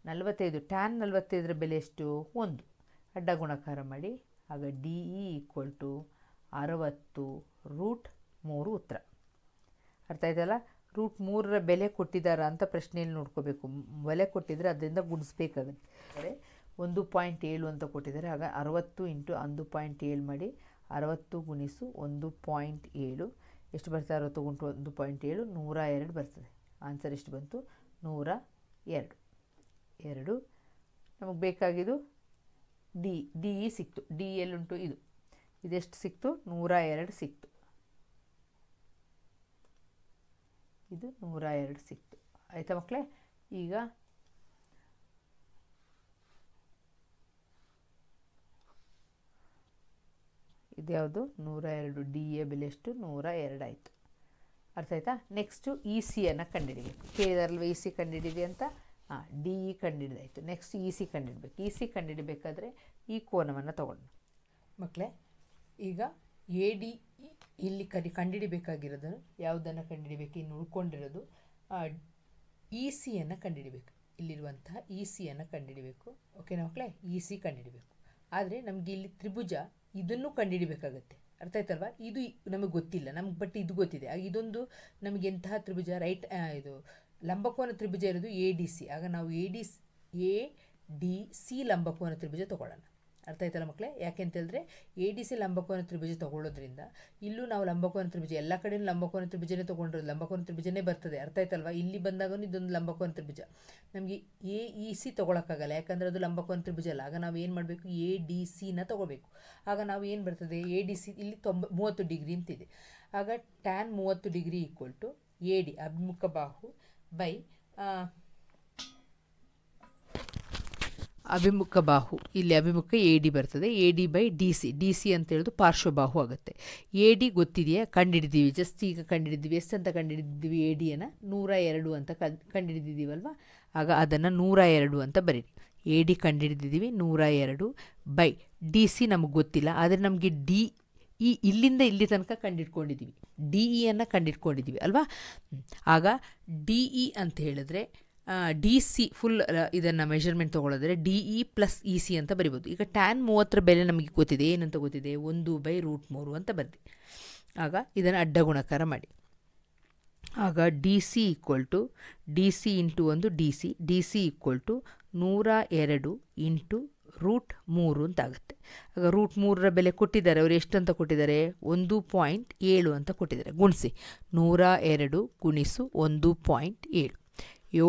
45 ಟ್ಯಾನ್ 45ರ ಬೆಲೆ ಎಷ್ಟು 1. ಅಡ್ಡ ಗುಣಕಾರ ಮಾಡಿ. ಆಗ ಡಿ ಇ ಈಕ್ವಲ್ ಟು 60√3 ಉತ್ತರ. ಅರ್ಥ ಆಯ್ತಲ್ಲ? √3ರ ಬೆಲೆ ಕೊಟ್ಟಿದ್ದಾರಾ ಅಂತ ಪ್ರಶ್ನೆಯಲ್ಲಿ ನೋಡ್ಕೋಬೇಕು. ಬೆಲೆ ಕೊಟ್ಟಿದ್ರೆ ಅದರಿಂದ ಗುಣಿಸ್ಬೇಕಾಗುತ್ತೆ. 1.7 ಅಂತ ಕೊಟ್ಟಿದ್ದಾರೆ. ಆಗ 60 × 1.7 ಮಾಡಿ 60 ಗುಣಿಸು 1.7 ಎಷ್ಟು ಬರ್ತದೆ? 60 × 1.7 102 ಬರ್ತದೆ. ಆನ್ಸರ್ ಎಷ್ಟು ಬಂತು? 102. ನಮಗೆ ಬೇಕಾಗಿದ್ದು ಡಿ ಇ ಸಿಕ್ತು. ಡಿ ಎಲ್ಲುಂಟು? ಇದೆಷ್ಟು ಸಿಕ್ತು? 102 ಸಿಕ್ತು. ಇದು 102 ಸಿಕ್ತು. ಆಯಿತಾ ಮಕ್ಕಳೇ? ಈಗ ಇದ್ಯಾವುದು? 102. ಡಿ ಎ ಬೆಲೆ ಎಷ್ಟು? 102 ಆಯಿತು. ಅರ್ಥ ಆಯ್ತಾ? ನೆಕ್ಸ್ಟು ಇ ಸಿಯನ್ನು ಕಂಡುಹಿಡಿಬೇಕು. ಕೇಳಿದಾರಲ್ವ ಇ ಸಿ ಕಂಡುಹಿಡಿದೆ ಅಂತ? ಡಿ ಇ ಕಂಡುಹಿಡಿದಾಯಿತು. ನೆಕ್ಸ್ಟ್ ಇ ಸಿ ಕಂಡುಹಿಡಬೇಕು. ಇ ಸಿ ಕಂಡುಹಿಡಬೇಕಾದ್ರೆ ಈ ಕೋನವನ್ನು ತಗೊಳ್ಳೋಣ ಮಕ್ಕಳೇ. ಈಗ ಎ ಡಿ ಇಲ್ಲಿ ಕಂಡುಹಿಡಿಬೇಕಾಗಿರೋದನ್ನು ಯಾವುದನ್ನು ಕಂಡುಹಿಡಿಬೇಕು? ಇನ್ನು ಉಳ್ಕೊಂಡಿರೋದು ಇ ಸಿಯನ್ನು ಕಂಡುಹಿಡಿಬೇಕು. ಇಲ್ಲಿರುವಂತಹ ಇ ಸಿಯನ್ನು ಕಂಡುಹಿಡಿಬೇಕು. ಓಕೆನಾ ಮಕ್ಕಳೇ? ಇ ಸಿ ಕಂಡುಹಿಡಿಬೇಕು. ಆದರೆ ನಮಗೆ ಇಲ್ಲಿ ತ್ರಿಭುಜ ಇದನ್ನು ಕಂಡುಹಿಡಿಬೇಕಾಗತ್ತೆ. ಅರ್ಥ ಆಯ್ತಲ್ವಾ? ಇದು ನಮಗೆ ಗೊತ್ತಿಲ್ಲ, ಬಟ್ ಇದು ಗೊತ್ತಿದೆ. ಆಗ ಇದೊಂದು ನಮಗೆ ಎಂತಹ ತ್ರಿಭುಜ? ಇದು ಲಂಬಕೋನ ತ್ರಿಭುಜ ಇರೋದು ಎ ಡಿ ಸಿ. ಆಗ ನಾವು ಎ ಡಿ ಸಿ ಲಂಬಕೋನ ತ್ರಿಭುಜ ತೊಗೊಳ್ಳೋಣ. ಅರ್ಥ ಆಯ್ತಲ್ಲ ಮಕ್ಕಳೇ? ಯಾಕೆಂತ ಹೇಳಿದ್ರೆ ಎ ಡಿ ಸಿ ಲಂಬಕೋನ ತ್ರಿಭುಜ ತೊಗೊಳ್ಳೋದ್ರಿಂದ ಇಲ್ಲೂ ನಾವು ಲಂಬಕೋನ ತ್ರಿಭುಜ ಎಲ್ಲ ಕಡೆಯೂ ಲಂಬಕೋನ ತ್ರಿಭುಜನೇ ತೊಗೊಂಡಿರೋದು. ಲಂಬಕೋನ ತ್ರಿಭುಜನೇ ಬರ್ತದೆ. ಅರ್ಥ ಆಯ್ತಲ್ವಾ? ಇಲ್ಲಿ ಬಂದಾಗ ಇದೊಂದು ಲಂಬಕೋನ ತ್ರಿಭುಜ. ನಮಗೆ ಎ ಇ ಸಿ ತೊಗೊಳಕ್ಕಾಗಲ್ಲ, ಯಾಕಂದರೆ ಅದು ಲಂಬಕೋನ ತ್ರಿಭುಜ ಅಲ್ಲ. ಆಗ ನಾವು ಏನು ಮಾಡಬೇಕು? ಎ ಡಿ ಸಿನ ತೊಗೋಬೇಕು. ಆಗ ನಾವು ಏನು ಬರ್ತದೆ? ಎ ಡಿ ಸಿ ಇಲ್ಲಿ 30 ಡಿಗ್ರಿ ಅಂತಿದೆ. ಆಗ tan 30 ಡಿಗ್ರಿ = ಎ ಡಿ ಅಭಿಮುಖ ಬಾಹು ಬೈ ಅಭಿಮುಖ ಬಾಹು. ಇಲ್ಲಿ ಅಭಿಮುಖ ಎ ಡಿ ಬರ್ತದೆ. A D by D C. D C ಅಂತ ಹೇಳೋದು ಪಾರ್ಶ್ವಬಾಹು ಆಗುತ್ತೆ. ಎ ಡಿ ಗೊತ್ತಿದೆಯಾ? ಕಂಡುಹಿಡಿದೀವಿ. ಜಸ್ಟ್ ಈಗ ಕಂಡುಹಿಡಿದೀವಿ. ಎಷ್ಟಂತ ಕಂಡುಹಿಡಿದಿದ್ದೀವಿ? ಎ ಡಿಯನ್ನು 102 ಅಂತ ಕಂಡುಹಿಡಿದಿದ್ದೀವಲ್ವ? ಆಗ ಅದನ್ನು 102 ಅಂತ ಬರೀರಿ. ಎ ಡಿ ಕಂಡುಹಿಡಿದಿದ್ದೀವಿ 102 ಬೈ ಡಿ ಸಿ ನಮಗೆ ಗೊತ್ತಿಲ್ಲ. ಆದರೆ ನಮಗೆ ಡಿ ಇ ಇಲ್ಲಿಂದ ಇಲ್ಲಿ ತನಕ ಕಂಡುಹಿಡ್ಕೊಂಡಿದ್ದೀವಿ. ಡಿ ಇಯನ್ನು ಕಂಡುಹಿಡ್ಕೊಂಡಿದ್ದೀವಿ ಅಲ್ವಾ? ಆಗ ಡಿ ಇ ಅಂತ ಹೇಳಿದ್ರೆ ಡಿ ಸಿ ಫುಲ್ ಇದನ್ನು ಮೆಷರ್ಮೆಂಟ್ ತೊಗೊಳ್ಳೋದ್ರೆ D E plus E C ಅಂತ ಬರಿಬೋದು. ಈಗ tan 30 ಬೆಲೆ ನಮಗೆ ಗೊತ್ತಿದೆ. ಏನಂತ ಗೊತ್ತಿದೆ? 1/√3 ಅಂತ ಬರ್ದಿ. ಆಗ ಇದನ್ನು ಅಡ್ಡ ಗುಣಕಾರ ಮಾಡಿ. ಆಗ D C = D C into 1 D C. D C = 102 × √3 ಅಂತ ಆಗುತ್ತೆ. ಆಗ √3ರ ಬೆಲೆ ಕೊಟ್ಟಿದ್ದಾರೆ. ಅವರು ಎಷ್ಟು ಅಂತ ಕೊಟ್ಟಿದ್ದಾರೆ? 1.7 ಅಂತ ಕೊಟ್ಟಿದ್ದಾರೆ. ಗುಣಿಸಿ 102 ಗುಣಿಸು 1.7. 7 2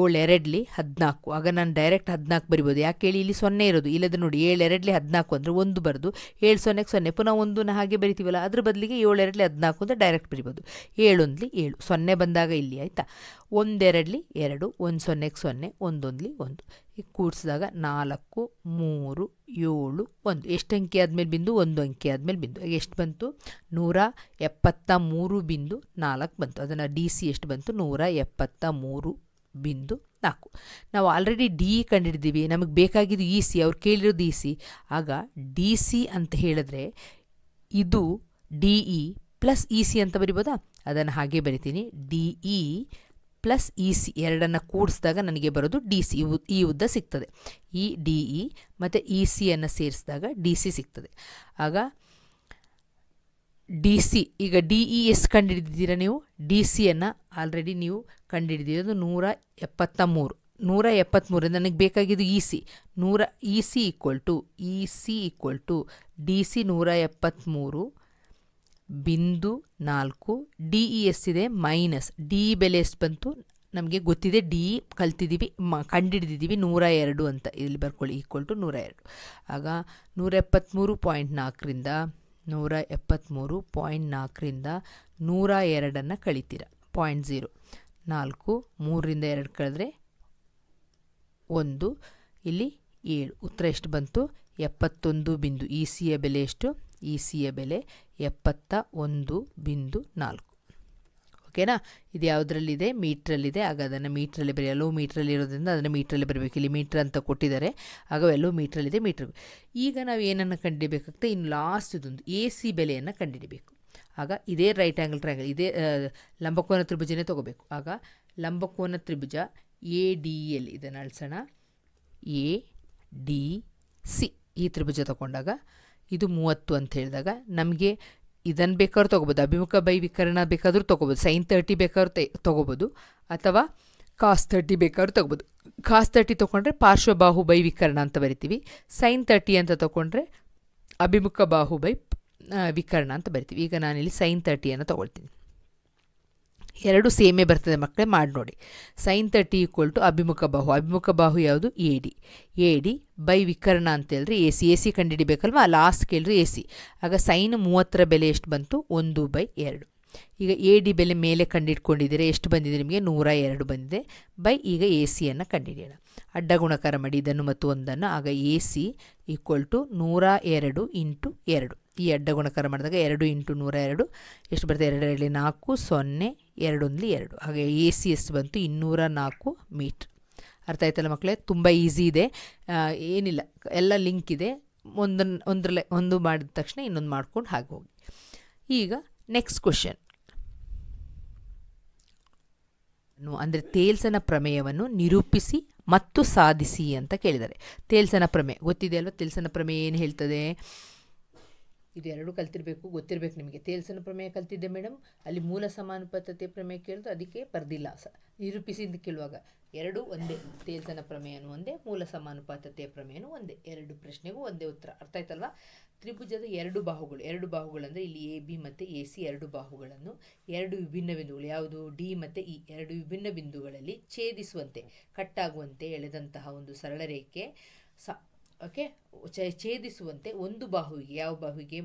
14. ಆಗ ನಾನು ಡೈರೆಕ್ಟ್ 14 ಬರಿಬೋದು. ಯಾಕೆ ಹೇಳಿ? ಇಲ್ಲಿ 0 ಇರೋದು. ಇಲ್ಲದ ನೋಡಿ 7 2 14 ಅಂದರೆ 1 ಬರೆದು 7 0 0 ಪುನಃ 1ನ ಹಾಗೆ ಬರಿತೀವಲ್ಲ, ಅದ್ರ ಬದಲಿಗೆ 7 2 14 ಅಂತ ಡೈರೆಕ್ಟ್ ಬರಿಬೋದು. 7 1 7 0 ಬಂದಾಗ ಇಲ್ಲಿ ಆಯಿತಾ? 1 2 2 1 0 0 1 1 1 ಈಗ ಕೂಡಿಸಿದಾಗ 4 3 7 1. ಎಷ್ಟು ಅಂಕಿ ಆದಮೇಲೆ ಬಿಂದು? 1 ಅಂಕಿ ಆದಮೇಲೆ ಬಿಂದು. ಈಗ ಎಷ್ಟು ಬಂತು? 173.4 ಬಂತು. ಅದನ್ನು ಡಿ ಸಿ ಎಷ್ಟು ಬಂತು? 173.4. ನಾವು ಆಲ್ರೆಡಿ ಡಿ ಇ ಕಂಡಿಡಿದ್ದೀವಿ. ನಮಗೆ ಬೇಕಾಗಿದ್ದು ಇ ಸಿ. ಅವ್ರು ಕೇಳಿರೋದು ಇ ಸಿ. ಆಗ ಡಿ ಸಿ ಅಂತ ಹೇಳಿದ್ರೆ ಇದು D E plus E C ಅಂತ ಬರಿಬೋದಾ? ಅದನ್ನು ಹಾಗೆ ಬರಿತೀನಿ. D E plus E C ಎರಡನ್ನು ಕೂಡಿಸಿದಾಗ ನನಗೆ ಬರೋದು ಡಿ ಸಿ. ಈ ಉದ್ದ ಸಿಗ್ತದೆ. ಈ ಡಿ ಇ ಮತ್ತು ಇ ಸಿಯನ್ನು ಸೇರಿಸಿದಾಗ ಡಿ ಸಿ ಸಿಗ್ತದೆ. ಆಗ ಡಿ ಸಿ ಈಗ ಡಿ ಇ ಎಷ್ಟು ಕಂಡುಹಿಡಿದಿದ್ದೀರಾ ನೀವು? ಡಿ ಸಿಯನ್ನು ಆಲ್ರೆಡಿ ನೀವು ಕಂಡುಹಿಡಿದಿರೋದು 173. 173 ನನಗೆ ಬೇಕಾಗಿದ್ದು E C. E C = D C 173.4. D E ಎಷ್ಟಿದೆ? ಮೈನಸ್ ಡಿ ಇ ಬೆಲೆ ಎಷ್ಟು ಬಂತು? ನಮಗೆ ಗೊತ್ತಿದೆ. ಡಿ ಇ ಕಲ್ತಿದ್ದೀವಿ, ಕಂಡುಹಿಡಿದಿದ್ದೀವಿ 102 ಅಂತ. ಇಲ್ಲಿ ಬರ್ಕೊಳ್ಳಿ =102. ಆಗ 173.4ರಿಂದ 102ರಿಂದ ಕಳಿತೀರ. 0.0 4 3ರಿಂದ 2 ಕಳೆದ್ರೆ 1. ಇಲ್ಲಿ 7. ಉತ್ತರ ಎಷ್ಟು ಬಂತು? 71 ಬಿಂದು. ಇ ಸಿಯ ಬೆಲೆ ಎಷ್ಟು? ಇ ಸಿಯ ಬೆಲೆ 71.4. ಓಕೆನಾ? ಇದು ಯಾವುದರಲ್ಲಿದೆ? ಮೀಟ್ರಲ್ಲಿದೆ. ಆಗ ಅದನ್ನು ಮೀಟ್ರಲ್ಲಿ ಬರೀ. ಎಲ್ಲವೂ ಮೀಟ್ರಲ್ಲಿ ಇರೋದ್ರಿಂದ ಅದನ್ನು ಮೀಟ್ರಲ್ಲಿ ಬರಬೇಕು. ಇಲ್ಲಿ ಮೀಟ್ರ್ ಅಂತ ಕೊಟ್ಟಿದ್ದಾರೆ. ಆಗ ಎಲ್ಲವೂ ಮೀಟ್ರಲ್ಲಿದೆ. ಮೀಟ್ರ್. ಈಗ ನಾವು ಏನನ್ನು ಕಂಡುಹಿಡಿಯಬೇಕಾಗ್ತದೆ? ಇನ್ನು ಲಾಸ್ಟ್ ಇದೊಂದು ಎ ಸಿ ಬೆಲೆಯನ್ನು ಕಂಡುಹಿಡಿಬೇಕು. ಆಗ ಇದೇ ರೈಟ್ ಆ್ಯಂಗಲ್ ಟ್ರಯಾಂಗಲ್, ಇದೇ ಲಂಬಕೋನ ತ್ರಿಭುಜನೇ ತೊಗೋಬೇಕು. ಆಗ ಲಂಬಕೋನ ತ್ರಿಭುಜ ಎ ಡಿ ಎಲ್ ಇದನ್ನು ಅಳಿಸೋಣ. ಎ ಡಿ ಸಿ ಈ ತ್ರಿಭುಜ ತಗೊಂಡಾಗ ಇದು 30 ಅಂತ ಹೇಳಿದಾಗ ನಮಗೆ ಇದನ್ನು ಬೇಕಾದ್ರೂ ತೊಗೋಬೋದು, ಅಭಿಮುಖ ಬೈ ವಿಕರ್ಣ ಬೇಕಾದರೂ ತೊಗೋಬೋದು, sin 30 ಬೇಕಾದ್ರೂ ತೊಗೋಬೋದು, ಅಥವಾ cos 30 ಬೇಕಾದ್ರೂ ತೊಗೋಬೋದು. cos 30 ತೊಗೊಂಡ್ರೆ ಪಾರ್ಶ್ವಬಾಹು ಬೈ ವಿಕರ್ಣ ಅಂತ ಬರಿತೀವಿ, sin 30 ಅಂತ ತೊಗೊಂಡ್ರೆ ಅಭಿಮುಖ ಬಾಹು ಬೈ ವಿಕರ್ಣ ಅಂತ ಬರಿತೀವಿ. ಈಗ ನಾನಿಲ್ಲಿ sin 30 ತೊಗೊಳ್ತೀನಿ. ಎರಡು ಸೇಮೇ ಬರ್ತದೆ ಮಕ್ಕಳೇ, ಮಾಡಿ ನೋಡಿ. sin 30 = ಅಭಿಮುಖ ಬಾಹು ಯಾವುದು? ಎ ಡಿ ಬೈ ವಿಕರ್ಣ ಅಂತೇಳಿದ್ರೆ ಎ ಸಿ ಕಂಡುಹಿಡಿಬೇಕಲ್ವಾ, ಲಾಸ್ಟ್ ಕೇಳಿದ್ರೆ ಎ ಸಿ. ಆಗ sin 30ರ ಬೆಲೆ ಎಷ್ಟು ಬಂತು? 1/2. ಈಗ ಎ ಡಿ ಬೆಲೆ ಮೇಲೆ ಕಂಡುಹಿಡ್ಕೊಂಡಿದ್ದೀರಾ, ಎಷ್ಟು ಬಂದಿದೆ ನಿಮಗೆ? 102 ಬಂದಿದೆ. ಬೈ ಈಗ ಎ ಸಿಯನ್ನು ಕಂಡುಹಿಡಿಯೋಣ. ಅಡ್ಡ ಗುಣಕಾರ ಮಾಡಿ ಇದನ್ನು ಮತ್ತು ಒಂದನ್ನು, ಆಗ ಎ ಸಿ = 102 × 2. ಈ ಅಡ್ಡ ಗುಣಕಾರ ಮಾಡಿದಾಗ 2 × 102 ಎಷ್ಟು ಬರ್ತದೆ? 2 × 4 0, 2 × 2. ಹಾಗೆ ಎ ಸಿ ಎಷ್ಟು ಬಂತು? 204 ಮೀಟ್ರ್. ಅರ್ಥ ಆಯ್ತಲ್ಲ ಮಕ್ಕಳೇ? ತುಂಬ ಈಸಿ ಇದೆ, ಏನಿಲ್ಲ, ಎಲ್ಲ ಲಿಂಕ್ ಇದೆ. ಒಂದು ಮಾಡಿದ ತಕ್ಷಣ ಇನ್ನೊಂದು ಮಾಡ್ಕೊಂಡು ಹಾಗೆ ಹೋಗಿ. ಈಗ ನೆಕ್ಸ್ಟ್ ಕ್ವೆಶ್ಚನ್ ಅಂದರೆ ತೇಲ್ಸನ ಪ್ರಮೇಯವನ್ನು ನಿರೂಪಿಸಿ ಮತ್ತು ಸಾಧಿಸಿ ಅಂತ ಕೇಳಿದ್ದಾರೆ. ತೇಲ್ಸನ ಪ್ರಮೇಯ ಗೊತ್ತಿದೆ ಅಲ್ವಾ? ತೇಲ್ಸನ ಪ್ರಮೇಯ ಏನು ಹೇಳ್ತದೆ? ಇದು ಎರಡು ಕಲ್ತಿರಬೇಕು, ಗೊತ್ತಿರಬೇಕು ನಿಮಗೆ. ತೇಲ್ಸನ ಪ್ರಮೇಯ ಕಲ್ತಿದ್ದೆ ಮೇಡಮ್, ಅಲ್ಲಿ ಮೂಲ ಸಮಾನುಪಾತತೆ ಪ್ರಮೇಯ ಕೇಳಿದ್ರು, ಅದಕ್ಕೆ ಬರ್ದಿಲ್ಲ. ನಿರೂಪಿಸಿ ಅಂತ ಕೇಳುವಾಗ ಎರಡು ಒಂದೇ, ತೇಲ್ಸನ ಪ್ರಮೇಯನೂ ಒಂದೇ, ಮೂಲ ಸಮಾನುಪಾತತೆಯ ಪ್ರಮೇಯನೂ ಒಂದೇ. ಎರಡು ಪ್ರಶ್ನೆಗೂ ಒಂದೇ ಉತ್ತರ. ಅರ್ಥ ಆಯ್ತಲ್ವಾ? ತ್ರಿಭುಜದ ಎರಡು ಬಾಹುಗಳಂದರೆ ಇಲ್ಲಿ ಎ ಬಿ ಮತ್ತು ಎ ಸಿ ಎರಡು ಬಾಹುಗಳನ್ನು ಎರಡು ವಿಭಿನ್ನ ಬಿಂದುಗಳು, ಯಾವುದು? ಡಿ ಮತ್ತು ಇ, ಎರಡು ವಿಭಿನ್ನ ಬಿಂದುಗಳಲ್ಲಿ ಛೇದಿಸುವಂತೆ, ಕಟ್ಟಾಗುವಂತೆ ಎಳೆದಂತಹ ಒಂದು ಸರಳ ರೇಖೆ ಛೇದಿಸುವಂತೆ ಒಂದು ಬಾಹುವಿಗೆ, ಯಾವ ಬಾಹುವಿಗೆ?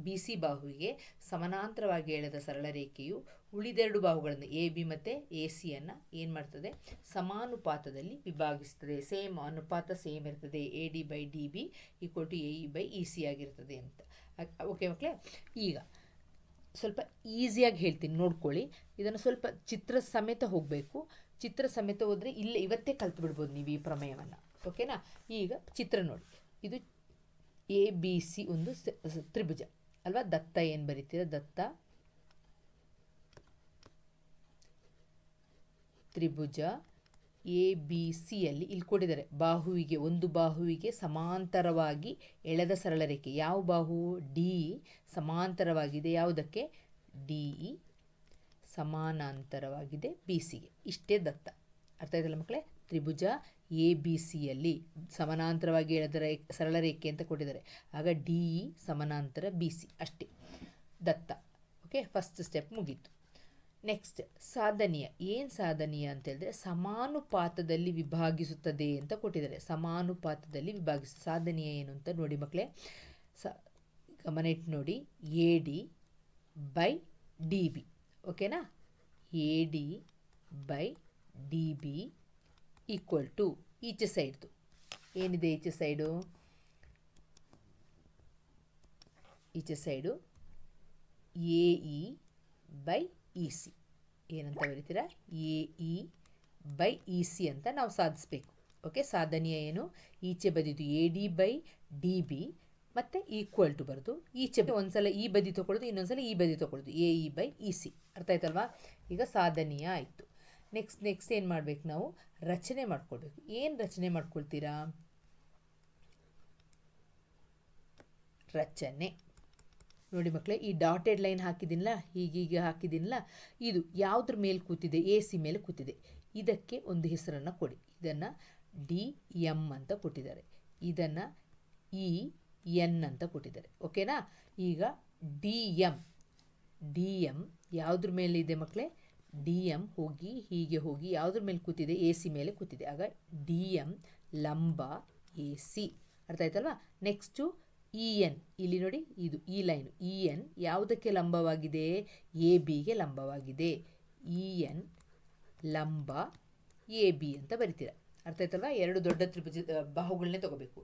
ಬಿ ಸಿ ಬಾಹುವಿಗೆ ಸಮಾನಾಂತರವಾಗಿ ಎಳೆದ ಸರಳ ರೇಖೆಯು ಉಳಿದೆರಡು ಬಾಹುಗಳನ್ನು ಎ ಬಿ ಮತ್ತು ಎ ಸಿಯನ್ನು ಏನು ಮಾಡ್ತದೆ? ಸಮಾನುಪಾತದಲ್ಲಿ ವಿಭಾಗಿಸ್ತದೆ. ಸೇಮ್ ಅನುಪಾತ ಸೇಮ್ ಇರ್ತದೆ. A D by D B = A E by E C ಆಗಿರ್ತದೆ ಅಂತ. ಓಕೆ ಮಕ್ಕಳೇ, ಈಗ ಸ್ವಲ್ಪ ಈಸಿಯಾಗಿ ಹೇಳ್ತೀನಿ, ನೋಡ್ಕೊಳ್ಳಿ. ಇದನ್ನು ಸ್ವಲ್ಪ ಚಿತ್ರ ಸಮೇತ ಹೋಗಬೇಕು. ಚಿತ್ರ ಸಮೇತ ಹೋದರೆ ಇವತ್ತೇ ಕಲ್ತು ಬಿಡ್ಬೋದು ನೀವು ಈ ಪ್ರಮೇಯವನ್ನು. ಓಕೆನಾ? ಈಗ ಚಿತ್ರ ನೋಡಿ. ಇದು ಎ ಬಿ ಸಿ ಒಂದು ತ್ರಿಭುಜ ಅಲ್ವಾ? ದತ್ತ ಏನು ಬರೀತೀರ? ದತ್ತ ತ್ರಿಭುಜ ಎ ಬಿ ಸಿಯಲ್ಲಿ ಇಲ್ಲಿ ಕೊಟ್ಟಿದ್ದಾರೆ, ಬಾಹುವಿಗೆ, ಒಂದು ಬಾಹುವಿಗೆ ಸಮಾಂತರವಾಗಿ ಎಳೆದ ಸರಳ ರೇಖೆ. ಯಾವ ಬಾಹು? ಡಿ ಸಮಾಂತರವಾಗಿದೆ ಯಾವುದಕ್ಕೆ? ಡಿ ಇ ಸಮಾನಾಂತರವಾಗಿದೆ ಬಿ ಸಿಗೆ. ಇಷ್ಟೇ ದತ್ತ. ಅರ್ಥ ಆಯ್ತಲ್ಲ ಮಕ್ಕಳೇ? ತ್ರಿಭುಜ ಎ ಬಿ ಸಿಯಲ್ಲಿ ಸಮಾನಾಂತರವಾಗಿ ಎಳೆದ ಸರಳ ರೇಖೆ ಅಂತ ಕೊಟ್ಟಿದ್ದಾರೆ. ಆಗ ಡಿ ಇ ಸಮಾನಾಂತರ ಬಿ ಸಿ, ಅಷ್ಟೇ ದತ್ತ. ಓಕೆ, ಫಸ್ಟ್ ಸ್ಟೆಪ್ ಮುಗೀತು. ನೆಕ್ಸ್ಟ್ ಸಾಧನೀಯ. ಏನು ಸಾಧನೀಯ ಅಂತ ಹೇಳಿದ್ರೆ ಸಮಾನುಪಾತದಲ್ಲಿ ವಿಭಾಗಿಸುತ್ತದೆ ಅಂತ ಕೊಟ್ಟಿದ್ದಾರೆ. ಸಮಾನುಪಾತದಲ್ಲಿ ಸಾಧನೀಯ ಏನು ಅಂತ ನೋಡಿ ಮಕ್ಕಳೇ, ಗಮನ ಇಟ್ಟು ನೋಡಿ. A D by D B, ಓಕೆನಾ? A D by D B = ಈಚೆ ಸೈಡ್ದು ಏನಿದೆ? ಈಚೆ side A E by E C. ಏನಂತ ಬರೀತೀರಾ? A E by E C ಅಂತ ನಾವು ಸಾಧಿಸಬೇಕು. ಓಕೆ, ಸಾಧನೀಯ ಏನು? ಈಚೆ ಬದಿದು A D by D B ಮತ್ತು = ಬರೆದು ಈಚೆ ಒಂದ್ಸಲ ಈ ಬದಿ ತೊಗೊಳ್ಳೋದು, ಇನ್ನೊಂದ್ಸಲ ಈ ಬದಿ ತೊಗೊಳ್ಳೋದು, A E by E C. ಅರ್ಥ ಆಯ್ತಲ್ವಾ? ಈಗ ಸಾಧನೀಯ ಆಯಿತು. ನೆಕ್ಸ್ಟ್ ಏನು ಮಾಡಬೇಕು? ನಾವು ರಚನೆ ಮಾಡ್ಕೊಳ್ಬೇಕು. ಏನು ರಚನೆ ಮಾಡ್ಕೊಳ್ತೀರಾ? ರಚನೆ ನೋಡಿ ಮಕ್ಕಳೇ, ಈ ಡಾಟೆಡ್ ಲೈನ್ ಹಾಕಿದ್ದೀನಲ್ಲ, ಹೀಗೀಗೆ ಹಾಕಿದ್ದೀನಲ್ಲ, ಇದು ಯಾವುದ್ರ ಮೇಲೆ ಕೂತಿದೆ? ಎ ಸಿ ಮೇಲೆ ಕೂತಿದೆ. ಇದಕ್ಕೆ ಒಂದು ಹೆಸರನ್ನು ಕೊಡಿ. ಇದನ್ನು ಡಿ ಎಮ್ ಅಂತ ಕೊಟ್ಟಿದ್ದಾರೆ, ಇದನ್ನು ಇ ಎನ್ ಅಂತ ಕೊಟ್ಟಿದ್ದಾರೆ. ಓಕೆನಾ? ಈಗ ಡಿ ಎಮ್ ಯಾವುದ್ರ ಮೇಲೆ ಇದೆ ಮಕ್ಕಳೇ? ಡಿ ಎಮ್ ಹೋಗಿ ಹೀಗೆ ಹೋಗಿ ಯಾವುದ್ರ ಮೇಲೆ ಕೂತಿದೆ? ಎ ಸಿ ಮೇಲೆ ಕೂತಿದೆ. ಆಗ ಡಿ ಎಮ್ ಲಂಬ ಎ ಸಿ. ಅರ್ಥ ಆಯ್ತಲ್ವಾ? ನೆಕ್ಸ್ಟು ಇ ಎನ್, ಇಲ್ಲಿ ನೋಡಿ, ಇದು ಈ ಲೈನು ಇ ಎನ್ ಯಾವುದಕ್ಕೆ ಲಂಬವಾಗಿದೆ? ಎ ಬಿಗೆ ಲಂಬವಾಗಿದೆ. ಇ ಎನ್ ಲಂಬ ಎ ಬಿ ಅಂತ ಬರಿತೀರ. ಅರ್ಥ ಆಯ್ತಲ್ವಾ? ಎರಡು ದೊಡ್ಡ ತ್ರಿಭುಜ ಬಾಹುಗಳನ್ನೇ ತಗೋಬೇಕು.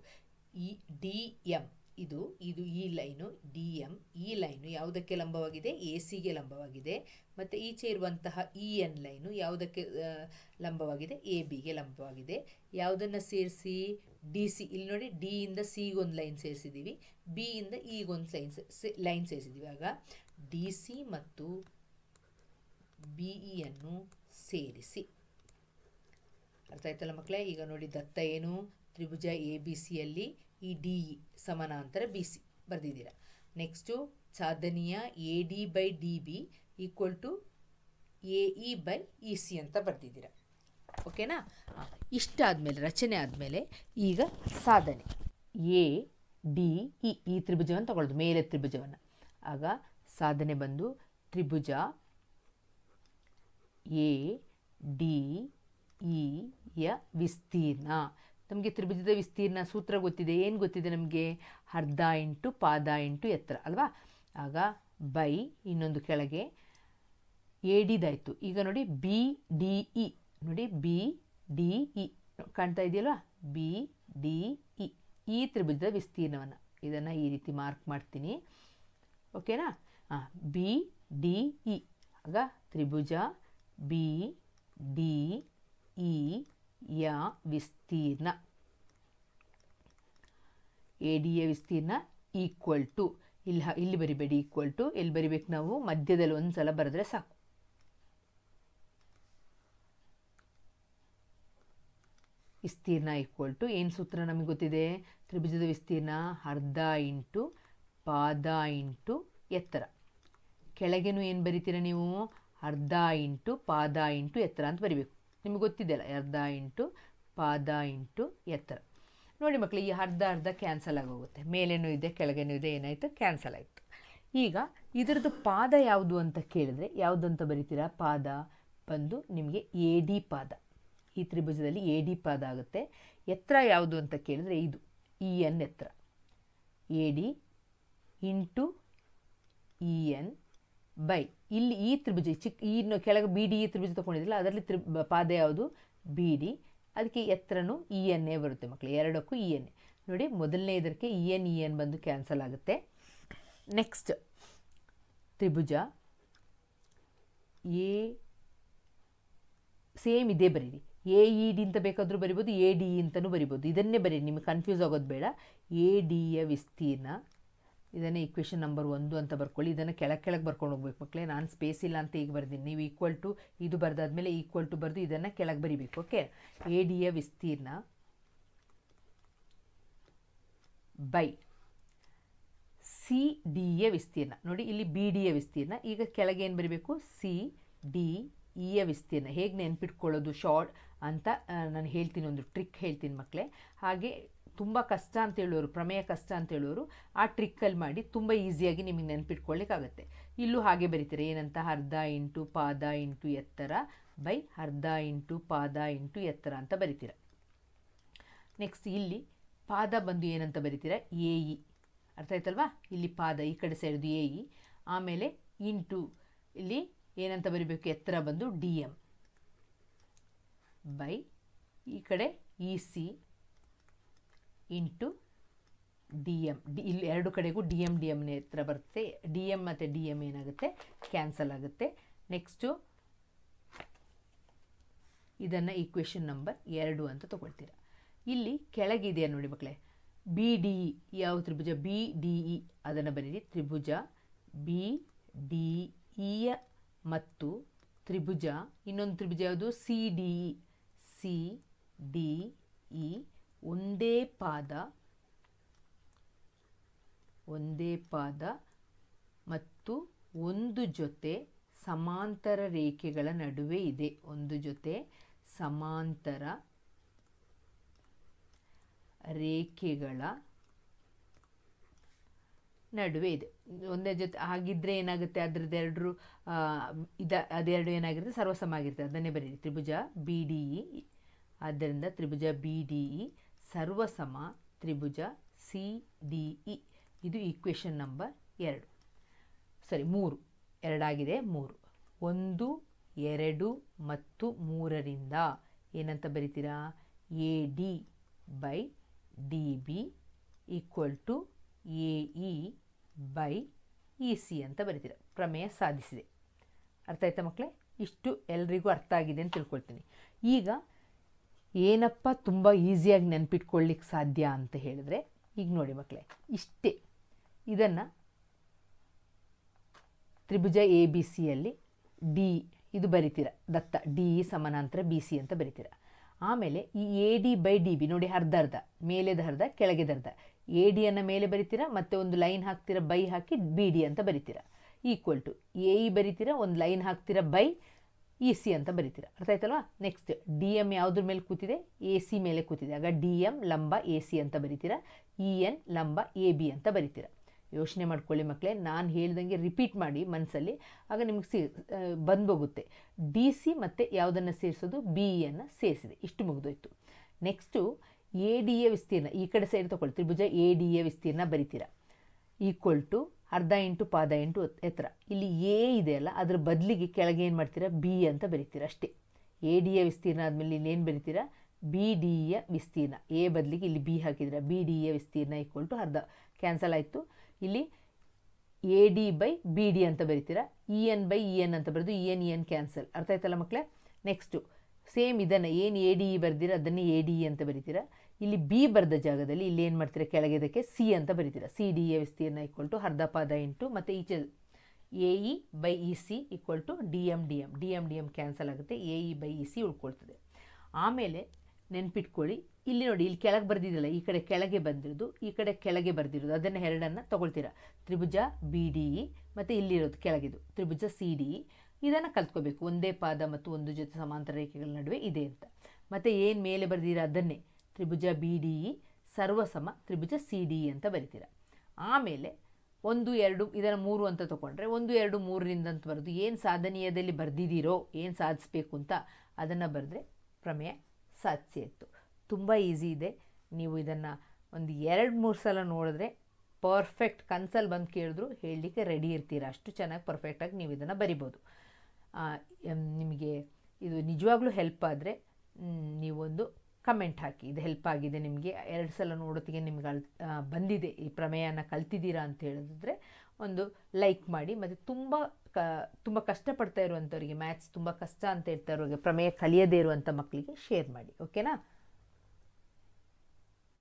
ಈ ಡಿ ಎಮ್ ಇದು ಈ ಲೈನು ಡಿ ಎಮ್, ಈ ಲೈನು ಯಾವುದಕ್ಕೆ ಲಂಬವಾಗಿದೆ? ಎ ಸಿಗೆ ಲಂಬವಾಗಿದೆ. ಮತ್ತು ಈಚೆ ಇರುವಂತಹ ಇ ಎನ್ ಲೈನು ಯಾವುದಕ್ಕೆ ಲಂಬವಾಗಿದೆ? ಎ ಬಿಗೆ ಲಂಬವಾಗಿದೆ. ಯಾವುದನ್ನು ಸೇರಿಸಿ? D C. ಇಲ್ಲಿ ನೋಡಿ, ಡಿ ಇಂದ ಸಿಗೊಂದು ಲೈನ್ ಸೇರಿಸಿದ್ದೀವಿ, ಬಿ ಇಂದ ಈಗೊಂದು ಲೈನ್ ಸೇರಿಸಿದ್ದೀವಿ. ಆಗ ಡಿ ಸಿ ಮತ್ತು ಬಿ ಇಯನ್ನು ಸೇರಿಸಿ. ಅರ್ಥ ಆಯ್ತಲ್ಲ ಮಕ್ಕಳೇ? ಈಗ ನೋಡಿ, ದತ್ತ ಏನು? ತ್ರಿಭುಜ ಎ ಬಿ ಸಿಯಲ್ಲಿ ಈ ಡಿ ಇ ಸಮಾನಾಂತರ ಬಿ ಸಿ ಬರೆದಿದ್ದೀರಾ. ನೆಕ್ಸ್ಟು ಸಾಧನೆಯ AD/DB ಈಕ್ವಲ್ ಟು AE/EC ಅಂತ ಬರ್ತಿದ್ದೀರಾ. ಓಕೆನಾ? ಇಷ್ಟಾದಮೇಲೆ ರಚನೆ ಆದಮೇಲೆ ಈಗ ಸಾಧನೆ ADE ಈ ತ್ರಿಭುಜವನ್ನು ತಗೊಳ್ಳೋದು, ಮೇಲೆ ತ್ರಿಭುಜವನ್ನು. ಆಗ ಸಾಧನೆ ಬಂದು ತ್ರಿಭುಜ ADEಯ ವಿಸ್ತೀರ್ಣ. ನಮಗೆ ತ್ರಿಭುಜದ ವಿಸ್ತೀರ್ಣ ಸೂತ್ರ ಗೊತ್ತಿದೆ. ಏನು ಗೊತ್ತಿದೆ ನಮಗೆ? ಅರ್ಧ ಇಂಟು ಪಾದ ಇಂಟು ಎತ್ತರ ಅಲ್ವಾ? ಆಗ ಬೈ ಇನ್ನೊಂದು ಕೆಳಗೆ ADದಾಯಿತು. ಈಗ ನೋಡಿ BDE, ನೋಡಿ BDE ಕಾಣ್ತಾ ಇದೆಯಲ್ವಾ? BDE ಈ ತ್ರಿಭುಜದ ವಿಸ್ತೀರ್ಣವನ್ನು ಇದನ್ನು ಈ ರೀತಿ ಮಾರ್ಕ್ ಮಾಡ್ತೀನಿ. ಓಕೆನಾ? BDE ಆಗ ತ್ರಿಭುಜ BDEಯ ವಿಸ್ತೀರ್ಣ, ADಯ ವಿಸ್ತೀರ್ಣ ಈಕ್ವಲ್ ಟು, ಇಲ್ಲಿ ಬರಿಬೇಡಿ ಈಕ್ವಲ್ ಟು, ಎಲ್ಲಿ ಬರಿಬೇಕು ನಾವು? ಮಧ್ಯದಲ್ಲಿ ಒಂದು ಸಲ ಬರೆದ್ರೆ ಸಾಕು. ವಿಸ್ತೀರ್ಣ ಈಕ್ವಲ್ ಟು ಏನು ಸೂತ್ರ ನಮಗೆ ಗೊತ್ತಿದೆ? ತ್ರಿಭುಜದ ವಿಸ್ತೀರ್ಣ ಅರ್ಧ ಇಂಟು ಪಾದ ಇಂಟು ಎತ್ತರ. ಕೆಳಗೇನು ಏನು ಬರಿತೀರಾ ನೀವು? ಅರ್ಧ ಇಂಟು ಪಾದ ಇಂಟು ಎತ್ತರ ಅಂತ ಬರಿಬೇಕು. ನಿಮಗೆ ಗೊತ್ತಿದೆ ಅಲ್ಲ, ಅರ್ಧ ಇಂಟು ಪಾದ ಇಂಟು ಎತ್ತರ. ನೋಡಿ ಮಕ್ಕಳು, ಈ ಅರ್ಧ ಅರ್ಧ ಕ್ಯಾನ್ಸಲ್ ಆಗೋಗುತ್ತೆ. ಮೇಲೇನೂ ಇದೆ ಕೆಳಗೇನೂ ಇದೆ, ಏನಾಯಿತು? ಕ್ಯಾನ್ಸಲ್ ಆಯಿತು. ಈಗ ಇದರದ್ದು ಪಾದ ಯಾವುದು ಅಂತ ಕೇಳಿದ್ರೆ ಯಾವುದು ಅಂತ ಬರಿತೀರಾ? ಪಾದ ಬಂದು ನಿಮಗೆ AD ಪಾದ. ಈ ತ್ರಿಭುಜದಲ್ಲಿ AD ಪಾದ ಆಗುತ್ತೆ. ಎತ್ತರ ಯಾವುದು ಅಂತ ಕೇಳಿದ್ರೆ ಇದು EN ಎತ್ತರ. AD ಇಂಟು EN ಬೈ ಇಲ್ಲಿ ಈ ತ್ರಿಭುಜ ಇನ್ನು ಕೆಳಗೆ BD ತ್ರಿಭುಜ ತೊಗೊಂಡಿದ್ದಿಲ್ಲ, ಅದರಲ್ಲಿ ಪಾದ ಯಾವುದು? BD. ಅದಕ್ಕೆ ಎತ್ತರನೂ EN ಬರುತ್ತೆ ಮಕ್ಕಳು, ಎರಡಕ್ಕೂ EN. ನೋಡಿ, ಮೊದಲನೇ ಇದಕ್ಕೆ EN ಬಂದು ಕ್ಯಾನ್ಸಲ್ ಆಗುತ್ತೆ. ನೆಕ್ಸ್ಟ್ ತ್ರಿಭುಜ ಸೇಮ್ ಇದೇ ಬರೀರಿ. AED ಅಂತ ಬೇಕಾದರೂ ಬರಿಬೋದು, ADE ಅಂತಲೂ ಬರಿಬೋದು. ಇದನ್ನೇ ಬರೀರಿ, ನಿಮಗೆ ಕನ್ಫ್ಯೂಸ್ ಆಗೋದು ಬೇಡ. ADಯ ವಿಸ್ತೀರ್ಣ, ಇದನ್ನೇ ಈಕ್ವೇಷನ್ ನಂಬರ್ 1 ಅಂತ ಬರ್ಕೊಳ್ಳಿ. ಇದನ್ನು ಕೆಳಗೆ ಬರ್ಕೊಂಡು ಹೋಗ್ಬೇಕು ಮಕ್ಕಳೇ. ನಾನು ಸ್ಪೇಸ್ ಇಲ್ಲ ಅಂತ ಈಗ ಬರ್ತೀನಿ. ನೀವು ಈಕ್ವಲ್ ಟು ಇದು ಬರೆದಾದ್ಮೇಲೆ ಈಕ್ವಲ್ ಟು ಬರೆದು ಇದನ್ನು ಕೆಳಗೆ ಬರಿಬೇಕು. ಓಕೆ? ADಯ ವಿಸ್ತೀರ್ಣ ಬೈ CDಯ ವಿಸ್ತೀರ್ಣ. ನೋಡಿ, ಇಲ್ಲಿ BDಯ ವಿಸ್ತೀರ್ಣ. ಈಗ ಕೆಳಗೆ ಏನು ಬರಿಬೇಕು? CDEಯ ವಿಸ್ತೀರ್ಣ. ಹೇಗೆ ನೆನ್ಪಿಟ್ಕೊಳ್ಳೋದು ಶಾರ್ಟ್ ಅಂತ ನಾನು ಹೇಳ್ತೀನಿ, ಒಂದು ಟ್ರಿಕ್ ಹೇಳ್ತೀನಿ ಮಕ್ಕಳೇ. ಹಾಗೆ ತುಂಬ ಕಷ್ಟ ಅಂತ ಹೇಳೋರು, ಪ್ರಮೇಯ ಕಷ್ಟ ಅಂತ ಹೇಳೋರು ಆ ಟ್ರಿಕ್ಕಲ್ಲಿ ಮಾಡಿ ತುಂಬ ಈಸಿಯಾಗಿ ನಿಮಗೆ ನೆನ್ಪಿಟ್ಕೊಳ್ಳಿಕ್ಕಾಗತ್ತೆ. ಇಲ್ಲೂ ಹಾಗೆ ಬರೀತಾರೆ. ಏನಂತ? ಅರ್ಧ ಇಂಟು ಪಾದ ಇಂಟು ಎತ್ತರ ಬೈ ಅರ್ಧ ಇಂಟು ಪಾದ ಇಂಟು ಎತ್ತರ ಅಂತ ಬರಿತೀರ. ನೆಕ್ಸ್ಟ್ ಇಲ್ಲಿ ಪಾದ ಬಂದು ಏನಂತ ಬರಿತೀರ? AE. ಅರ್ಥ ಆಯ್ತಲ್ವಾ? ಇಲ್ಲಿ ಪಾದ ಈ ಕಡೆ ಸೈಡ್ದು AE. ಆಮೇಲೆ ಇಂಟು ಇಲ್ಲಿ ಏನಂತ ಬರಿಬೇಕು? ಎತ್ತರ ಬಂದು DM ಬೈ ಈ ಕಡೆ EC ಇಂಟು DM. ಇಲ್ಲಿ ಎರಡು ಕಡೆಗೂ DM ಎತ್ತರ ಬರುತ್ತೆ. DM ಮತ್ತು DM ಏನಾಗುತ್ತೆ? ಕ್ಯಾನ್ಸಲ್ ಆಗುತ್ತೆ. ನೆಕ್ಸ್ಟು ಇದನ್ನು ಈಕ್ವೇಷನ್ ನಂಬರ್ 2 ಅಂತ ತೊಗೊಳ್ತೀರ. ಇಲ್ಲಿ ಕೆಳಗಿದೆಯಾ ನೋಡಿ ಮಕ್ಕಳೇ, BDE. ಯಾವ ತ್ರಿಭುಜ? BDE. ಅದನ್ನು ಬರೀರಿ. ತ್ರಿಭುಜ BDEಯ ಮತ್ತು ತ್ರಿಭುಜ ಇನ್ನೊಂದು ತ್ರಿಭುಜ ಯಾವುದು? CDE. CDE ಒಂದೇ ಪಾದ ಮತ್ತು ಒಂದು ಜೊತೆ ಸಮಾಂತರ ರೇಖೆಗಳ ನಡುವೆ ಇದೆ. ಒಂದು ಜೊತೆ ಸಮಾಂತರ ರೇಖೆಗಳ ನಡುವೆ ಇದೆ. ಒಂದೇ ಜೊತೆ ಆಗಿದ್ದರೆ ಏನಾಗುತ್ತೆ? ಅದರದ್ದು ಎರಡು ಅದೆರಡು ಏನಾಗಿರುತ್ತೆ? ಸರ್ವಸಮ ಆಗಿರುತ್ತೆ. ಅದನ್ನೇ ಬರೀರಿ. ತ್ರಿಭುಜ BDE. ಆದ್ದರಿಂದ ತ್ರಿಭುಜ BDE ಸರ್ವಸಮ ತ್ರಿಭುಜ CDE. ಇದು ಈಕ್ವೇಷನ್ ನಂಬರ್ 2. ಸರಿ, 3 ಎರಡಾಗಿದೆ. 3 1 2 ಮತ್ತು 3ರಿಂದ ಏನಂತ ಬರಿತೀರಾ? AD/DB ಈಕ್ವಲ್ ಟು AE/EC ಅಂತ ಬರಿತೀರ. ಪ್ರಮೇಯ ಸಾಧಿಸಿದೆ. ಅರ್ಥ ಆಯ್ತಾ ಮಕ್ಕಳೇ? ಇಷ್ಟು ಎಲ್ರಿಗೂ ಅರ್ಥ ಆಗಿದೆ ಅಂತ ತಿಳ್ಕೊಳ್ತೀನಿ. ಈಗ ಏನಪ್ಪ ತುಂಬ ಈಸಿಯಾಗಿ ನೆನ್ಪಿಟ್ಕೊಳ್ಳಿಕ್ಕೆ ಸಾಧ್ಯ ಅಂತ ಹೇಳಿದ್ರೆ, ಈಗ ನೋಡಿ ಮಕ್ಕಳೇ, ಇಷ್ಟೇ. ಇದನ್ನು ತ್ರಿಭುಜ ABCಯಲ್ಲಿ D ಇದು ಬರಿತೀರ. ದತ್ತ DE ಸಮಾನಾಂತರ BC ಅಂತ ಬರಿತೀರ. ಆಮೇಲೆ ಈ AD/DB ನೋಡಿ, ಅರ್ಧ ಅರ್ಧ, ಮೇಲೆದ ಅರ್ಧ ಕೆಳಗೆದ ಅರ್ಧ. ಎ ಡಿಯನ್ನು ಮೇಲೆ ಬರಿತೀರಾ, ಮತ್ತು ಒಂದು ಲೈನ್ ಹಾಕ್ತೀರಾ, ಬೈ ಹಾಕಿ ಬಿ ಡಿ ಅಂತ ಬರಿತೀರಾ. ಈಕ್ವಲ್ ಟು ಎ ಇ ಬರಿತೀರಾ, ಒಂದು ಲೈನ್ ಹಾಕ್ತೀರಾ, ಬೈ ಇ ಸಿ ಅಂತ ಬರಿತೀರಾ. ಅರ್ಥ ಆಯ್ತಲ್ವಾ? ನೆಕ್ಸ್ಟ್ ಡಿ ಎಮ್ ಯಾವುದ್ರ ಮೇಲೆ ಕೂತಿದೆ? ಎ ಸಿ ಮೇಲೆ ಕೂತಿದೆ. ಆಗ ಡಿ ಎಮ್ ಲಂಬ ಎ ಸಿ ಅಂತ ಬರಿತೀರಾ, ಇ ಎನ್ ಲಂಬ ಎ ಬಿ ಅಂತ ಬರಿತೀರಾ. ಯೋಚನೆ ಮಾಡ್ಕೊಳ್ಳಿ ಮಕ್ಕಳೇ, ನಾನು ಹೇಳ್ದಂಗೆ ರಿಪೀಟ್ ಮಾಡಿ ಮನಸ್ಸಲ್ಲಿ, ಆಗ ನಿಮಗೆ ಬಂದೋಗುತ್ತೆ. ಡಿ ಸಿ ಮತ್ತು ಯಾವುದನ್ನು ಸೇರಿಸೋದು? ಬಿ ಇಯನ್ನು ಸೇರಿಸಿದೆ. ಇಷ್ಟು ಮುಗಿದೋಯ್ತು. ನೆಕ್ಸ್ಟು ಎ ಡಿ ಎ ವಿಸ್ತೀರ್ಣ, ಈ ಕಡೆ ಸೈಡ್ ತೊಗೊಳ್ಳಿ, ತ್ರಿಭುಜ ಎ ಡಿ ಎ ವಿಸ್ತೀರ್ಣ ಬರಿತೀರಾ. ಈಕ್ವಲ್ ಟು ಅರ್ಧ ಇಂಟು ಪಾದ ಇಂಟು ಎತ್ತರ. ಇಲ್ಲಿ ಎ ಇದೆಯಲ್ಲ, ಅದ್ರ ಬದಲಿಗೆ ಕೆಳಗೆ ಏನು ಮಾಡ್ತೀರಾ? ಬಿ ಅಂತ ಬರಿತೀರಾ ಅಷ್ಟೇ. ಎ ಡಿ ಎ ವಿಸ್ತೀರ್ಣ ಆದಮೇಲೆ ಇಲ್ಲಿ ಏನು ಬರಿತೀರಾ? ಬಿ ಡಿ ಯ ವಿಸ್ತೀರ್ಣ. ಎ ಬದಲಿಗೆ ಇಲ್ಲಿ ಬಿ ಹಾಕಿದ್ದೀರಾ, ಬಿ ಡಿ ಯ ವಿಸ್ತೀರ್ಣ ಈಕ್ವಲ್ ಟು ಅರ್ಧ. ಕ್ಯಾನ್ಸಲ್ ಆಯಿತು. ಇಲ್ಲಿ A D by B D ಅಂತ ಬರಿತೀರಾ, E N by E N ಅಂತ ಬರೆದು ಇ ಎನ್ ಕ್ಯಾನ್ಸಲ್. ಅರ್ಥ ಆಯ್ತಲ್ಲ ಮಕ್ಕಳೇ? ನೆಕ್ಸ್ಟು ಸೇಮ್ ಇದನ್ನು ಏನು ಎ ಡಿ ಇ ಬರ್ದಿರ ಅದನ್ನೇ ಎ ಡಿ ಇ ಅಂತ ಬರಿತೀರಾ. ಇಲ್ಲಿ ಬಿ ಬರೆದ ಜಾಗದಲ್ಲಿ ಇಲ್ಲಿ ಏನು ಮಾಡ್ತೀರಾ? ಕೆಳಗೆ ಇದಕ್ಕೆ ಸಿ ಅಂತ ಬರಿತೀರಾ. ಸಿ ಡಿ ಎ ವಿಸ್ತೀರ್ಣ ಈಕ್ವಲ್ ಟು ಅರ್ಧ ಪಾದ ಇಂಟು ಮತ್ತು ಈಚೆ A E by E C equal to D M D M. D M D M cancel ಆಗುತ್ತೆ, A E by E C ಉಳ್ಕೊಳ್ತದೆ. ಆಮೇಲೆ ನೆನ್ಪಿಟ್ಕೊಳ್ಳಿ, ಇಲ್ಲಿ ನೋಡಿ, ಇಲ್ಲಿ ಕೆಳಗೆ ಬರ್ದಿದ್ದಲ್ಲ, ಈ ಕಡೆ ಕೆಳಗೆ ಬಂದಿರೋದು, ಈ ಕಡೆ ಕೆಳಗೆ ಬರ್ದಿರೋದು, ಅದನ್ನು ಎರಡನ್ನು ತೊಗೊಳ್ತೀರಾ. ತ್ರಿಭುಜ ಬಿ ಡಿ ಇ ಮತ್ತು ಇಲ್ಲಿರೋದು ಕೆಳಗಿದು ತ್ರಿಭುಜ ಸಿ ಡಿ ಇ. ಇದನ್ನು ಕಲ್ತ್ಕೋಬೇಕು. ಒಂದೇ ಪಾದ ಮತ್ತು ಒಂದು ಜೊತೆ ಸಮಾಂತರ ರೇಖೆಗಳ ನಡುವೆ ಇದೆ ಅಂತ. ಮತ್ತು ಏನು ಮೇಲೆ ಬರ್ದಿರ ಅದನ್ನೇ ತ್ರಿಭುಜ ಬಿ ಡಿ ಇ ಸರ್ವಸಮ ತ್ರಿಭುಜ ಸಿ ಡಿ ಇ ಅಂತ ಬರಿತೀರ. ಆಮೇಲೆ 1, 2 ಇದನ್ನು 3 ಅಂತ ತೊಗೊಂಡ್ರೆ 1, 2, 3ರಿಂದ ಅಂತ ಬರೆದು ಏನು ಸಾಧನೀಯದಲ್ಲಿ ಬರೆದಿದ್ದೀರೋ, ಏನು ಸಾಧಿಸಬೇಕು ಅಂತ ಅದನ್ನು ಬರೆದ್ರೆ ಪ್ರಮೇಯ ಸಾಧಿಸಿ ಇತ್ತು. ತುಂಬ ಈಸಿ ಇದೆ. ನೀವು ಇದನ್ನು ಒಂದು 2-3 ಸಲ ನೋಡಿದ್ರೆ ಪರ್ಫೆಕ್ಟ್, ಕನ್ಸಲ್ಲಿ ಬಂದು ಕೇಳಿದ್ರು ಹೇಳಲಿಕ್ಕೆ ರೆಡಿ ಇರ್ತೀರ. ಅಷ್ಟು ಚೆನ್ನಾಗಿ ಪರ್ಫೆಕ್ಟಾಗಿ ನೀವು ಇದನ್ನು ಬರಿಬೋದು. ನಿಮಗೆ ಇದು ನಿಜವಾಗ್ಲೂ ಹೆಲ್ಪ್ ಆದರೆ ನೀವೊಂದು ಕಮೆಂಟ್ ಹಾಕಿ, ಇದು ಹೆಲ್ಪ್ ಆಗಿದೆ ನಿಮಗೆ, 2 ಸಲ ನೋಡೋತ್ತಿಗೆ ನಿಮ್ಗೆ ಬಂದಿದೆ, ಈ ಪ್ರಮೇಯನ ಕಲ್ತಿದ್ದೀರಾ ಅಂತ ಹೇಳಿದ್ರೆ ಒಂದು ಲೈಕ್ ಮಾಡಿ. ಮತ್ತು ತುಂಬ ಕಷ್ಟಪಡ್ತಾ ಇರುವಂಥವ್ರಿಗೆ, ಮ್ಯಾಥ್ಸ್ ತುಂಬ ಕಷ್ಟ ಅಂತ ಹೇಳ್ತಾ ಇರೋರಿಗೆ, ಪ್ರಮೇಯ ಕಲಿಯದೇ ಇರುವಂಥ ಮಕ್ಕಳಿಗೆ ಶೇರ್ ಮಾಡಿ. ಓಕೆನಾ?